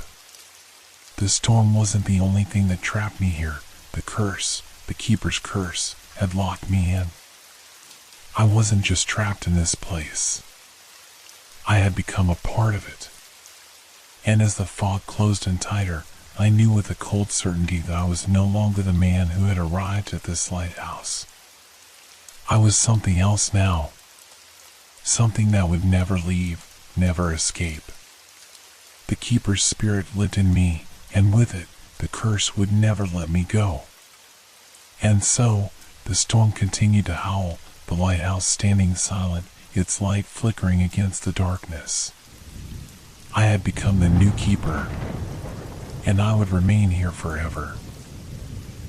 The storm wasn't the only thing that trapped me here. The curse, the keeper's curse, had locked me in. I wasn't just trapped in this place. I had become a part of it. And as the fog closed in tighter, I knew with a cold certainty that I was no longer the man who had arrived at this lighthouse. I was something else now. Something that would never leave, never escape. The keeper's spirit lived in me, and with it, the curse would never let me go. And so, the storm continued to howl, the lighthouse standing silent, its light flickering against the darkness. I had become the new keeper, and I would remain here forever.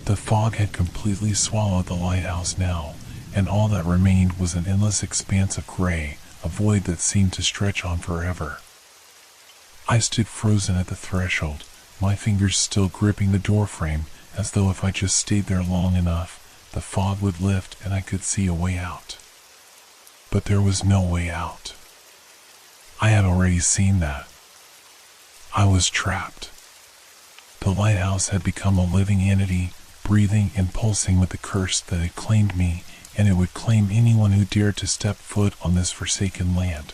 The fog had completely swallowed the lighthouse now, and all that remained was an endless expanse of gray, a void that seemed to stretch on forever. I stood frozen at the threshold, my fingers still gripping the doorframe, as though if I just stayed there long enough, the fog would lift and I could see a way out. But there was no way out. I had already seen that. I was trapped. The lighthouse had become a living entity, breathing and pulsing with the curse that had claimed me, and it would claim anyone who dared to step foot on this forsaken land.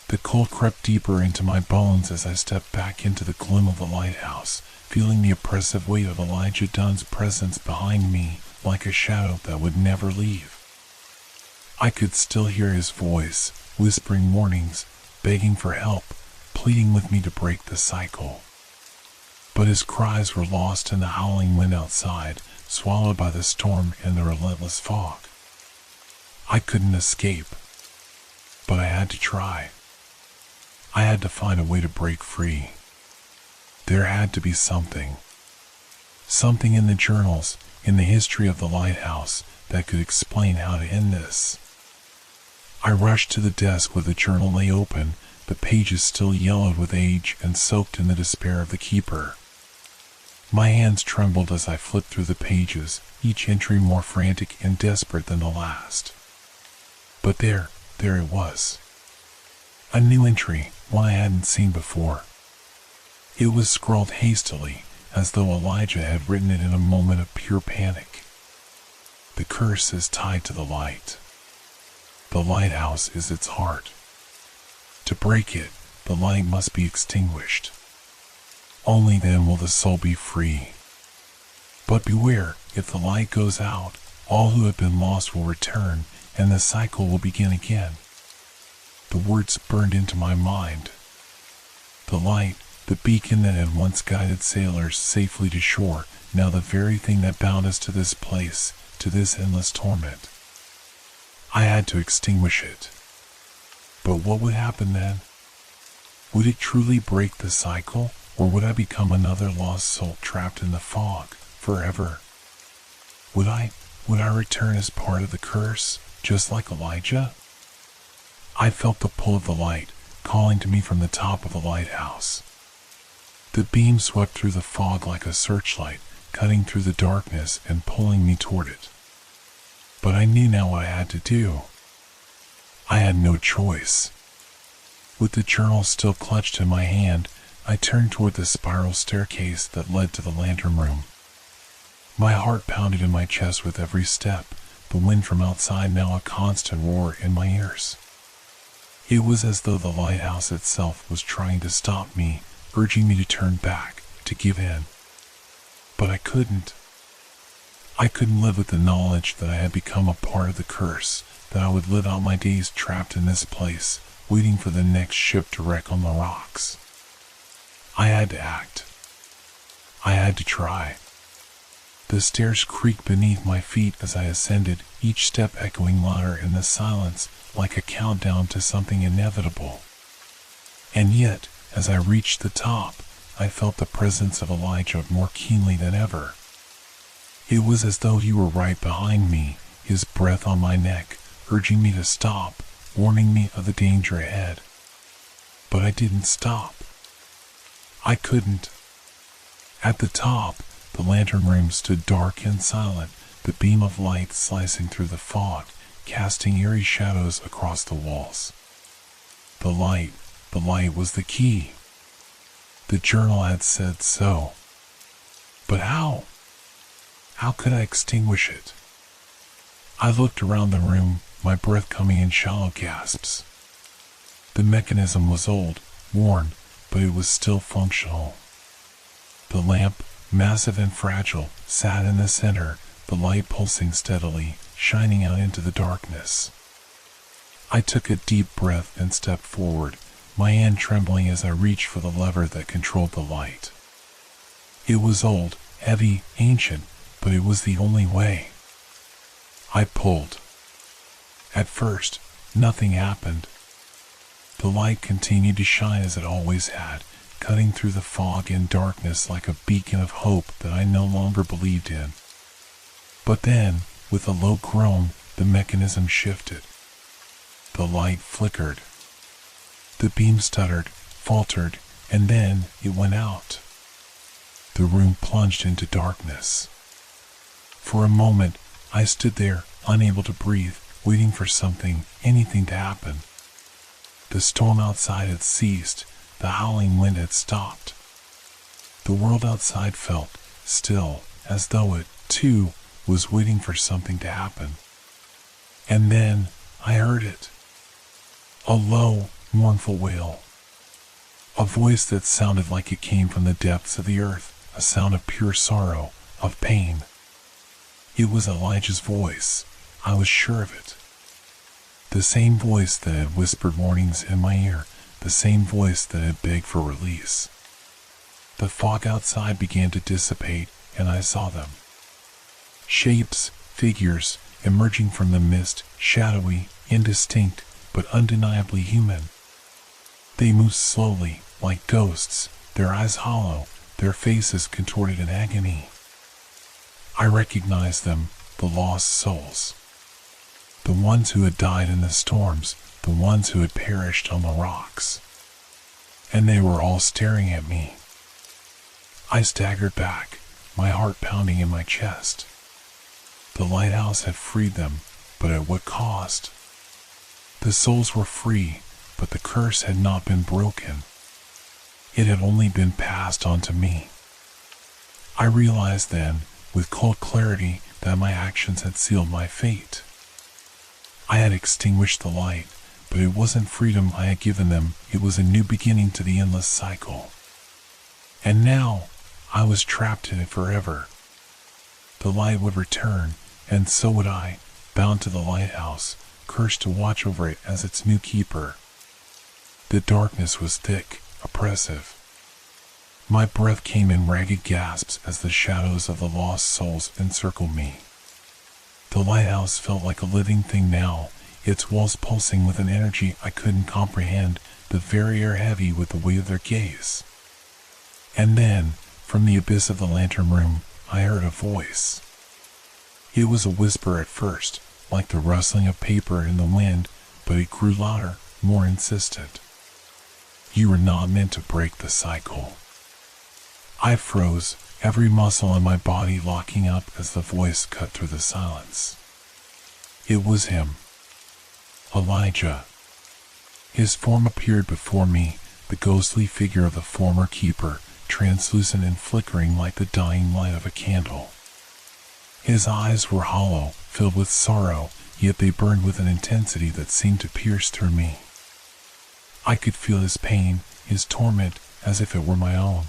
The cold crept deeper into my bones as I stepped back into the gloom of the lighthouse, feeling the oppressive weight of Elijah Dunn's presence behind me, like a shadow that would never leave. I could still hear his voice, whispering warnings, begging for help, pleading with me to break the cycle. But his cries were lost in the howling wind outside, swallowed by the storm and the relentless fog. I couldn't escape, but I had to try. I had to find a way to break free. There had to be something. Something in the journals, in the history of the lighthouse, that could explain how to end this. I rushed to the desk where the journal lay open, the pages still yellowed with age and soaked in the despair of the keeper. My hands trembled as I flipped through the pages, each entry more frantic and desperate than the last. But there it was. A new entry, one I hadn't seen before. It was scrawled hastily, as though Elijah had written it in a moment of pure panic. The curse is tied to the light. The lighthouse is its heart. To break it, the light must be extinguished. Only then will the soul be free. But beware, if the light goes out, all who have been lost will return, and the cycle will begin again. The words burned into my mind. The light, the beacon that had once guided sailors safely to shore, now the very thing that bound us to this place, to this endless torment. I had to extinguish it. But what would happen then? Would it truly break the cycle, or would I become another lost soul trapped in the fog, forever? Would I return as part of the curse, just like Elijah? I felt the pull of the light, calling to me from the top of the lighthouse. The beam swept through the fog like a searchlight, cutting through the darkness and pulling me toward it. But I knew now what I had to do. I had no choice. With the journal still clutched in my hand, I turned toward the spiral staircase that led to the lantern room. My heart pounded in my chest with every step, the wind from outside now a constant roar in my ears. It was as though the lighthouse itself was trying to stop me, urging me to turn back, to give in. But I couldn't. I couldn't live with the knowledge that I had become a part of the curse, that I would live out my days trapped in this place, waiting for the next ship to wreck on the rocks. I had to act. I had to try. The stairs creaked beneath my feet as I ascended, each step echoing louder in the silence, like a countdown to something inevitable. And yet, as I reached the top, I felt the presence of Elijah more keenly than ever. It was as though he were right behind me, his breath on my neck, urging me to stop, warning me of the danger ahead. But I didn't stop. I couldn't. At the top, the lantern room stood dark and silent, the beam of light slicing through the fog, casting eerie shadows across the walls. The light was the key. The journal had said so. But how? How could I extinguish it? I looked around the room, my breath coming in shallow gasps. The mechanism was old, worn, but it was still functional. The lamp, massive and fragile, sat in the center, the light pulsing steadily, shining out into the darkness. I took a deep breath and stepped forward, my hand trembling as I reached for the lever that controlled the light. It was old, heavy, ancient, but it was the only way. I pulled. At first, nothing happened. The light continued to shine as it always had, cutting through the fog and darkness like a beacon of hope that I no longer believed in. But then, with a low groan, the mechanism shifted. The light flickered. The beam stuttered, faltered, and then it went out. The room plunged into darkness. For a moment, I stood there, unable to breathe, waiting for something, anything to happen. The storm outside had ceased, the howling wind had stopped. The world outside felt still, as though it, too, was waiting for something to happen. And then I heard it. A low, mournful wail. A voice that sounded like it came from the depths of the earth, a sound of pure sorrow, of pain. It was Elijah's voice. I was sure of it. The same voice that had whispered warnings in my ear, the same voice that had begged for release. The fog outside began to dissipate, and I saw them. Shapes, figures, emerging from the mist, shadowy, indistinct, but undeniably human. They moved slowly, like ghosts, their eyes hollow, their faces contorted in agony. I recognized them, the lost souls. The ones who had died in the storms, the ones who had perished on the rocks. And they were all staring at me. I staggered back, my heart pounding in my chest. The lighthouse had freed them, but at what cost? The souls were free, but the curse had not been broken. It had only been passed on to me. I realized then, with cold clarity, that my actions had sealed my fate. I had extinguished the light, but it wasn't freedom I had given them, it was a new beginning to the endless cycle. And now, I was trapped in it forever. The light would return, and so would I, bound to the lighthouse, cursed to watch over it as its new keeper. The darkness was thick, oppressive. My breath came in ragged gasps as the shadows of the lost souls encircled me. The lighthouse felt like a living thing now, its walls pulsing with an energy I couldn't comprehend, the very air heavy with the weight of their gaze. And then, from the abyss of the lantern room, I heard a voice. It was a whisper at first, like the rustling of paper in the wind, but it grew louder, more insistent. You were not meant to break the cycle. I froze, every muscle in my body locking up as the voice cut through the silence. It was him. Elijah. His form appeared before me, the ghostly figure of the former keeper, translucent and flickering like the dying light of a candle. His eyes were hollow, filled with sorrow, yet they burned with an intensity that seemed to pierce through me. I could feel his pain, his torment, as if it were my own.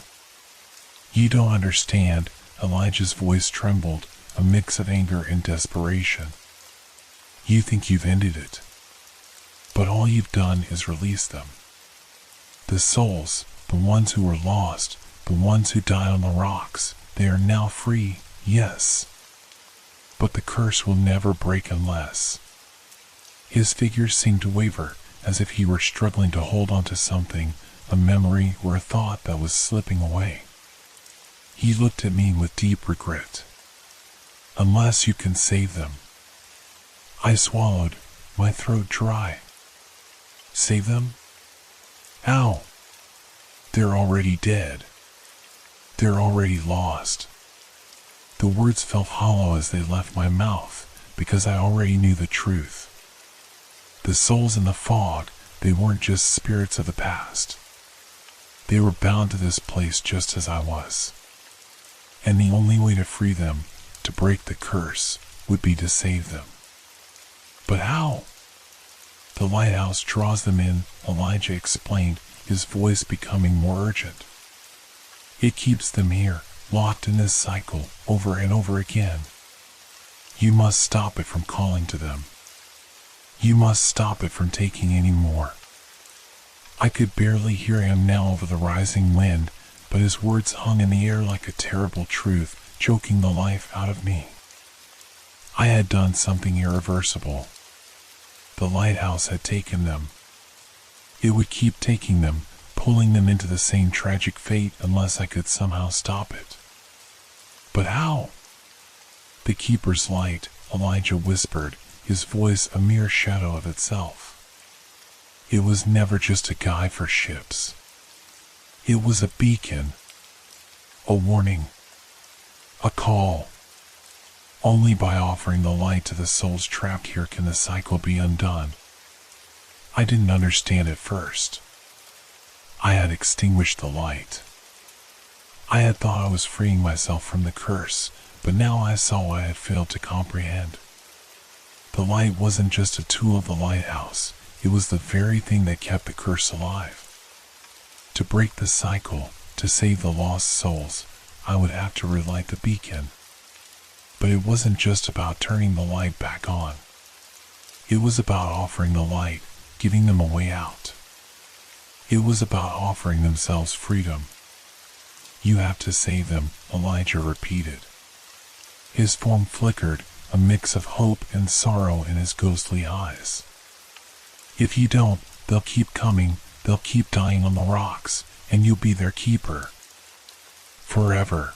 You don't understand, Elijah's voice trembled, a mix of anger and desperation. You think you've ended it. But all you've done is release them. The souls, the ones who were lost, the ones who died on the rocks, they are now free, yes. But the curse will never break unless. His figure seemed to waver, as if he were struggling to hold on to something, a memory or a thought that was slipping away. He looked at me with deep regret. Unless you can save them. I swallowed, my throat dry. Save them? How? They're already dead. They're already lost. The words felt hollow as they left my mouth, because I already knew the truth. The souls in the fog, they weren't just spirits of the past. They were bound to this place just as I was. And the only way to free them, to break the curse, would be to save them. But how? The lighthouse draws them in, Elijah explained, his voice becoming more urgent. It keeps them here, locked in this cycle, over and over again. You must stop it from calling to them. You must stop it from taking any more. I could barely hear him now over the rising wind, but his words hung in the air like a terrible truth, choking the life out of me. I had done something irreversible. The lighthouse had taken them. It would keep taking them, pulling them into the same tragic fate unless I could somehow stop it. But how? The keeper's light, Elijah whispered, his voice a mere shadow of itself. It was never just a guide for ships. It was a beacon, a warning, a call. Only by offering the light to the souls trapped here can the cycle be undone. I didn't understand at first. I had extinguished the light. I had thought I was freeing myself from the curse, but now I saw what I had failed to comprehend. The light wasn't just a tool of the lighthouse, it was the very thing that kept the curse alive. To break the cycle, to save the lost souls, I would have to relight the beacon. But it wasn't just about turning the light back on. It was about offering the light, giving them a way out. It was about offering themselves freedom. You have to save them, Elijah repeated. His form flickered, a mix of hope and sorrow in his ghostly eyes. If you don't, they'll keep coming, they'll keep dying on the rocks, and you'll be their keeper. Forever.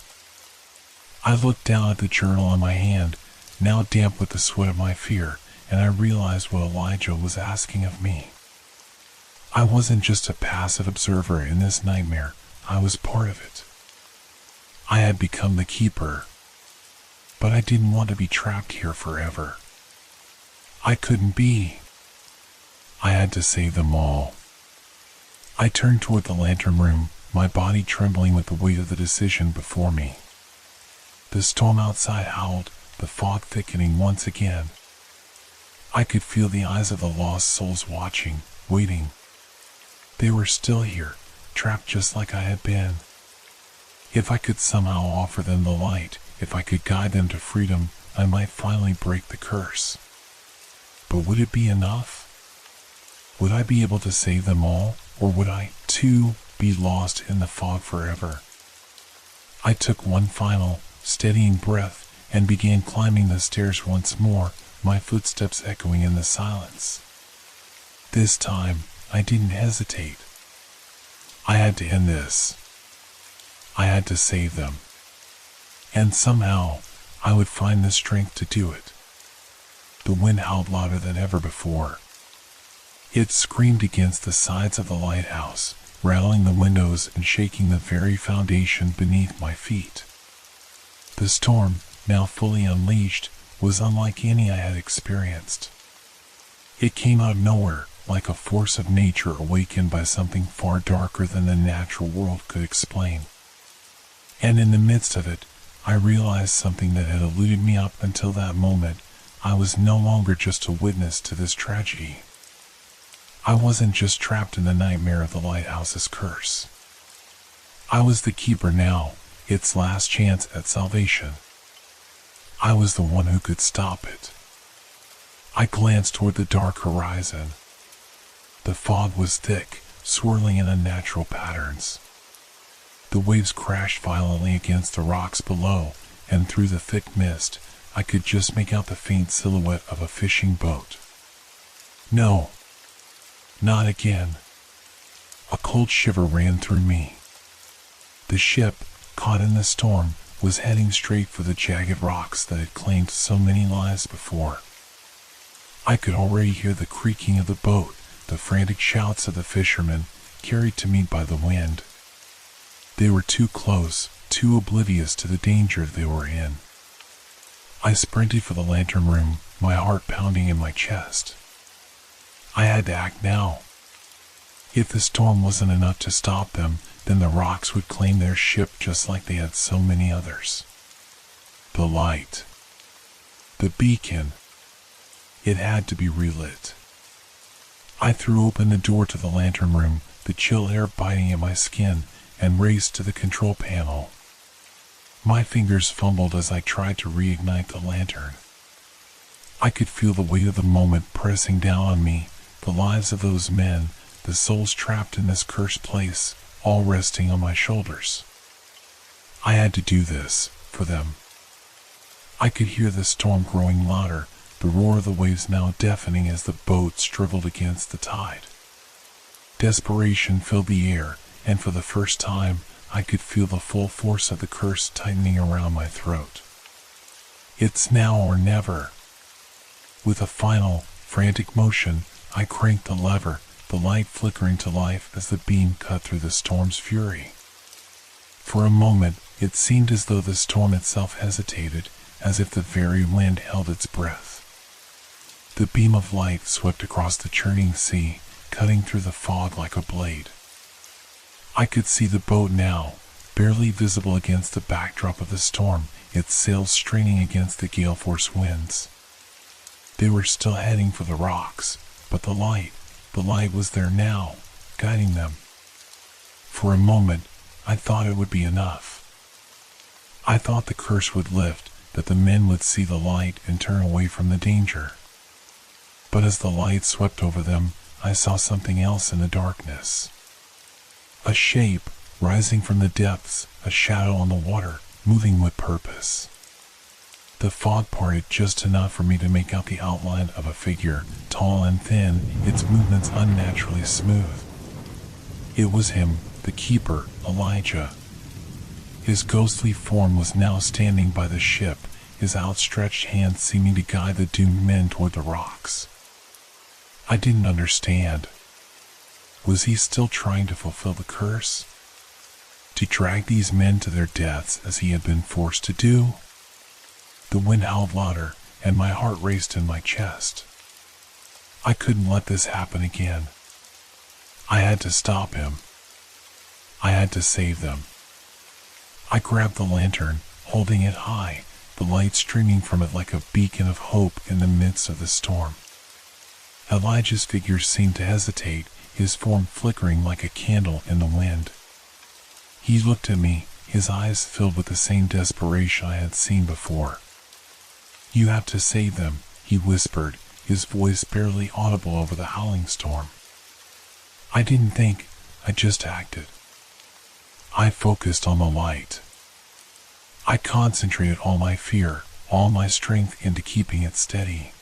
I looked down at the journal in my hand, now damp with the sweat of my fear, and I realized what Elijah was asking of me. I wasn't just a passive observer in this nightmare, I was part of it. I had become the keeper. But I didn't want to be trapped here forever. I couldn't be. I had to save them all. I turned toward the lantern room, my body trembling with the weight of the decision before me. The storm outside howled, the fog thickening once again. I could feel the eyes of the lost souls watching, waiting. They were still here, trapped just like I had been. If I could somehow offer them the light, if I could guide them to freedom, I might finally break the curse. But would it be enough? Would I be able to save them all, or would I, too, be lost in the fog forever? I took one final, steadying breath and began climbing the stairs once more, my footsteps echoing in the silence. This time, I didn't hesitate. I had to end this. I had to save them. And somehow, I would find the strength to do it. The wind howled louder than ever before. It screamed against the sides of the lighthouse, rattling the windows and shaking the very foundation beneath my feet. The storm, now fully unleashed, was unlike any I had experienced. It came out of nowhere, like a force of nature awakened by something far darker than the natural world could explain. And in the midst of it, I realized something that had eluded me up until that moment. I was no longer just a witness to this tragedy. I wasn't just trapped in the nightmare of the lighthouse's curse. I was the keeper now, its last chance at salvation. I was the one who could stop it. I glanced toward the dark horizon. The fog was thick, swirling in unnatural patterns. The waves crashed violently against the rocks below, and through the thick mist, I could just make out the faint silhouette of a fishing boat. No, not again. A cold shiver ran through me. The ship, caught in the storm, was heading straight for the jagged rocks that had claimed so many lives before. I could already hear the creaking of the boat, the frantic shouts of the fishermen, carried to me by the wind. They were too close, too oblivious to the danger they were in. I sprinted for the lantern room, my heart pounding in my chest. I had to act now. If the storm wasn't enough to stop them, then the rocks would claim their ship just like they had so many others. The light. The beacon. It had to be relit. I threw open the door to the lantern room, the chill air biting at my skin, and raced to the control panel. My fingers fumbled as I tried to reignite the lantern. I could feel the weight of the moment pressing down on me, the lives of those men, the souls trapped in this cursed place, all resting on my shoulders. I had to do this, for them. I could hear the storm growing louder, the roar of the waves now deafening as the boat struggled against the tide. Desperation filled the air, and for the first time, I could feel the full force of the curse tightening around my throat. It's now or never. With a final, frantic motion, I cranked the lever, the light flickering to life as the beam cut through the storm's fury. For a moment, it seemed as though the storm itself hesitated, as if the very wind held its breath. The beam of light swept across the churning sea, cutting through the fog like a blade. I could see the boat now, barely visible against the backdrop of the storm, its sails straining against the gale-force winds. They were still heading for the rocks, but the light was there now, guiding them. For a moment, I thought it would be enough. I thought the curse would lift, that the men would see the light and turn away from the danger. But as the light swept over them, I saw something else in the darkness. A shape, rising from the depths, a shadow on the water, moving with purpose. The fog parted just enough for me to make out the outline of a figure, tall and thin, its movements unnaturally smooth. It was him, the keeper, Elijah. His ghostly form was now standing by the ship, his outstretched hand seeming to guide the doomed men toward the rocks. I didn't understand. Was he still trying to fulfill the curse? To drag these men to their deaths as he had been forced to do? The wind howled louder, and my heart raced in my chest. I couldn't let this happen again. I had to stop him. I had to save them. I grabbed the lantern, holding it high, the light streaming from it like a beacon of hope in the midst of the storm. Elijah's figure seemed to hesitate, his form flickering like a candle in the wind. He looked at me, his eyes filled with the same desperation I had seen before. "You have to save them," he whispered, his voice barely audible over the howling storm. I didn't think, I just acted. I focused on the light. I concentrated all my fear, all my strength into keeping it steady.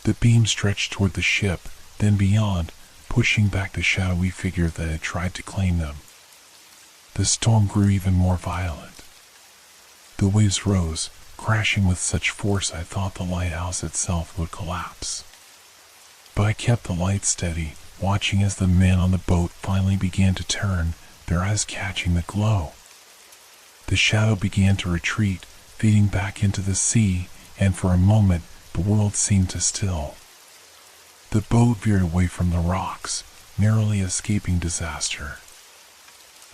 The beam stretched toward the ship, then beyond, pushing back the shadowy figure that had tried to claim them. The storm grew even more violent. The waves rose, crashing with such force I thought the lighthouse itself would collapse. But I kept the light steady, watching as the men on the boat finally began to turn, their eyes catching the glow. The shadow began to retreat, fading back into the sea, and for a moment the world seemed to still. The boat veered away from the rocks, narrowly escaping disaster.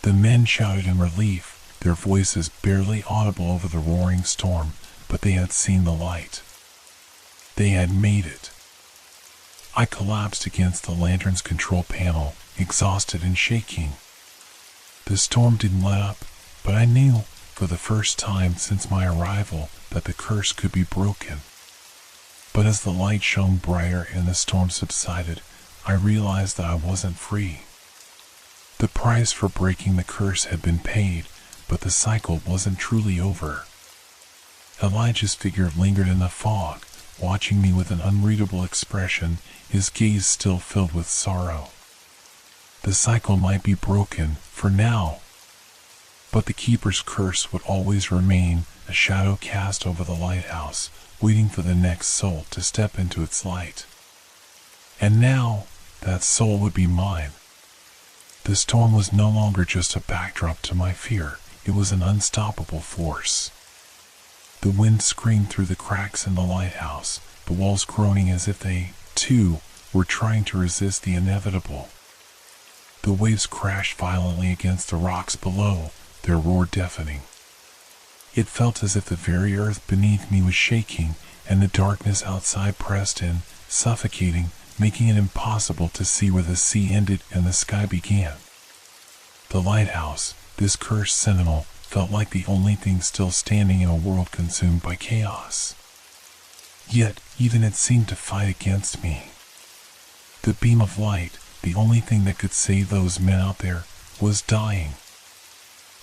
The men shouted in relief, their voices barely audible over the roaring storm, but they had seen the light. They had made it. I collapsed against the lantern's control panel, exhausted and shaking. The storm didn't let up, but I knew, for the first time since my arrival, that the curse could be broken. But as the light shone brighter and the storm subsided, I realized that I wasn't free. The price for breaking the curse had been paid, but the cycle wasn't truly over. Elijah's figure lingered in the fog, watching me with an unreadable expression, his gaze still filled with sorrow. The cycle might be broken, for now, but the keeper's curse would always remain, a shadow cast over the lighthouse, waiting for the next soul to step into its light. And now, that soul would be mine. The storm was no longer just a backdrop to my fear, it was an unstoppable force. The wind screamed through the cracks in the lighthouse, the walls groaning as if they, too, were trying to resist the inevitable. The waves crashed violently against the rocks below, their roar deafening. It felt as if the very earth beneath me was shaking, and the darkness outside pressed in, suffocating, making it impossible to see where the sea ended and the sky began. The lighthouse, this cursed sentinel, felt like the only thing still standing in a world consumed by chaos. Yet, even it seemed to fight against me. The beam of light, the only thing that could save those men out there, was dying.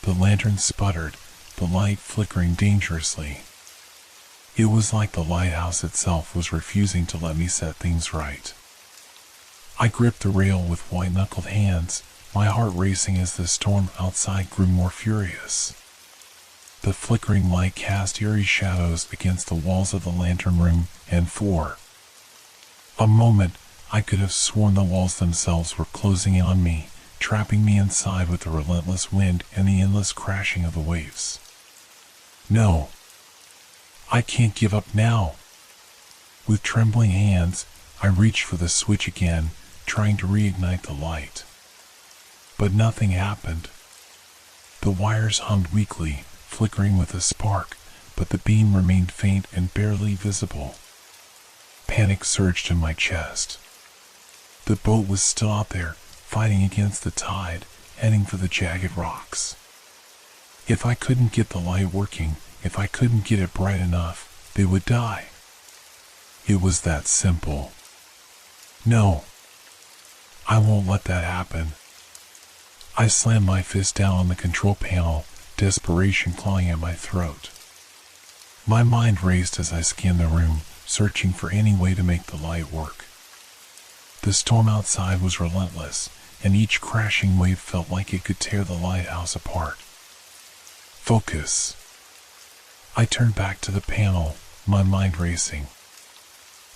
The lantern sputtered, the light flickering dangerously. It was like the lighthouse itself was refusing to let me set things right. I gripped the rail with white-knuckled hands, my heart racing as the storm outside grew more furious. The flickering light cast eerie shadows against the walls of the lantern room, and for a moment, I could have sworn the walls themselves were closing in on me, trapping me inside with the relentless wind and the endless crashing of the waves. No, I can't give up now. With trembling hands, I reached for the switch again, trying to reignite the light. But nothing happened. The wires hummed weakly, flickering with a spark, but the beam remained faint and barely visible. Panic surged in my chest. The boat was still out there, fighting against the tide, heading for the jagged rocks. If I couldn't get the light working, if I couldn't get it bright enough, they would die. It was that simple. No, I won't let that happen. I slammed my fist down on the control panel, desperation clawing at my throat. My mind raced as I scanned the room, searching for any way to make the light work. The storm outside was relentless, and each crashing wave felt like it could tear the lighthouse apart. Focus. I turned back to the panel, my mind racing.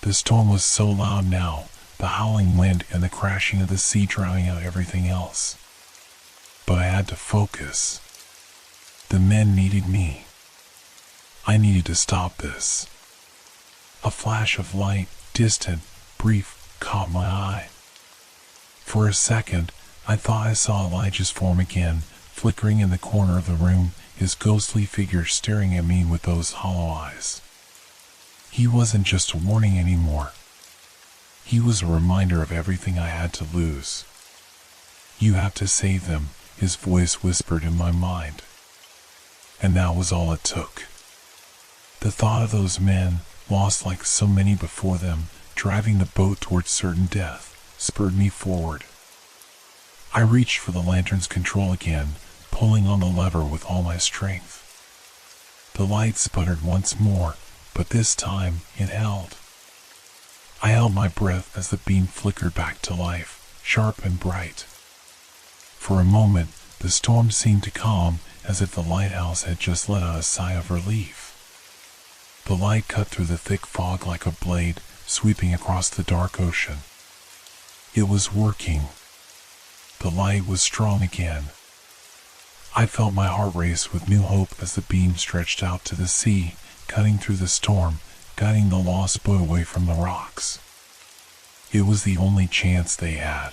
The storm was so loud now, the howling wind and the crashing of the sea drowning out everything else. But I had to focus. The men needed me. I needed to stop this. A flash of light, distant, brief, caught my eye. For a second, I thought I saw Elijah's form again, flickering in the corner of the room, his ghostly figure staring at me with those hollow eyes. He wasn't just a warning anymore. He was a reminder of everything I had to lose. You have to save them, his voice whispered in my mind. And that was all it took. The thought of those men, lost like so many before them, driving the boat towards certain death, spurred me forward. I reached for the lantern's control again, pulling on the lever with all my strength. The light sputtered once more, but this time it held. I held my breath as the beam flickered back to life, sharp and bright. For a moment, the storm seemed to calm, as if the lighthouse had just let out a sigh of relief. The light cut through the thick fog like a blade, sweeping across the dark ocean. It was working. The light was strong again. I felt my heart race with new hope as the beam stretched out to the sea, cutting through the storm, guiding the lost boat away from the rocks. It was the only chance they had.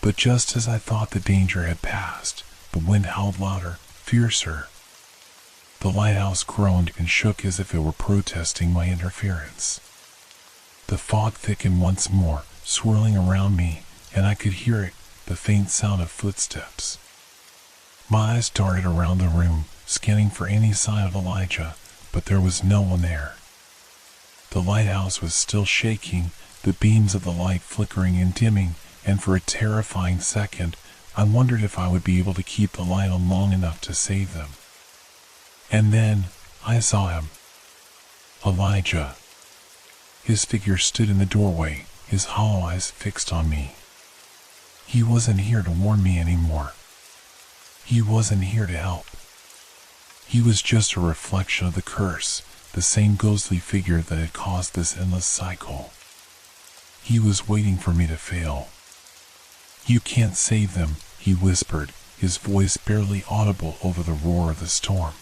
But just as I thought the danger had passed, the wind howled louder, fiercer. The lighthouse groaned and shook as if it were protesting my interference. The fog thickened once more, swirling around me, and I could hear it, the faint sound of footsteps. My eyes darted around the room, scanning for any sign of Elijah, but there was no one there. The lighthouse was still shaking, the beams of the light flickering and dimming, and for a terrifying second, I wondered if I would be able to keep the light on long enough to save them. And then, I saw him. Elijah. His figure stood in the doorway, his hollow eyes fixed on me. He wasn't here to warn me anymore. He wasn't here to help. He was just a reflection of the curse, the same ghostly figure that had caused this endless cycle. He was waiting for me to fail. "You can't save them," he whispered, his voice barely audible over the roar of the storm.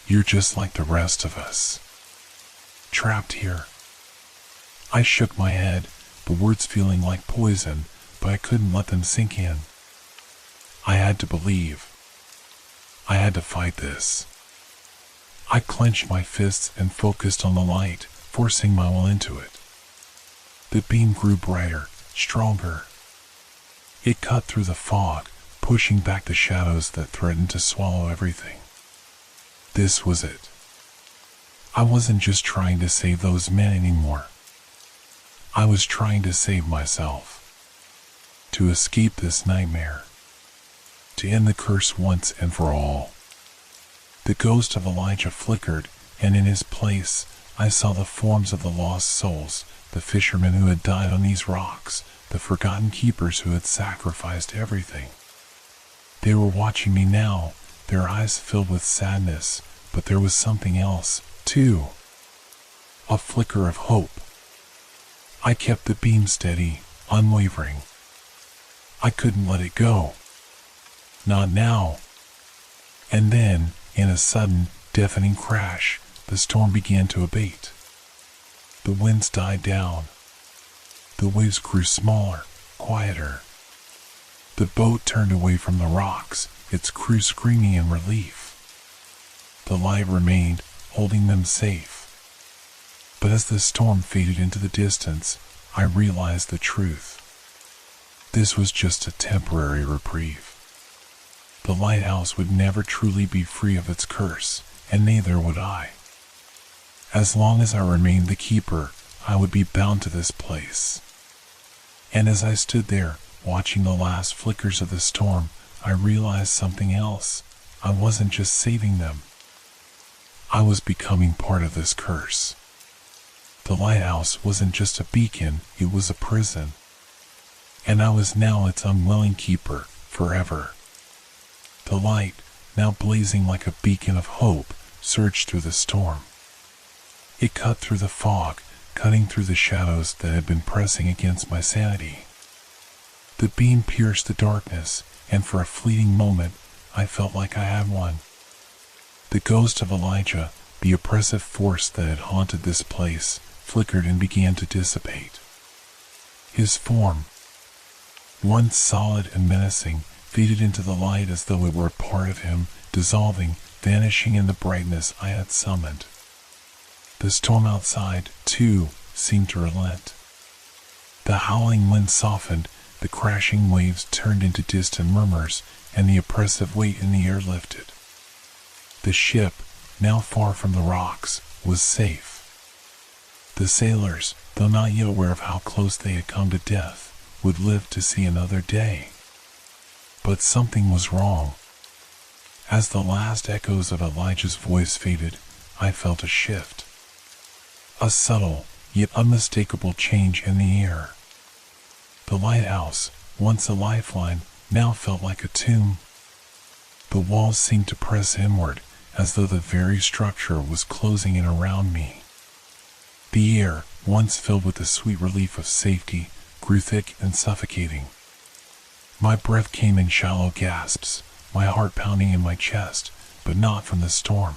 "You're just like the rest of us. Trapped here." I shook my head, the words feeling like poison, but I couldn't let them sink in. I had to believe. I had to fight this. I clenched my fists and focused on the light, forcing my will into it. The beam grew brighter, stronger. It cut through the fog, pushing back the shadows that threatened to swallow everything. This was it. I wasn't just trying to save those men anymore. I was trying to save myself. To escape this nightmare. To end the curse once and for all. The ghost of Elijah flickered, and in his place, I saw the forms of the lost souls, the fishermen who had died on these rocks, the forgotten keepers who had sacrificed everything. They were watching me now, their eyes filled with sadness, but there was something else, too. A flicker of hope. I kept the beam steady, unwavering. I couldn't let it go. Not now. And then, in a sudden, deafening crash, the storm began to abate. The winds died down. The waves grew smaller, quieter. The boat turned away from the rocks, its crew screaming in relief. The light remained, holding them safe. But as the storm faded into the distance, I realized the truth. This was just a temporary reprieve. The lighthouse would never truly be free of its curse, and neither would I. As long as I remained the keeper, I would be bound to this place. And as I stood there, watching the last flickers of the storm, I realized something else. I wasn't just saving them. I was becoming part of this curse. The lighthouse wasn't just a beacon, it was a prison. And I was now its unwilling keeper, forever. The light, now blazing like a beacon of hope, surged through the storm. It cut through the fog, cutting through the shadows that had been pressing against my sanity. The beam pierced the darkness, and for a fleeting moment, I felt like I had won. The ghost of Elijah, the oppressive force that had haunted this place, flickered and began to dissipate. His form, once solid and menacing, faded into the light as though it were a part of him, dissolving, vanishing in the brightness I had summoned. The storm outside, too, seemed to relent. The howling wind softened, the crashing waves turned into distant murmurs, and the oppressive weight in the air lifted. The ship, now far from the rocks, was safe. The sailors, though not yet aware of how close they had come to death, would live to see another day. But something was wrong. As the last echoes of Elijah's voice faded, I felt a shift. A subtle, yet unmistakable change in the air. The lighthouse, once a lifeline, now felt like a tomb. The walls seemed to press inward, as though the very structure was closing in around me. The air, once filled with the sweet relief of safety, grew thick and suffocating. My breath came in shallow gasps, my heart pounding in my chest, but not from the storm.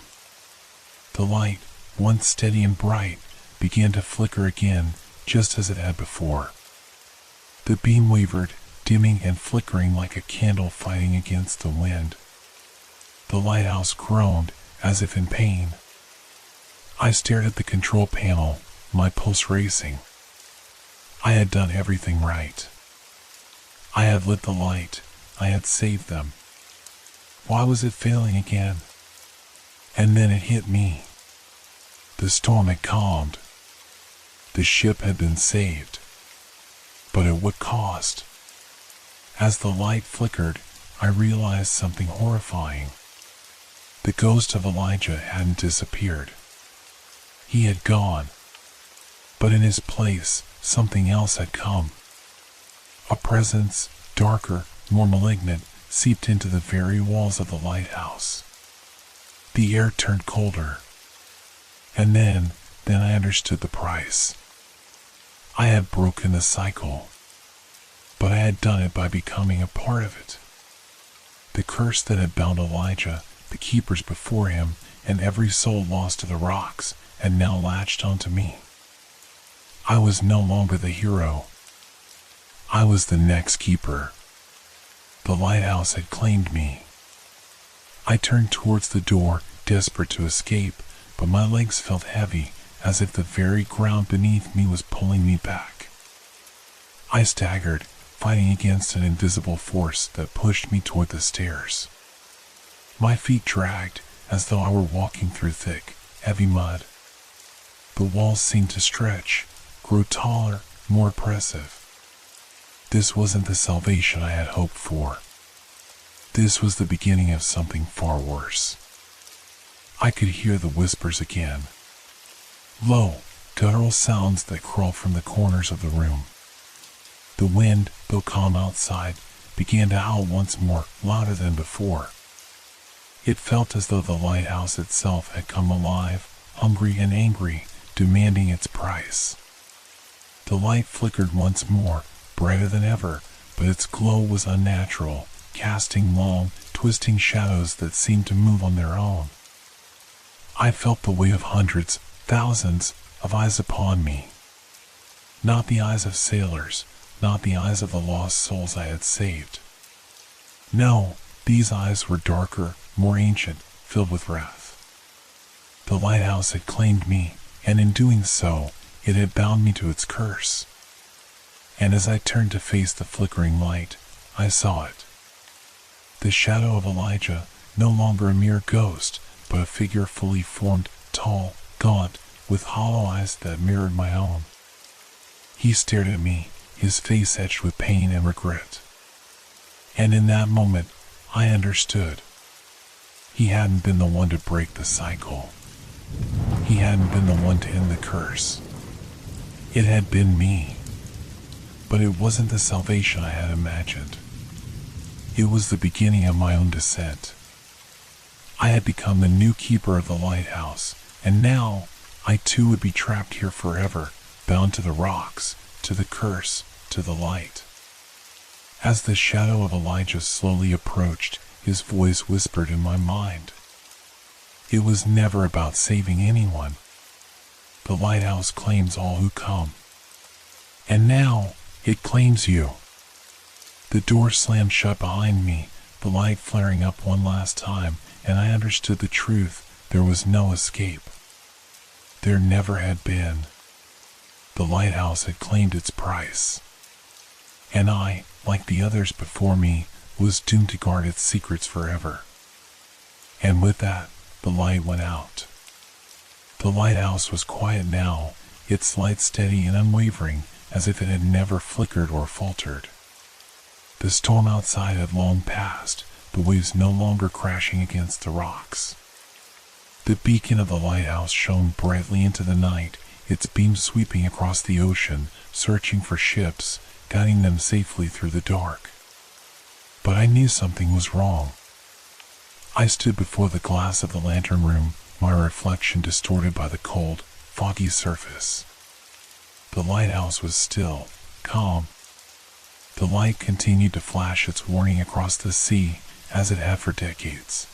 The light, once steady and bright, began to flicker again, just as it had before. The beam wavered, dimming and flickering like a candle fighting against the wind. The lighthouse groaned, as if in pain. I stared at the control panel, my pulse racing. I had done everything right. I had lit the light. I had saved them. Why was it failing again? And then it hit me. The storm had calmed. The ship had been saved. But at what cost? As the light flickered, I realized something horrifying. The ghost of Elijah hadn't disappeared. He had gone. But in his place, something else had come. A presence, darker, more malignant, seeped into the very walls of the lighthouse. The air turned colder. And then I understood the price. I had broken the cycle. But I had done it by becoming a part of it. The curse that had bound Elijah, the keepers before him, and every soul lost to the rocks, had now latched onto me. I was no longer the hero. I was the next keeper. The lighthouse had claimed me. I turned towards the door, desperate to escape, but my legs felt heavy, as if the very ground beneath me was pulling me back. I staggered, fighting against an invisible force that pushed me toward the stairs. My feet dragged, as though I were walking through thick, heavy mud. The walls seemed to stretch, grow taller, more oppressive. This wasn't the salvation I had hoped for. This was the beginning of something far worse. I could hear the whispers again. Low, guttural sounds that crawled from the corners of the room. The wind, though calm outside, began to howl once more, louder than before. It felt as though the lighthouse itself had come alive, hungry and angry, demanding its price. The light flickered once more, brighter than ever, but its glow was unnatural, casting long, twisting shadows that seemed to move on their own. I felt the weight of hundreds, thousands, of eyes upon me. Not the eyes of sailors, not the eyes of the lost souls I had saved. No, these eyes were darker, more ancient, filled with wrath. The lighthouse had claimed me, and in doing so, it had bound me to its curse. And as I turned to face the flickering light, I saw it. The shadow of Elijah, no longer a mere ghost, but a figure fully formed, tall, gaunt, with hollow eyes that mirrored my own. He stared at me, his face etched with pain and regret. And in that moment, I understood. He hadn't been the one to break the cycle. He hadn't been the one to end the curse. It had been me. But it wasn't the salvation I had imagined. It was the beginning of my own descent. I had become the new keeper of the lighthouse, and now I too would be trapped here forever, bound to the rocks, to the curse, to the light. As the shadow of Elijah slowly approached, his voice whispered in my mind. It was never about saving anyone. The lighthouse claims all who come. And now, it claims you. The door slammed shut behind me, the light flaring up one last time, and I understood the truth. There was no escape. There never had been. The lighthouse had claimed its price. And I, like the others before me, was doomed to guard its secrets forever. And with that, the light went out. The lighthouse was quiet now, its light steady and unwavering, as if it had never flickered or faltered. The storm outside had long passed, the waves no longer crashing against the rocks. The beacon of the lighthouse shone brightly into the night, its beams sweeping across the ocean, searching for ships, guiding them safely through the dark. But I knew something was wrong. I stood before the glass of the lantern room, my reflection distorted by the cold, foggy surface. The lighthouse was still, calm. The light continued to flash its warning across the sea, as it had for decades.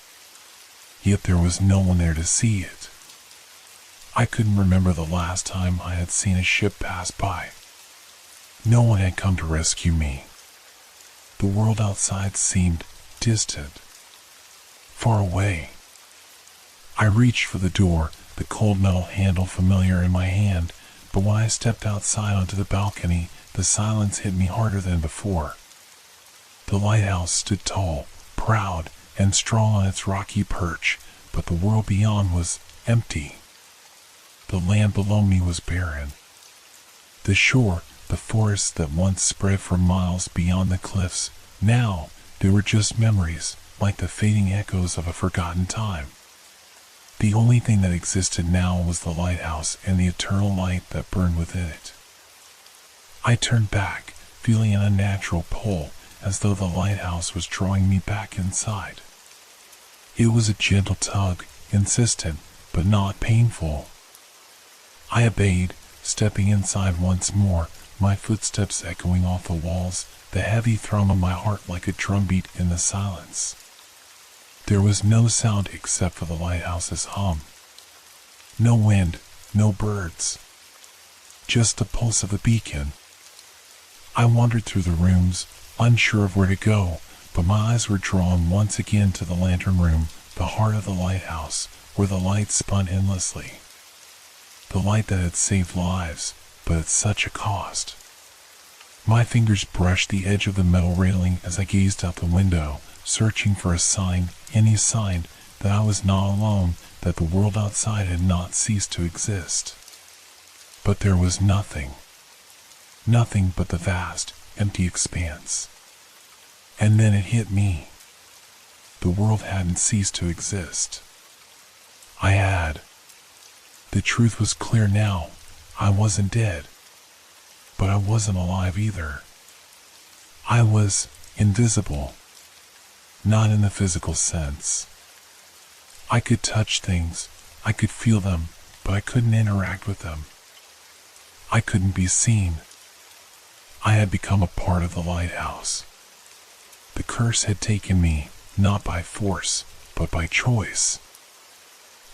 Yet there was no one there to see it. I couldn't remember the last time I had seen a ship pass by. No one had come to rescue me. The world outside seemed distant, far away. I reached for the door, the cold metal handle familiar in my hand, but when I stepped outside onto the balcony, the silence hit me harder than before. The lighthouse stood tall, proud, and strong on its rocky perch, but the world beyond was empty. The land below me was barren. The shore, the forests that once spread for miles beyond the cliffs, now they were just memories, like the fading echoes of a forgotten time. The only thing that existed now was the lighthouse and the eternal light that burned within it. I turned back, feeling an unnatural pull, as though the lighthouse was drawing me back inside. It was a gentle tug, insistent, but not painful. I obeyed, stepping inside once more, my footsteps echoing off the walls, the heavy thrum of my heart like a drumbeat in the silence. There was no sound except for the lighthouse's hum. No wind, no birds. Just the pulse of the beacon. I wandered through the rooms, unsure of where to go, but my eyes were drawn once again to the lantern room, the heart of the lighthouse, where the light spun endlessly. The light that had saved lives, but at such a cost. My fingers brushed the edge of the metal railing as I gazed out the window, searching for a sign, any sign, that I was not alone, that the world outside had not ceased to exist. But there was nothing. Nothing but the vast, empty expanse. And then it hit me. The world hadn't ceased to exist. I had. The truth was clear now. I wasn't dead. But I wasn't alive either. I was invisible. Not in the physical sense. I could touch things, I could feel them, but I couldn't interact with them. I couldn't be seen. I had become a part of the lighthouse. The curse had taken me, not by force, but by choice.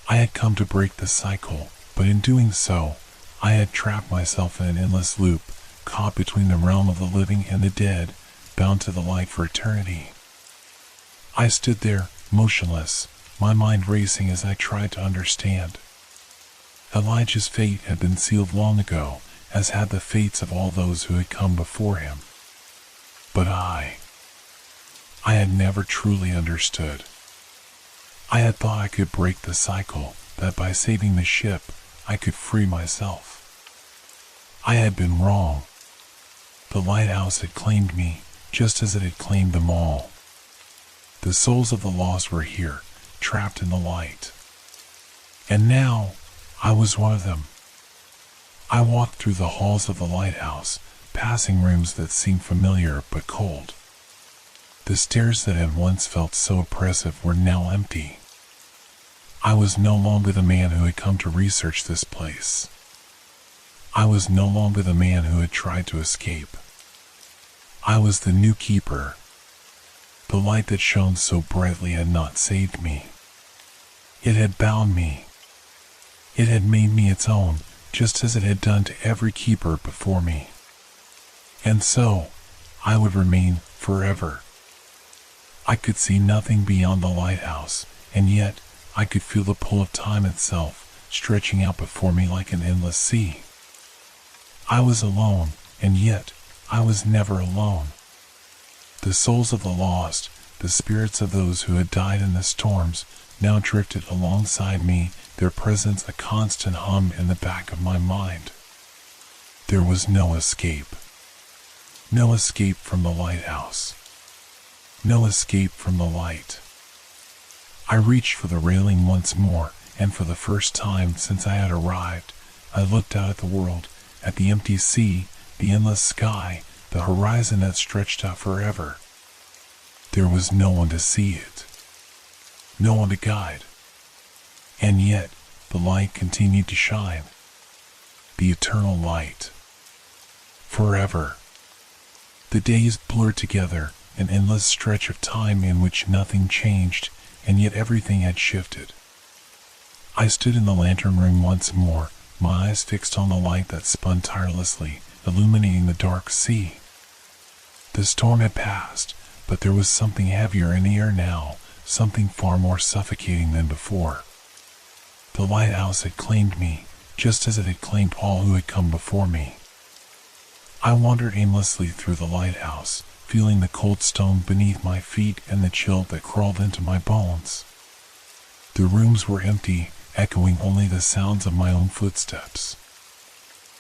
I had come to break the cycle, but in doing so, I had trapped myself in an endless loop, caught between the realm of the living and the dead, bound to the light for eternity. I stood there, motionless, my mind racing as I tried to understand. Elijah's fate had been sealed long ago, as had the fates of all those who had come before him. But I had never truly understood. I had thought I could break the cycle, that by saving the ship, I could free myself. I had been wrong. The lighthouse had claimed me, just as it had claimed them all. The souls of the lost were here, trapped in the light. And now, I was one of them. I walked through the halls of the lighthouse, passing rooms that seemed familiar but cold. The stairs that had once felt so oppressive were now empty. I was no longer the man who had come to research this place. I was no longer the man who had tried to escape. I was the new keeper. The light that shone so brightly had not saved me. It had bound me. It had made me its own, just as it had done to every keeper before me. And so, I would remain forever. I could see nothing beyond the lighthouse, and yet I could feel the pull of time itself, stretching out before me like an endless sea. I was alone, and yet I was never alone. The souls of the lost, the spirits of those who had died in the storms, now drifted alongside me, their presence a constant hum in the back of my mind. There was no escape. No escape from the lighthouse. No escape from the light. I reached for the railing once more, and for the first time since I had arrived, I looked out at the world, at the empty sea, the endless sky, the horizon that stretched out forever. There was no one to see it. No one to guide. And yet, the light continued to shine. The eternal light. Forever. The days blurred together, an endless stretch of time in which nothing changed, and yet everything had shifted. I stood in the lantern room once more, my eyes fixed on the light that spun tirelessly, illuminating the dark sea. The storm had passed, but there was something heavier in the air now, something far more suffocating than before. The lighthouse had claimed me, just as it had claimed all who had come before me. I wandered aimlessly through the lighthouse, feeling the cold stone beneath my feet and the chill that crawled into my bones. The rooms were empty, echoing only the sounds of my own footsteps.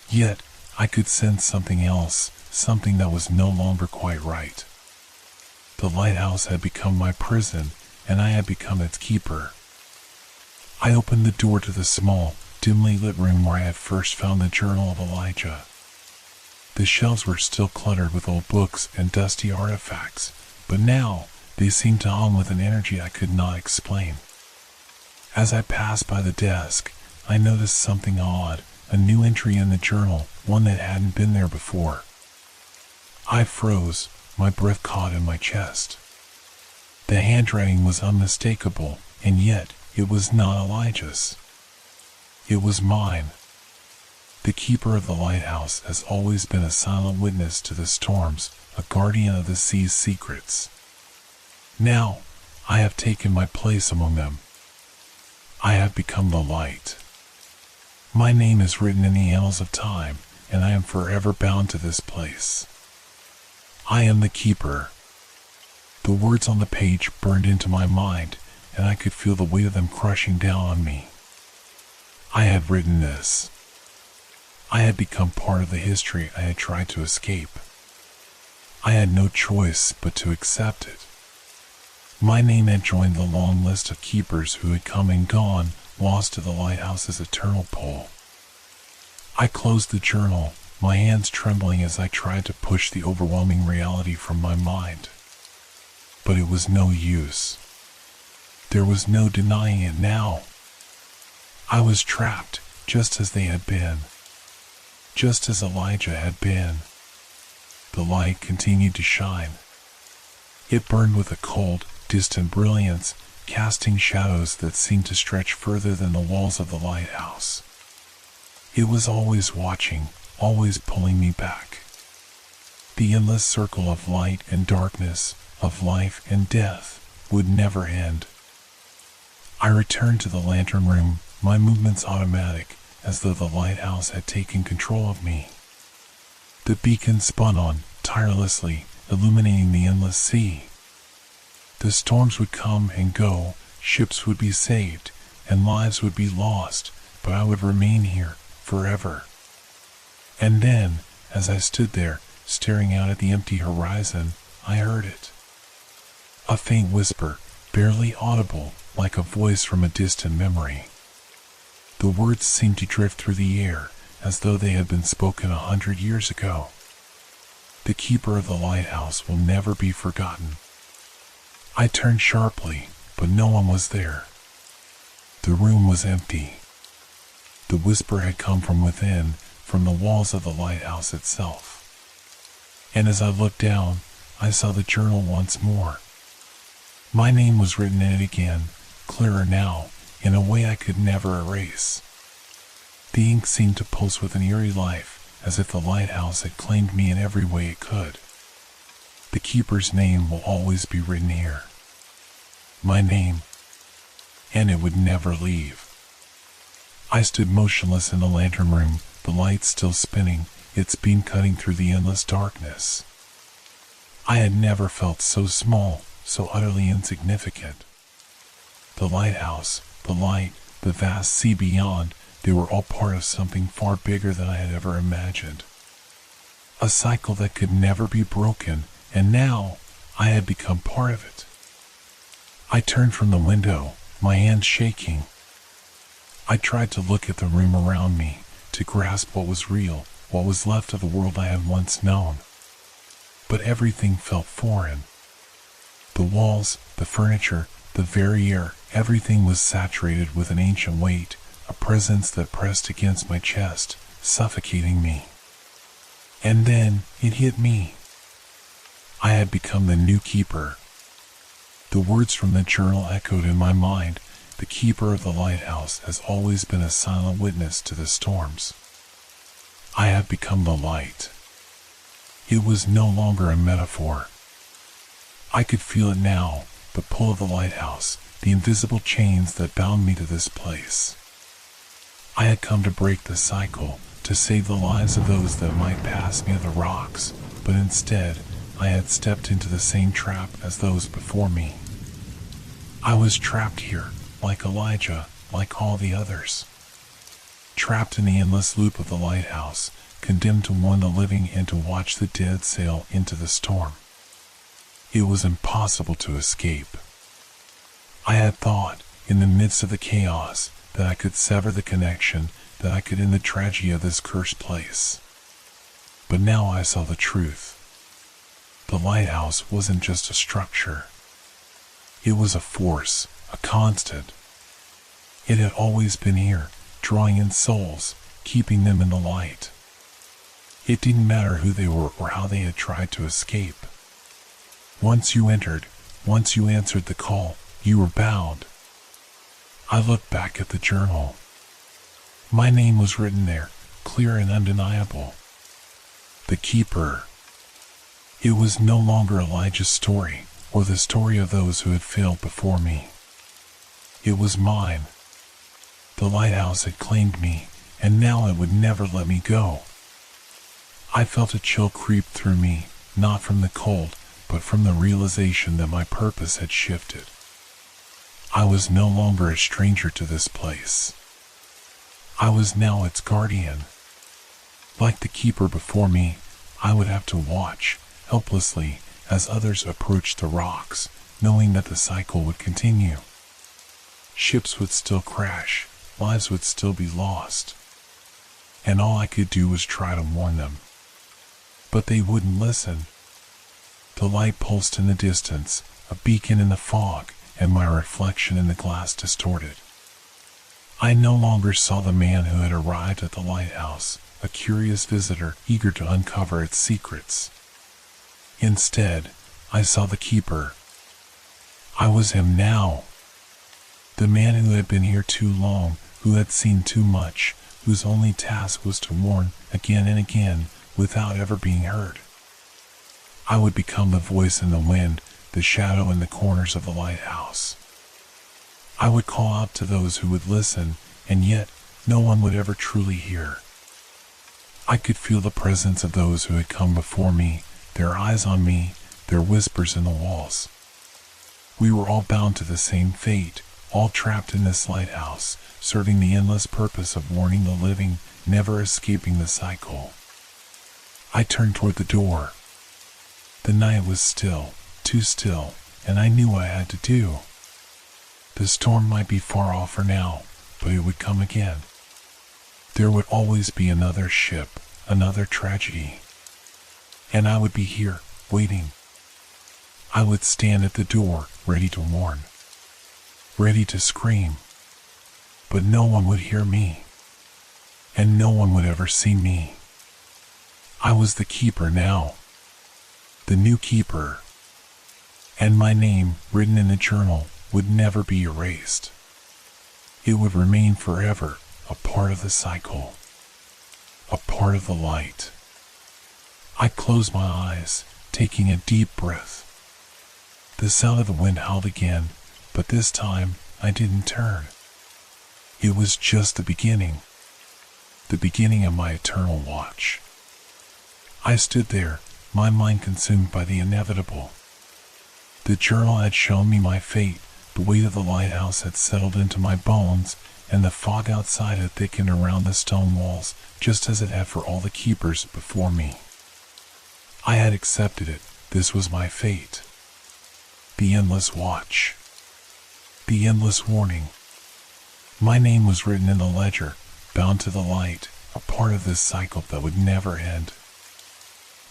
Yet, I could sense something else, something that was no longer quite right. The lighthouse had become my prison, and I had become its keeper. I opened the door to the small, dimly lit room where I had first found the Journal of Elijah. The shelves were still cluttered with old books and dusty artifacts, but now they seemed to hum with an energy I could not explain. As I passed by the desk, I noticed something odd, a new entry in the journal, one that hadn't been there before. I froze, my breath caught in my chest. The handwriting was unmistakable, and yet it was not Elijah's. It was mine. The keeper of the lighthouse has always been a silent witness to the storms, a guardian of the sea's secrets. Now, I have taken my place among them. I have become the light. My name is written in the annals of time, and I am forever bound to this place. I am the keeper. The words on the page burned into my mind, and I could feel the weight of them crushing down on me. I had written this. I had become part of the history I had tried to escape. I had no choice but to accept it. My name had joined the long list of keepers who had come and gone, lost to the lighthouse's eternal pull. I closed the journal, my hands trembling as I tried to push the overwhelming reality from my mind. But it was no use. There was no denying it now. I was trapped, just as they had been. Just as Elijah had been. The light continued to shine. It burned with a cold, distant brilliance, casting shadows that seemed to stretch further than the walls of the lighthouse. It was always watching, always pulling me back. The endless circle of light and darkness, of life and death, would never end. I returned to the lantern room, my movements automatic, as though the lighthouse had taken control of me. The beacon spun on, tirelessly, illuminating the endless sea. The storms would come and go, ships would be saved, and lives would be lost, but I would remain here, forever. And then, as I stood there, staring out at the empty horizon, I heard it. A faint whisper, barely audible, like a voice from a distant memory. The words seemed to drift through the air, as though they had been spoken 100 years ago. The keeper of the lighthouse will never be forgotten. I turned sharply, but no one was there. The room was empty. The whisper had come from within, from the walls of the lighthouse itself. And as I looked down, I saw the journal once more. My name was written in it again, clearer now, in a way I could never erase. The ink seemed to pulse with an eerie life, as if the lighthouse had claimed me in every way it could. The keeper's name will always be written here. My name. And it would never leave. I stood motionless in the lantern room, the light still spinning, its beam cutting through the endless darkness. I had never felt so small, so utterly insignificant. The lighthouse, the light, the vast sea beyond, they were all part of something far bigger than I had ever imagined. A cycle that could never be broken, and now I had become part of it. I turned from the window, my hands shaking. I tried to look at the room around me, to grasp what was real, what was left of the world I had once known. But everything felt foreign. The walls, the furniture, the very air, everything was saturated with an ancient weight, a presence that pressed against my chest, suffocating me. And then it hit me. I had become the new keeper. The words from the journal echoed in my mind. The keeper of the lighthouse has always been a silent witness to the storms. I have become the light. It was no longer a metaphor. I could feel it now, the pull of the lighthouse, the invisible chains that bound me to this place. I had come to break the cycle, to save the lives of those that might pass near the rocks, but instead, I had stepped into the same trap as those before me. I was trapped here, like Elijah, like all the others. Trapped in the endless loop of the lighthouse, condemned to warn the living and to watch the dead sail into the storm. It was impossible to escape. I had thought, in the midst of the chaos, that I could sever the connection, that I could end the tragedy of this cursed place. But now I saw the truth. The lighthouse wasn't just a structure. It was a force, a constant. It had always been here, drawing in souls, keeping them in the light. It didn't matter who they were or how they had tried to escape. Once you entered, once you answered the call, you were bound. I looked back at the journal. My name was written there, clear and undeniable. The Keeper. It was no longer Elijah's story, or the story of those who had failed before me. It was mine. The lighthouse had claimed me, and now it would never let me go. I felt a chill creep through me, not from the cold, but from the realization that my purpose had shifted. I was no longer a stranger to this place. I was now its guardian. Like the Keeper before me, I would have to watch, helplessly, as others approached the rocks, knowing that the cycle would continue. Ships would still crash, lives would still be lost. And all I could do was try to warn them. But they wouldn't listen. The light pulsed in the distance, a beacon in the fog, and my reflection in the glass distorted. I no longer saw the man who had arrived at the lighthouse, a curious visitor eager to uncover its secrets. Instead, I saw the Keeper. I was him now. The man who had been here too long, who had seen too much, whose only task was to warn again and again without ever being heard. I would become the voice in the wind, the shadow in the corners of the lighthouse. I would call out to those who would listen, and yet no one would ever truly hear. I could feel the presence of those who had come before me, their eyes on me, their whispers in the walls. We were all bound to the same fate, all trapped in this lighthouse, serving the endless purpose of warning the living, never escaping the cycle. I turned toward the door. The night was still, too still, and I knew what I had to do. The storm might be far off for now, but it would come again. There would always be another ship, another tragedy. And I would be here, waiting. I would stand at the door, ready to warn, ready to scream. But no one would hear me, and no one would ever see me. I was the Keeper now, the new Keeper, and my name, written in the journal, would never be erased. It would remain forever, a part of the cycle, a part of the light. I closed my eyes, taking a deep breath. The sound of the wind howled again, but this time I didn't turn. It was just the beginning of my eternal watch. I stood there, my mind consumed by the inevitable. The journal had shown me my fate, the weight of the lighthouse had settled into my bones, and the fog outside had thickened around the stone walls, just as it had for all the keepers before me. I had accepted it. This was my fate. The endless watch. The endless warning. My name was written in the ledger, bound to the light, a part of this cycle that would never end.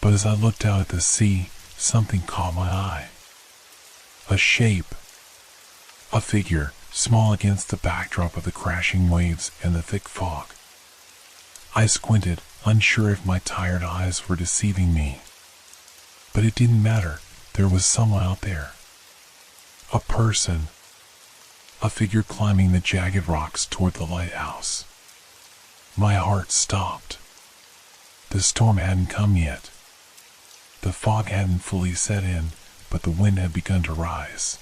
But as I looked out at the sea, something caught my eye. A shape. A figure, small against the backdrop of the crashing waves and the thick fog. I squinted, unsure if my tired eyes were deceiving me. But it didn't matter. There was someone out there. A person. A figure climbing the jagged rocks toward the lighthouse. My heart stopped. The storm hadn't come yet. The fog hadn't fully set in, but the wind had begun to rise.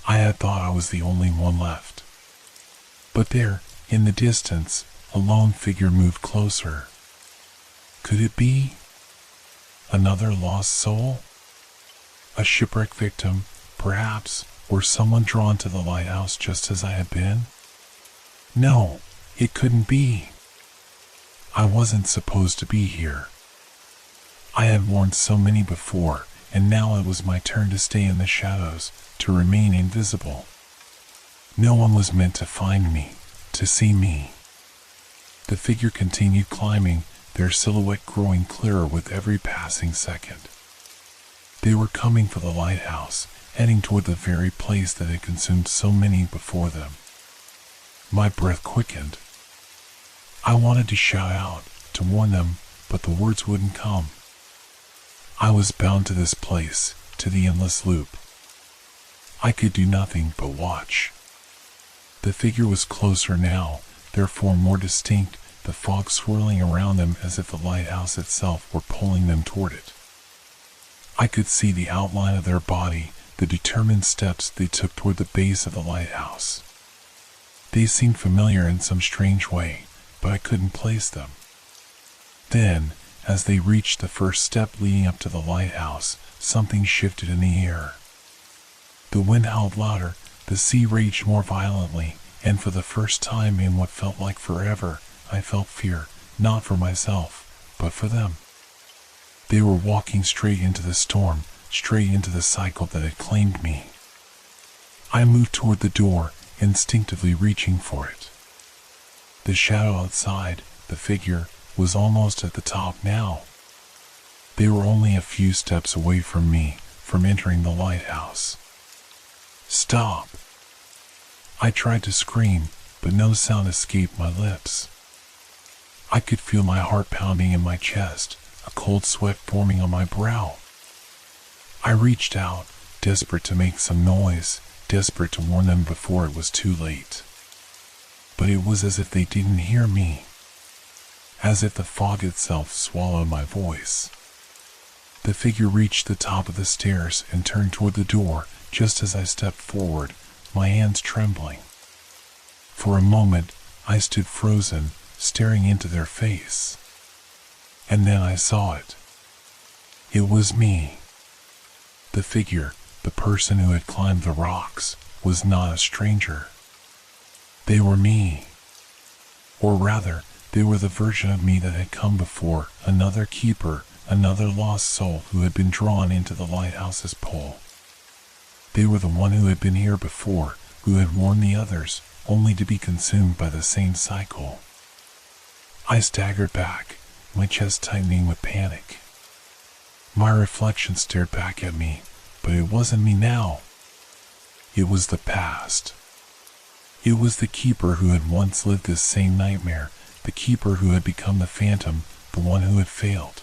I had thought I was the only one left. But there, In the distance, a lone figure moved closer. Could it be another lost soul? A shipwreck victim, perhaps, or someone drawn to the lighthouse just as I had been? No, it couldn't be. I wasn't supposed to be here. I had warned so many before, and now it was my turn to stay in the shadows, to remain invisible. No one was meant to find me, to see me. The figure continued climbing, their silhouette growing clearer with every passing second. They were coming for the lighthouse, heading toward the very place that had consumed so many before them. My breath quickened. I wanted to shout out, to warn them, but the words wouldn't come. I was bound to this place, to the endless loop. I could do nothing but watch. The figure was closer now, therefore more distinct, the fog swirling around them as if the lighthouse itself were pulling them toward it. I could see the outline of their body, the determined steps they took toward the base of the lighthouse. They seemed familiar in some strange way, but I couldn't place them. Then, as they reached the first step leading up to the lighthouse, something shifted in the air. The wind howled louder, the sea raged more violently, and for the first time in what felt like forever, I felt fear, not for myself, but for them. They were walking straight into the storm, straight into the cycle that had claimed me. I moved toward the door, instinctively reaching for it. The shadow outside, the figure, was almost at the top now. They were only a few steps away from me, from entering the lighthouse. Stop! I tried to scream, but no sound escaped my lips. I could feel my heart pounding in my chest, a cold sweat forming on my brow. I reached out, desperate to make some noise, desperate to warn them before it was too late. But it was as if they didn't hear me, as if the fog itself swallowed my voice. The figure reached the top of the stairs and turned toward the door just as I stepped forward, my hands trembling. For a moment, I stood frozen, staring into their face. And then I saw it. It was me. The figure, the person who had climbed the rocks, was not a stranger. They were me. Or rather, they were the version of me that had come before, another keeper, another lost soul who had been drawn into the lighthouse's pull. They were the one who had been here before, who had warned the others, only to be consumed by the same cycle. I staggered back, my chest tightening with panic. My reflection stared back at me, but it wasn't me now. It was the past. It was the keeper who had once lived this same nightmare, the keeper who had become the phantom, the one who had failed.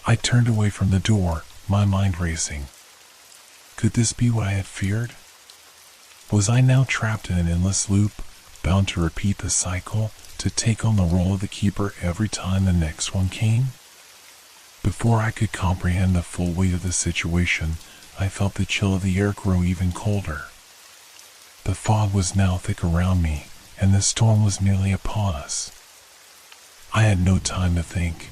I turned away from the door, my mind racing. Could this be what I had feared? Was I now trapped in an endless loop, bound to repeat the cycle, to take on the role of the keeper every time the next one came? Before I could comprehend the full weight of the situation, I felt the chill of the air grow even colder. The fog was now thick around me, and the storm was nearly upon us. I had no time to think.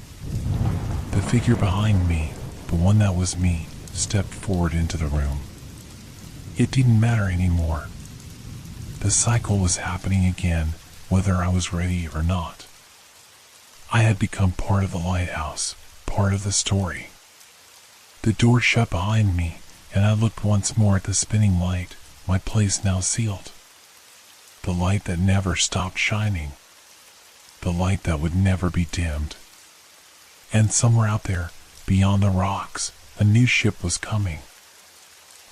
The figure behind me, the one that was me, stepped forward into the room. It didn't matter anymore. The cycle was happening again, whether I was ready or not. I had become part of the lighthouse, part of the story. The door shut behind me, and I looked once more at the spinning light, my place now sealed. The light that never stopped shining. The light that would never be dimmed. And somewhere out there, beyond the rocks, a new ship was coming.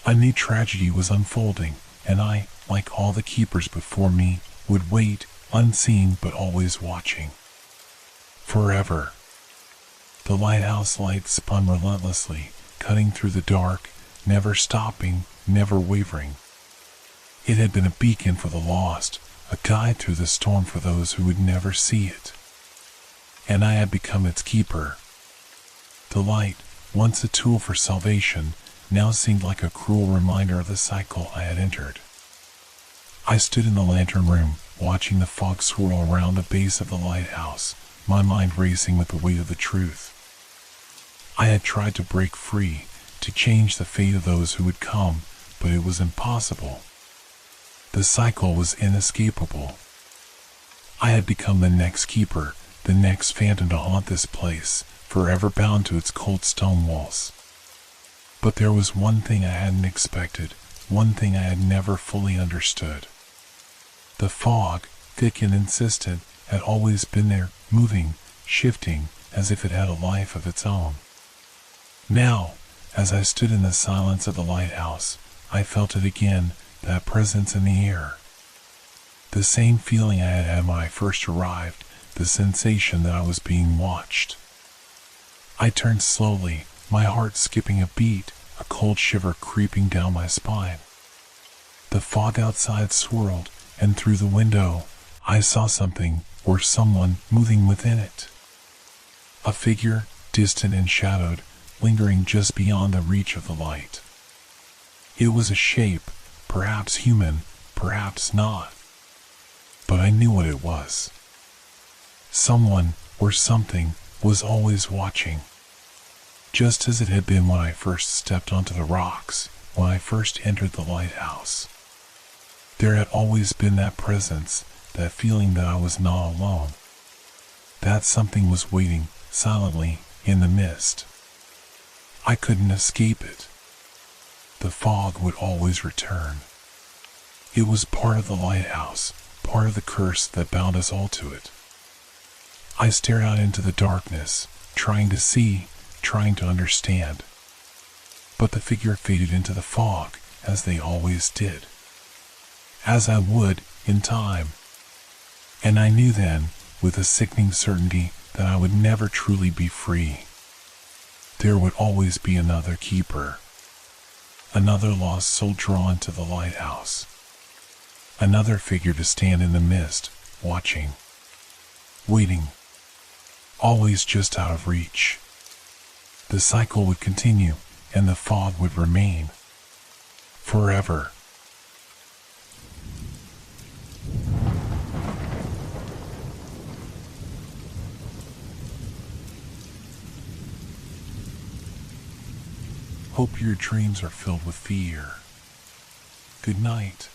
A new tragedy was unfolding, and I, like all the keepers before me, would wait, unseen but always watching. Forever. The lighthouse light spun relentlessly, cutting through the dark, never stopping, never wavering. It had been a beacon for the lost, a guide through the storm for those who would never see it. And I had become its keeper. The light, once a tool for salvation, now seemed like a cruel reminder of the cycle I had entered. I stood in the lantern room, watching the fog swirl around the base of the lighthouse, my mind racing with the weight of the truth. I had tried to break free, to change the fate of those who would come, but it was impossible. The cycle was inescapable. I had become the next keeper, the next phantom to haunt this place, forever bound to its cold stone walls. But there was one thing I hadn't expected, one thing I had never fully understood. The fog, thick and insistent, had always been there, moving, shifting, as if it had a life of its own. Now, as I stood in the silence of the lighthouse, I felt it again, that presence in the air. The same feeling I had had when I first arrived, the sensation that I was being watched. I turned slowly, my heart skipping a beat, a cold shiver creeping down my spine. The fog outside swirled, and through the window, I saw something, or someone, moving within it. A figure, distant and shadowed, lingering just beyond the reach of the light. It was a shape, perhaps human, perhaps not. But I knew what it was. Someone, or something, was always watching. Just as it had been when I first stepped onto the rocks, when I first entered the lighthouse. There had always been that presence, that feeling that I was not alone. That something was waiting, silently, in the mist. I couldn't escape it. The fog would always return. It was part of the lighthouse, part of the curse that bound us all to it. I stared out into the darkness, trying to see, trying to understand. But the figure faded into the fog, as they always did. As I would, in time. And I knew then, with a sickening certainty, that I would never truly be free. There would always be another keeper. Another lost soul drawn to the lighthouse. Another figure to stand in the mist, watching. Waiting. Always just out of reach. The cycle would continue, and the fog would remain. Forever. Hope your dreams are filled with fear. Good night.